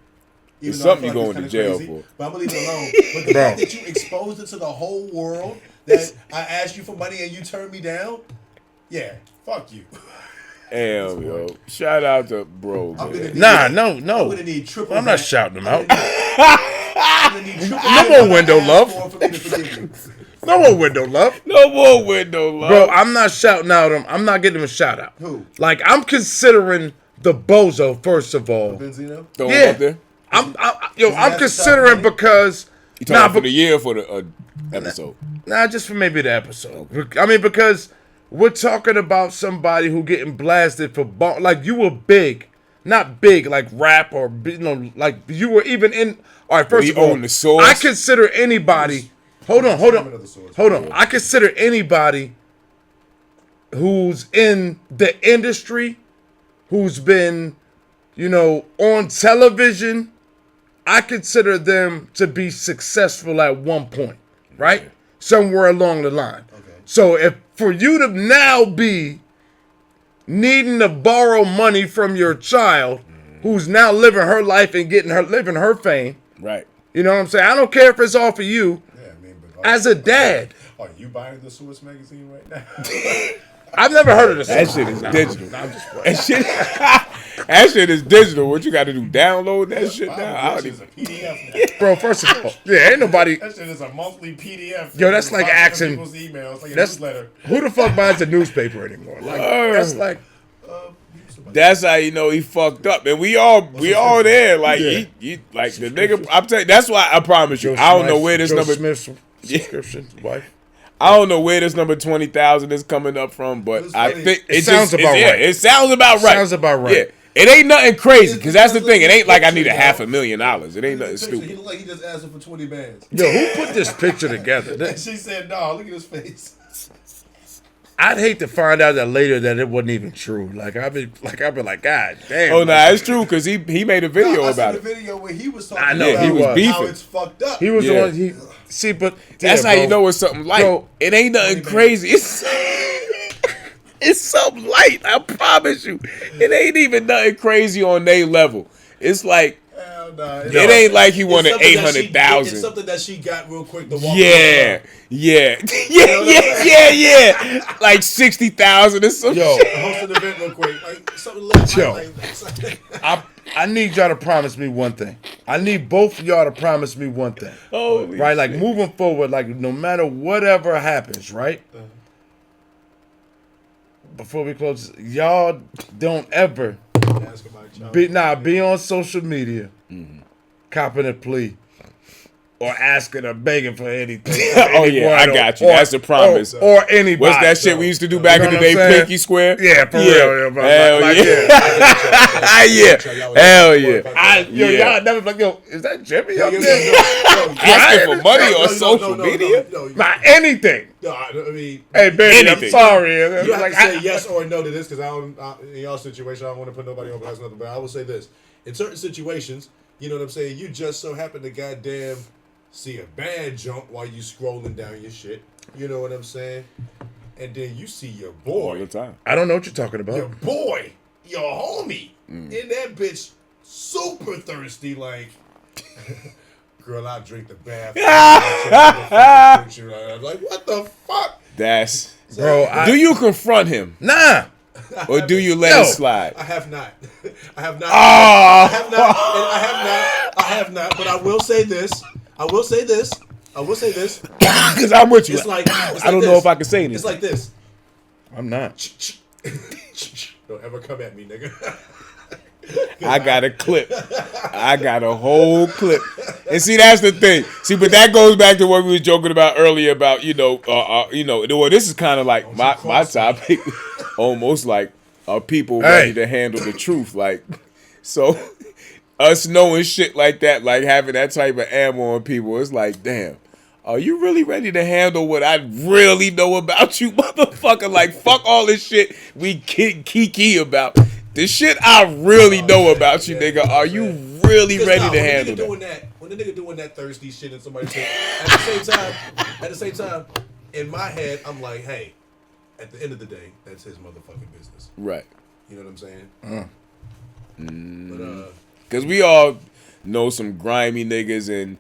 Even It's though I something feel you like going it's to kinda jail crazy, for. But I'm gonna leave it alone. But the Bro. fact that you exposed it to the whole world, that I asked you for money and you turned me down, yeah, fuck you. Damn, yo. Shout out to bro, I'm gonna man. need- Nah, I'm no. gonna need triple. I'm not that. shouting them out. I'm gonna need triple. No that more what I window asked love. for me to forgive you. No more window love. No more window love. Bro, I'm not shouting out him. I'm not getting him a shout out. Who? Like, I'm considering the bozo, first of all. Benzino? Throw him Yeah. up there. I'm he I'm ask considering for money? because. You talking Nah, for but, the year or for the episode? nah, just for maybe the episode. I mean, because we're talking about somebody who getting blasted for like you were big, not big like rap or like you were even in. All right, first you of all, own the source? I consider anybody. Hold on. I consider anybody who's in the industry, who's been, on television. I consider them to be successful at one point, right? Somewhere along the line. Okay. So if for you to now be needing to borrow money from your child, who's now living her life and living her fame, Right. you know what I'm saying? I don't care if it's all for you. Yeah, I mean, but As a dad, are you buying the Source magazine right now? I've never heard of this. That shit is digital. That shit is digital. What you got to do? Download that shit now? I That don't shit is even. a PDF now. Bro, first of all, yeah, ain't nobody. That shit is a monthly PDF. Yo, that's like asking. People's emails, like a That's newsletter. who the fuck buys a newspaper anymore? Like that's like. That's how you know he fucked up, and we all there. Like Yeah. he like the nigga. I'm telling you, that's why I promise you. I don't know where this Joe number. Smith's subscription, wife. I don't know where this number 20,000 is coming up from, but It's I funny. think It sounds about right. It sounds about right. Sounds about right. Yeah, it ain't nothing crazy because that's the Because thing. It ain't like I need picture, $500,000. It ain't nothing He stupid. looked like he just asked her for 20 bands. Yo, who put this picture together? And she said, "No, look at his face." I'd hate to find out that later that it wasn't even true. Like I'd be like, God damn. Oh no, it's true because he made a video I about saw it. the video where he was talking I know, about he was how beefing. it's fucked up. He was Yeah. the one. See, but That's yeah, how bro. you know it's something light. Bro, it ain't nothing crazy. It's something light. I promise you. It ain't even nothing crazy on their level. It's like Hell nah. it ain't like he wanted It's something that she- 800,000. It's something that she got real quick to walk Yeah, yeah. Like 60,000 or some Yo. shit. Host an event real quick. Like something like Yo. like I need y'all to promise me one thing. I need both of y'all to promise me one thing. Holy Right, like moving forward, like no matter whatever happens, right? Before we close, y'all don't ever ask about child. be on social media, copping a plea, or asking or begging for anything. Oh yeah, I got you. That's a promise. Or anybody. What's that shit we used to do back in the day? Pinky square. Yeah, for real. Yeah, bro. Hell Like, yeah. Yeah. Hell yeah. Y'all never like, yo, is that Jimmy up there? Asking for money on social media? Not anything. No, I mean, Hey, baby, Anything. I'm sorry. you have Like, to say yes or no to this because in y'all situation, I don't want to put nobody on blast nothing. But I will say this: in certain situations, you know what I'm saying. You just so happen to goddamn see a bad jump while you scrolling down your shit. You know what I'm saying? And then you see your All the boy, time. I don't know what you're talking about. your boy, your homie, in that bitch super thirsty, like. Girl, I drink the bath. I'm like, what the fuck? That's Bro, do you confront him nah. or do you let Yo. it slide? I have not. I have not. Oh. I have not. But I will say this. I will say this. Because I'm with you. It's like I don't know if I can say anything. It's like this. I'm not. Don't ever come at me, nigga. I got a clip. I got a whole clip. And see, that's the thing. See, but that goes back to what we was joking about earlier about, well, this is kind of like my topic, almost like, are people ready to handle the truth? Like, so us knowing shit like that, like having that type of ammo on people, it's like, damn, are you really ready to handle what I really know about you, motherfucker? Like, fuck all this shit we kiki about. The shit I really know about you, nigga. Are you really ready to handle that? When the nigga doing that thirsty shit and somebody say, at the same time, in my head, I'm like, hey, at the end of the day, that's his motherfucking business. Right. You know what I'm saying? Because we all know some grimy niggas and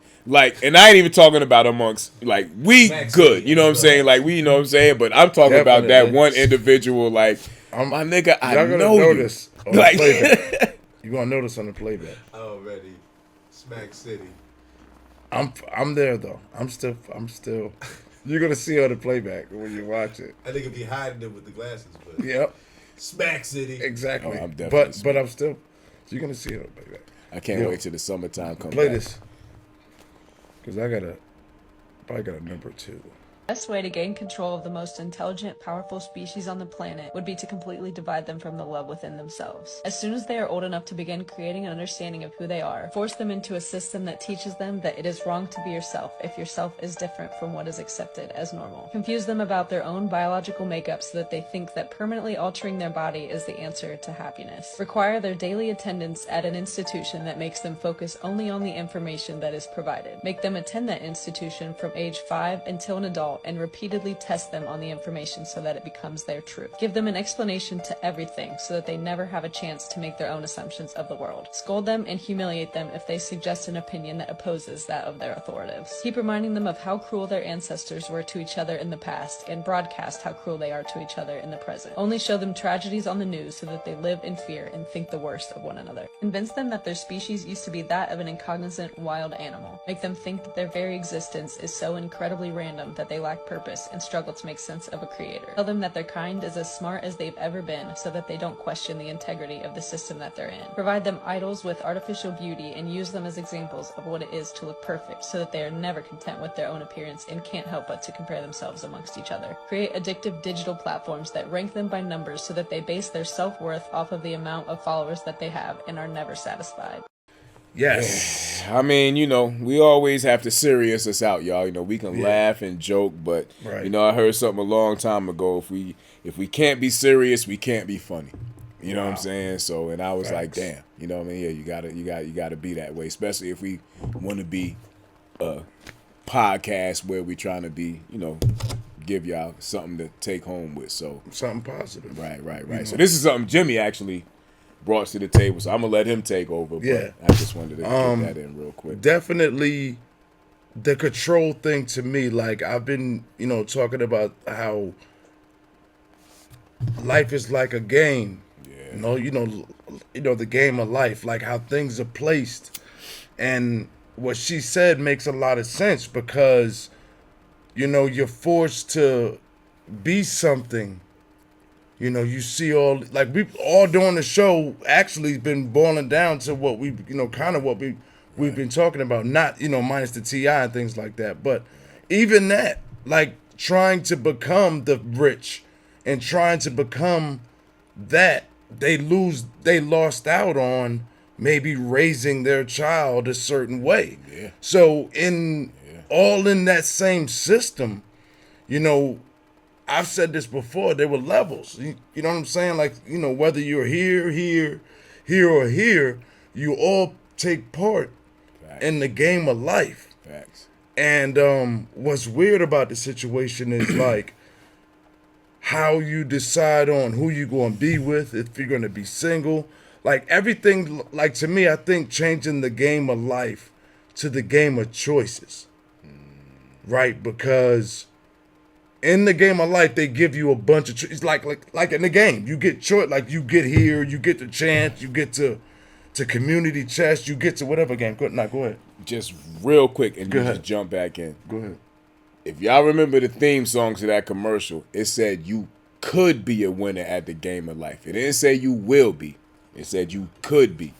I ain't even talking about amongst, like, we good. You know what I'm saying? Like, we, you know what I'm saying? But I'm talking about that one individual, like, my nigga, I know notice you. Like, playback. You're gonna notice on the playback. Already, Smack City. I'm there though. I'm still. You're gonna see on the playback when you watch it. I think it'd be hiding it with the glasses, but yep. Smack City. Exactly. Oh, I'm definitely but I'm still. You're gonna see it on the playback. I can't wait till the summertime comes. Play back. this. Because I probably got a number 2. The best way to gain control of the most intelligent, powerful species on the planet would be to completely divide them from the love within themselves. As soon as they are old enough to begin creating an understanding of who they are, force them into a system that teaches them that it is wrong to be yourself if yourself is different from what is accepted as normal. Confuse them about their own biological makeup so that they think that permanently altering their body is the answer to happiness. Require their daily attendance at an institution that makes them focus only on the information that is provided. Make them attend that institution from age 5 until an adult and repeatedly test them on the information so that it becomes their truth. Give them an explanation to everything so that they never have a chance to make their own assumptions of the world. Scold them and humiliate them if they suggest an opinion that opposes that of their authorities. Keep reminding them of how cruel their ancestors were to each other in the past and broadcast how cruel they are to each other in the present. Only show them tragedies on the news so that they live in fear and think the worst of one another. Convince them that their species used to be that of an incognizant wild animal. Make them think that their very existence is so incredibly random that they lack purpose and struggle to make sense of a creator. Tell them that their kind is as smart as they've ever been so that they don't question the integrity of the system that they're in. Provide them idols with artificial beauty and use them as examples of what it is to look perfect so that they are never content with their own appearance and can't help but to compare themselves amongst each other. Create addictive digital platforms that rank them by numbers so that they base their self-worth off of the amount of followers that they have and are never satisfied. Yes. I mean, we always have to serious us out, y'all. We can laugh and joke, but I heard something a long time ago. If we can't be serious, we can't be funny. You know what I'm saying? So, and I was like, damn. You know what I mean? Yeah, you gotta be that way, especially if we want to be a podcast where we trying to be, give y'all something to take home with. So something positive. Right. So this is something Jimmy actually brought to the table, so I'm gonna let him take over. But I just wanted to get that in real quick. Definitely, the control thing to me, like I've been, talking about how life is like a game. Yeah. The game of life, like how things are placed, and what she said makes a lot of sense because, you're forced to be something. You see all, like we all doing the show actually been boiling down to what we, kind of what we've been talking about, not, minus the TI and things like that. But even that, like trying to become the rich and trying to become that, they lost out on maybe raising their child a certain way. Yeah. So all in that same system, I've said this before, there were levels. You know what I'm saying? Like, whether you're here, or here, you all take part in the game of life. Facts. And what's weird about the situation is like how you decide on who you're going to be with, if you're going to be single. Like everything, like to me, I think changing the game of life to the game of choices. Right? Because in the game of life, they give you a bunch of it's like in the game, you get choice. Like you get here, you get the chance, you get to to community chess, you get to whatever game. Go ahead. Just real quick, and Go you ahead. just jump back in. Go ahead. If y'all remember the theme song to that commercial, it said you could be a winner at the game of life. It didn't say you will be. It said you could be.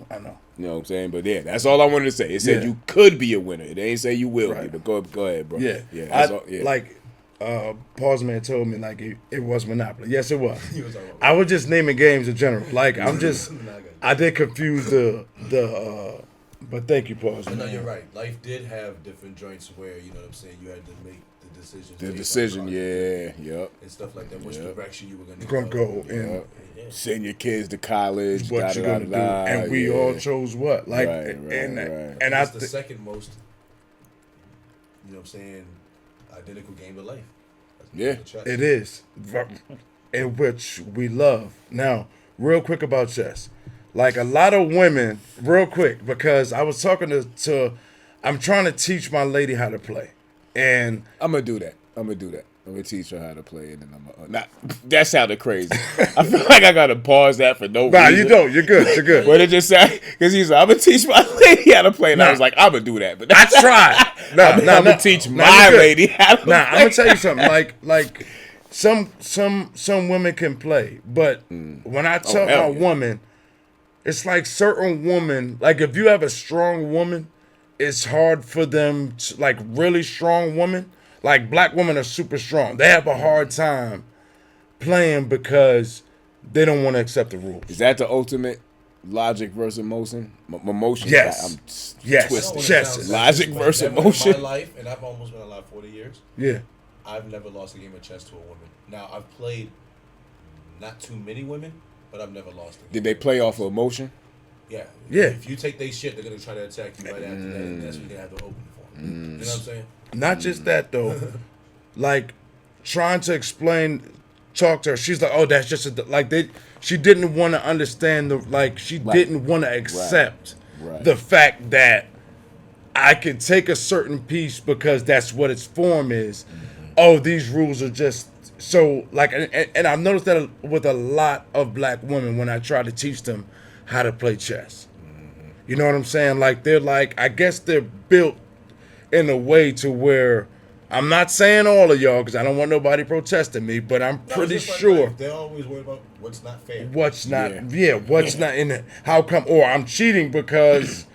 I know. You know what I'm saying? But yeah, that's all I wanted to say. It said you could be a winner. It ain't say you will be. But go ahead, bro. Yeah. Yeah. Like, Pause Man told me like it was Monopoly. Yes, it was. I was just naming games in general. Like I did confuse the but thank you, Pause Man. No, you're right. Life did have different joints where, you know what I'm saying, you had to make the decisions. The decision, yep. And stuff like that. Which direction you were gonna go in. Send your kids to college. What you gonna do? And we all chose what? Like, and that's the second most, you know what I'm saying, identical game of life. It is, in which we love. Now, real quick about chess. Like a lot of women, real quick, because I was talking to I'm trying to teach my lady how to play. And I'm going to do that. I'm going to teach her how to play, and then I'm not. That sounded crazy. I feel like I gotta pause that for no reason. Nah, you don't. You're good. You're good. But it just said because he's like, I'm gonna teach my lady how to play, and I was like, I'm gonna do that. But I tried. I'm gonna teach my lady how to play. I'm gonna tell you something. Like some women can play, but when I tell my woman, it's like certain women. Like if you have a strong woman, it's hard for them to, like really strong women. Like black women are super strong. They have a hard time playing because they don't want to accept the rules. Is that the ultimate logic versus emotion? Emotion. Yes. Twisted. Yes. Logic versus emotion. In my life, and I've almost been alive 40 years. Yeah. I've never lost a game of chess to a woman. Now I've played not too many women, but I've never lost a game. Did they play off of emotion? Yeah. Yeah. If you take their shit, they're gonna try to attack you right after that, and that's when you have to open for them. You know what I'm saying? Not just that though, like trying to talk to her. She's like, oh, that's just she didn't want to understand didn't want to accept the fact that I could take a certain piece because that's what its form is. Oh, these rules are just so like, and I've noticed that with a lot of black women when I try to teach them how to play chess. You know what I'm saying? Like they're like, I guess they're built in a way to where I'm not saying all of y'all because I don't want nobody protesting me, but I'm pretty sure they're always worried about what's not fair. What's not in it. How come? Or I'm cheating because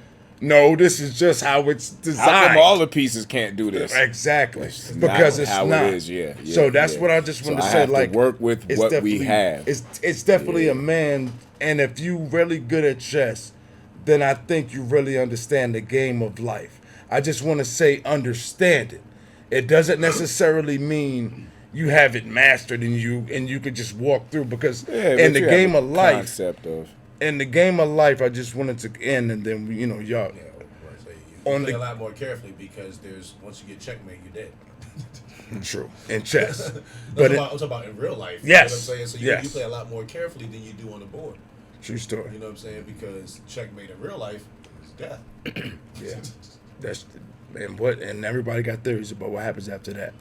no, this is just how it's designed. How come all the pieces can't do this? Exactly, because it's how not. It is. Yeah. So that's what I just wanted to say. Like work with what we have. It's definitely a man, and if you really good at chess, then I think you really understand the game of life. I just want to say understand it. It doesn't necessarily mean you have it mastered and you could just walk through because in the game of life, I just wanted to end and then y'all. Yeah, you play a lot more carefully because once you get checkmate, you're dead. True in chess, but I'm talking about in real life. Yes, you know what I'm saying. So you play a lot more carefully than you do on the board. True story. You know what I'm saying? Because checkmate in real life is death. Yeah. And everybody got theories about what happens after that.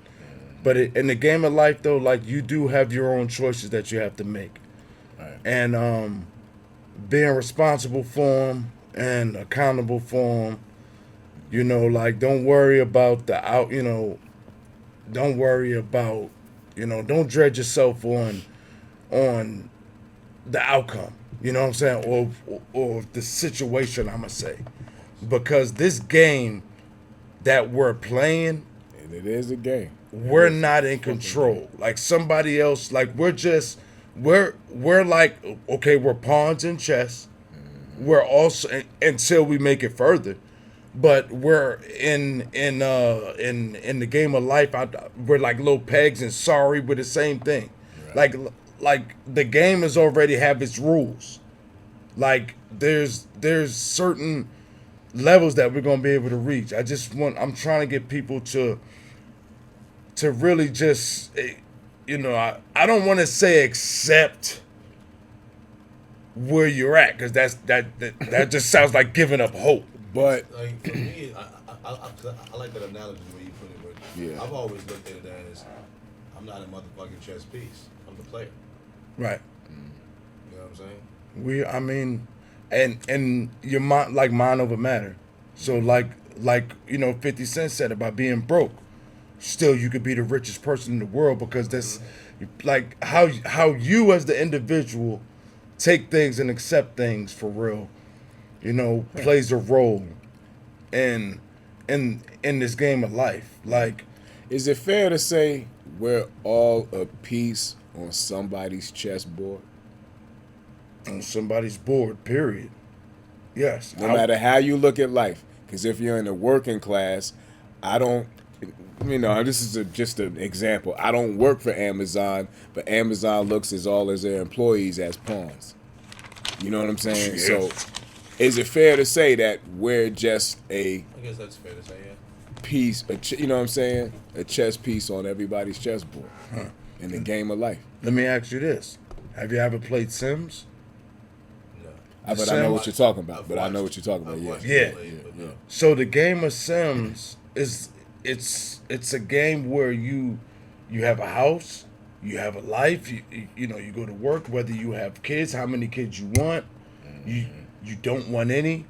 But in the game of life, though, like you do have your own choices that you have to make, and being responsible for them and accountable for them. Like don't worry about don't worry about don't dread yourself on the outcome. You know what I'm saying, or the situation. I'ma say. Because this game that we're playing, and it is a game. We're not in control. Like somebody else. Like we're like okay, we're pawns in chess. We're also until we make it further, but we're in the game of life. We're like little pegs and sorry, we're the same thing. Right. Like the game has already have its rules. Like there's certain levels that we're gonna be able to reach. I'm trying to get people to really just, I don't want to say accept where you're at because that just sounds like giving up hope. But like for me, I like that analogy where you put it. But I've always looked at it as I'm not a motherfucking chess piece. I'm the player. Right. You know what I'm saying? and your mind over matter. So like 50 Cent said about being broke. Still, you could be the richest person in the world because that's like how you as the individual take things and accept things for real. Plays a role in this game of life. Like, is it fair to say we're all a piece on somebody's chessboard? On somebody's board, period. Yes. No matter how you look at life. Because if you're in the working class, this is just an example. I don't work for Amazon, but Amazon looks at all of their employees as pawns. You know what I'm saying? Yes. So, is it fair to say that we're just I guess that's fair to say, yeah. Piece, you know what I'm saying? A chess piece on everybody's chessboard in the game of life. Let me ask you this: have you ever played Sims? No. But I know what you're talking about. Yeah. So the game of Sims it's a game where you have a house, you have a life, you go to work, whether you have kids, how many kids you want, you don't want any,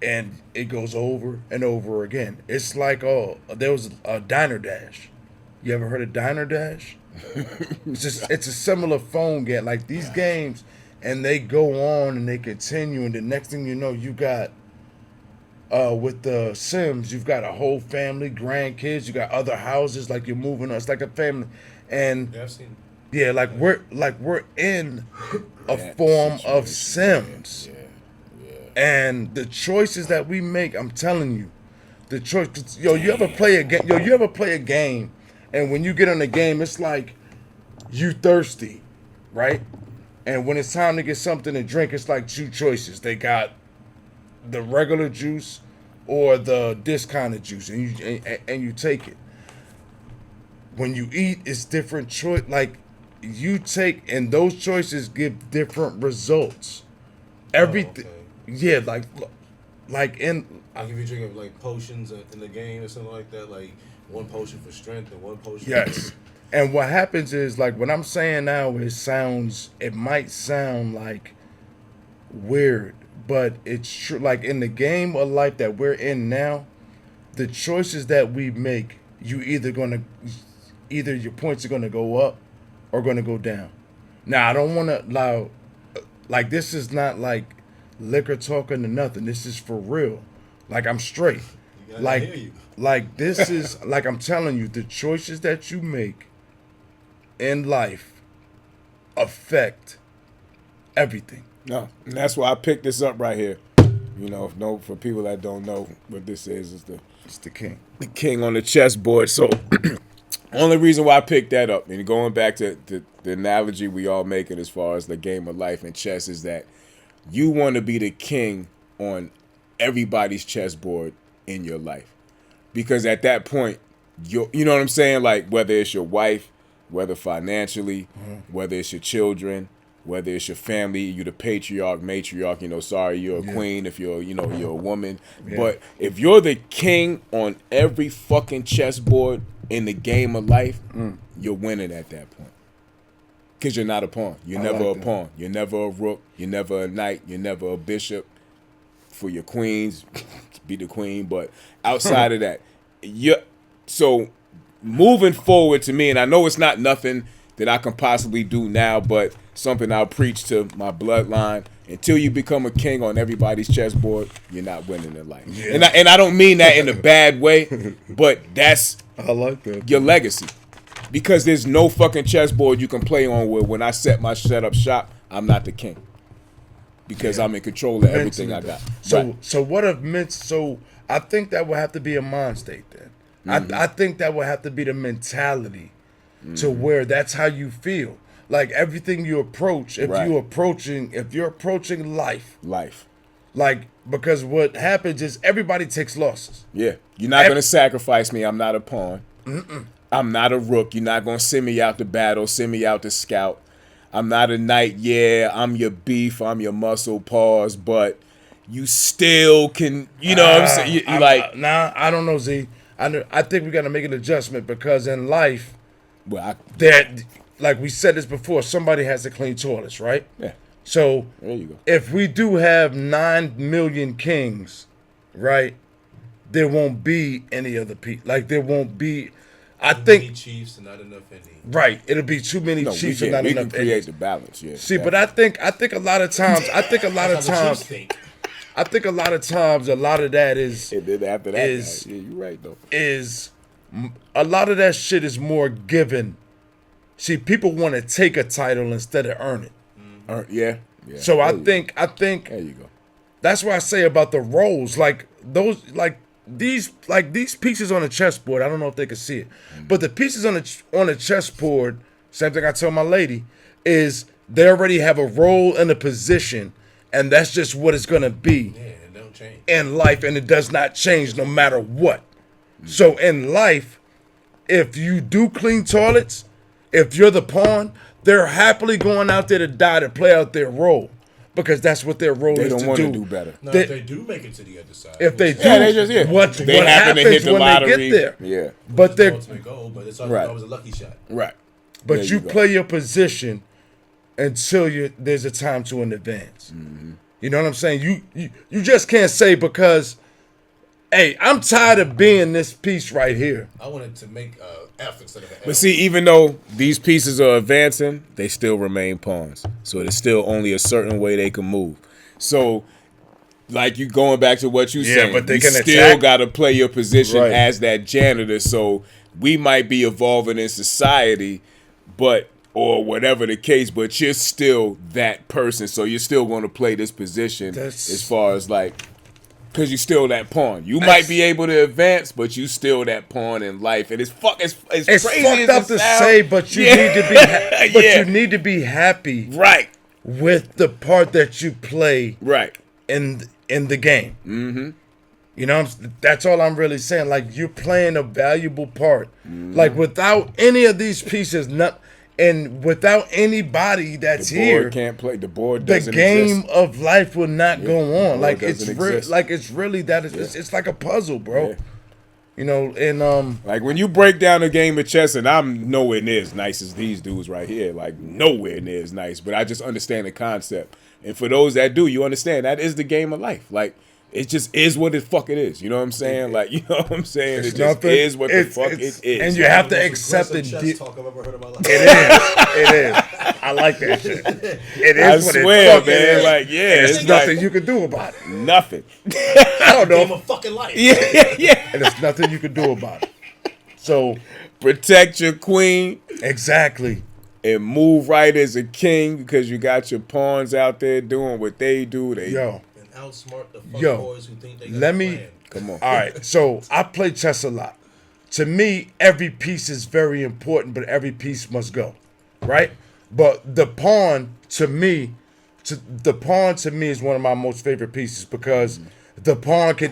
and it goes over and over again. It's like there was a Diner Dash. You ever heard of Diner Dash? It's a similar phone game. Like these games, and they go on and they continue, and the next thing you know, you got with the Sims, you've got a whole family, grandkids, you got other houses, like you're moving on. It's like a family, and Yeah, I've seen. yeah, we're in a form of Sims, and the choices that we make, I'm telling you, the choice. You ever play a game? You ever play a game, and when you get on the game, it's like you thirsty, right? And when it's time to get something to drink, it's like two choices. They got the regular juice or the discounted juice, and you take it. When you eat, it's different choice. Like you take, and those choices give different results. Everything, yeah, like in. Like if you're drinking like potions in the game or something like that, like one potion for strength and one potion. Yes. And what happens is, like, what I'm saying now, it might sound like weird, but it's true. Like in the game of life that we're in now, the choices that we make, either your points are gonna go up or gonna go down. Now I don't want to allow, like, this is not like liquor talking or nothing. This is for real. Like I'm straight. Like this is like I'm telling you, the choices that you make in life affect everything. No, and that's why I picked this up right here. For people that don't know what this is it's the king. The king on the chessboard. So, only reason why I picked that up, and going back to the analogy we all making as far as the game of life and chess, is that you want to be the king on everybody's chessboard in your life, because at that point, you know what I'm saying? Like whether it's your wife, whether financially, whether it's your children, whether it's your family, you the patriarch, matriarch, you're a queen if you're a woman. Yeah. But if you're the king on every fucking chessboard in the game of life, you're winning at that point. Because you're not a pawn. You're never a pawn. You're never a rook. You're never a knight. You're never a bishop. For your queens, be the queen. But outside of that, so moving forward to me, and I know it's not nothing that I can possibly do now, but something I'll preach to my bloodline. Until you become a king on everybody's chessboard, you're not winning in life. Yeah. And I don't mean that in a bad way, but that's your legacy. Because there's no fucking chessboard you can play on where when I set up shop, I'm not the king. Because I'm in control of everything I got. So I think that would have to be a mind state then. Mm-hmm. I think that would have to be the mentality to where that's how you feel. Like everything you approach, if you're approaching life, like, because what happens is everybody takes losses. Yeah, you're not gonna sacrifice me. I'm not a pawn. I'm not a rook. You're not gonna send me out to battle, send me out to scout. I'm not a knight. Yeah, I'm your beef. I'm your muscle paws, but you still can. You know what I'm saying? I don't know, Z. I think we got to make an adjustment because in life, like we said this before, somebody has to clean toilets, right? Yeah. So there you go. If we do have 9 million kings, right, there won't be any other people. Like there won't be. I think many chiefs and not enough Indians. Right, it'll be too many chiefs and not we enough can create Indians. the balance. Yeah. See, but I think a lot of times, a lot of that is. And then after that, yeah, you're right though. Is a lot of that shit is more given. See, people want to take a title instead of earn it. Yeah. So I think there you go. That's what I say about the roles, like these pieces on the chessboard. I don't know if they can see it, but the pieces on the chessboard. Same thing I tell my lady is they already have a role and a position, and that's just what it's gonna be in life, and it does not change no matter what. So in life, if you do clean toilets, if you're the pawn, they're happily going out there to die to play out their role because that's what their role is to do. They don't want to do better. No, if they do make it to the other side. If they do, what happen to hit happens the when lottery, they get there? Yeah. But they're ultimate goal, but it's always a lucky shot. Right. But There you go. play your position until there's a time to an advance. Mm-hmm. You know what I'm saying? You just can't say because, hey, I'm tired of being this piece right here. I wanted to make F instead of an L. But see, even though these pieces are advancing, they still remain pawns. So there's still only a certain way they can move. So, like you going back to what you said, but they you can still attack. got to play your position Right. as that janitor. So we might be evolving in society, or whatever the case, but you're still that person. So you're still going to play this position as far as like, because you're still that pawn. You might be able to advance, but you still that pawn in life. And it's crazy Fucked up to sound. say, but you need to be, you need to be happy, right, with the part that you play, right, in the game. Mm-hmm. You know, that's all I'm really saying. Like you're playing a valuable part. Mm-hmm. Like without any of these pieces, and without anybody that's the board here, can't play. The board the doesn't game exist. of life will not go on. Like it's doesn't really, exist. it's like a puzzle, bro. Yeah. You know, and like when you break down a game of chess, and I'm nowhere near as nice as these dudes right here, like nowhere near as nice, but I just understand the concept. And for those that do, you understand that is the game of life. Like it just is what the fuck it is. You know what I'm saying? Like you know what I'm saying? It just is what the fuck it is. And you have to accept it. Chess talk I've ever heard in my life. It is. I like that shit. It is. I what swear, it fucking man. is. Like yeah, And it's there's nothing like, you can do about it. Nothing. I don't know. Game of fucking life. Yeah. And there's nothing you can do about it. So protect your queen. Exactly. And move right as a king because you got your pawns out there doing what they do. And outsmart the fuck boys who think they got let me. plan. Come on. All right. So I play chess a lot. To me, every piece is very important, but every piece must go. Right? But the pawn to me is one of my most favorite pieces because the pawn can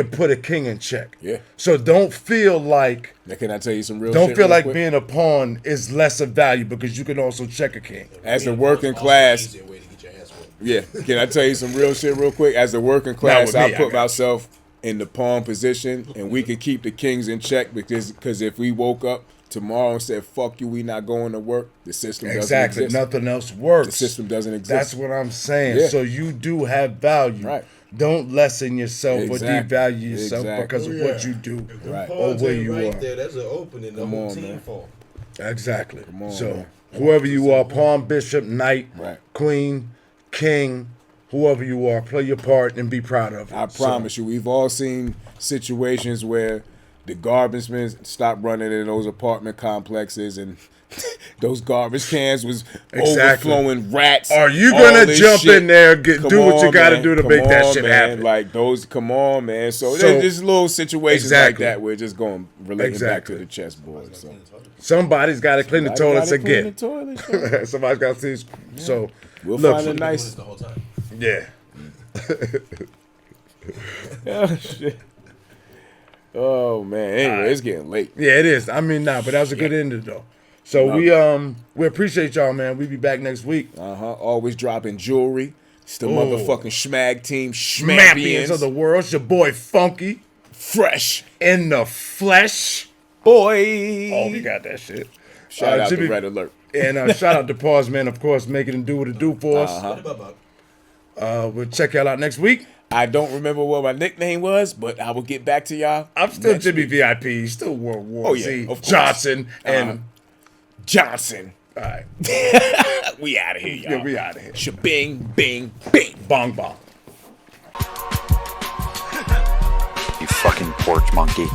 put a king in check. Yeah. So don't feel like Now, can I tell you some real don't shit feel real like quick? being a pawn is less of value because you can also check a king. As the working class. Easier way to get your ass whooped. Yeah. Can I tell you some real shit real quick? As the working class, with me, I I put got myself in the pawn position and we can keep the kings in check because if we woke up tomorrow and said, fuck you, we not going to work, the system doesn't exist. Nothing else works. The system doesn't exist. That's what I'm saying. Yeah. So you do have value. Right. Don't lessen yourself Exactly. or devalue yourself Exactly. because of what you do Right. or where you are. There, that's an opening. The Come whole on, team man. fall. Exactly. on, So man. whoever you are, pawn, bishop, knight, Right. queen, king, whoever you are, play your part and be proud of it. I promise you, we've all seen situations where the garbage men stopped running in those apartment complexes and those garbage cans was overflowing rats. Are you all gonna this jump shit. in there, do what you on, got to man. do to Come make that on, shit man. happen? Like those, come on, man. So, So- there's just little situations Exactly. like that where just going relating Exactly. back to the chessboard. So Somebody's got to clean the toilets Somebody gotta again. clean the toilets, man. Somebody's got to see. So We'll look, find a Doing nice. this the whole time. Yeah. Oh shit. Oh man. Anyway, it's getting late. Yeah, it is. I mean, but that was a good ending though. So we appreciate y'all, man. We be back next week. Always dropping jewelry. It's the motherfucking Schmag team, Champions of the world. It's your boy Funky. Fresh in the flesh. Boy. Oh, we got that shit. Shout out Jimmy, to Red Alert. And shout out to Pause Man, of course, making him do what it do for us. We'll check y'all out next week. I don't remember what my nickname was, but I will get back to y'all. I'm still Jimmy VIP. He's still World War Z. Of course. Johnson and Johnson. All right. We out of here, y'all. Yeah, we out of here. Shabing, bing, bing. Bong, bong. You fucking porch monkey.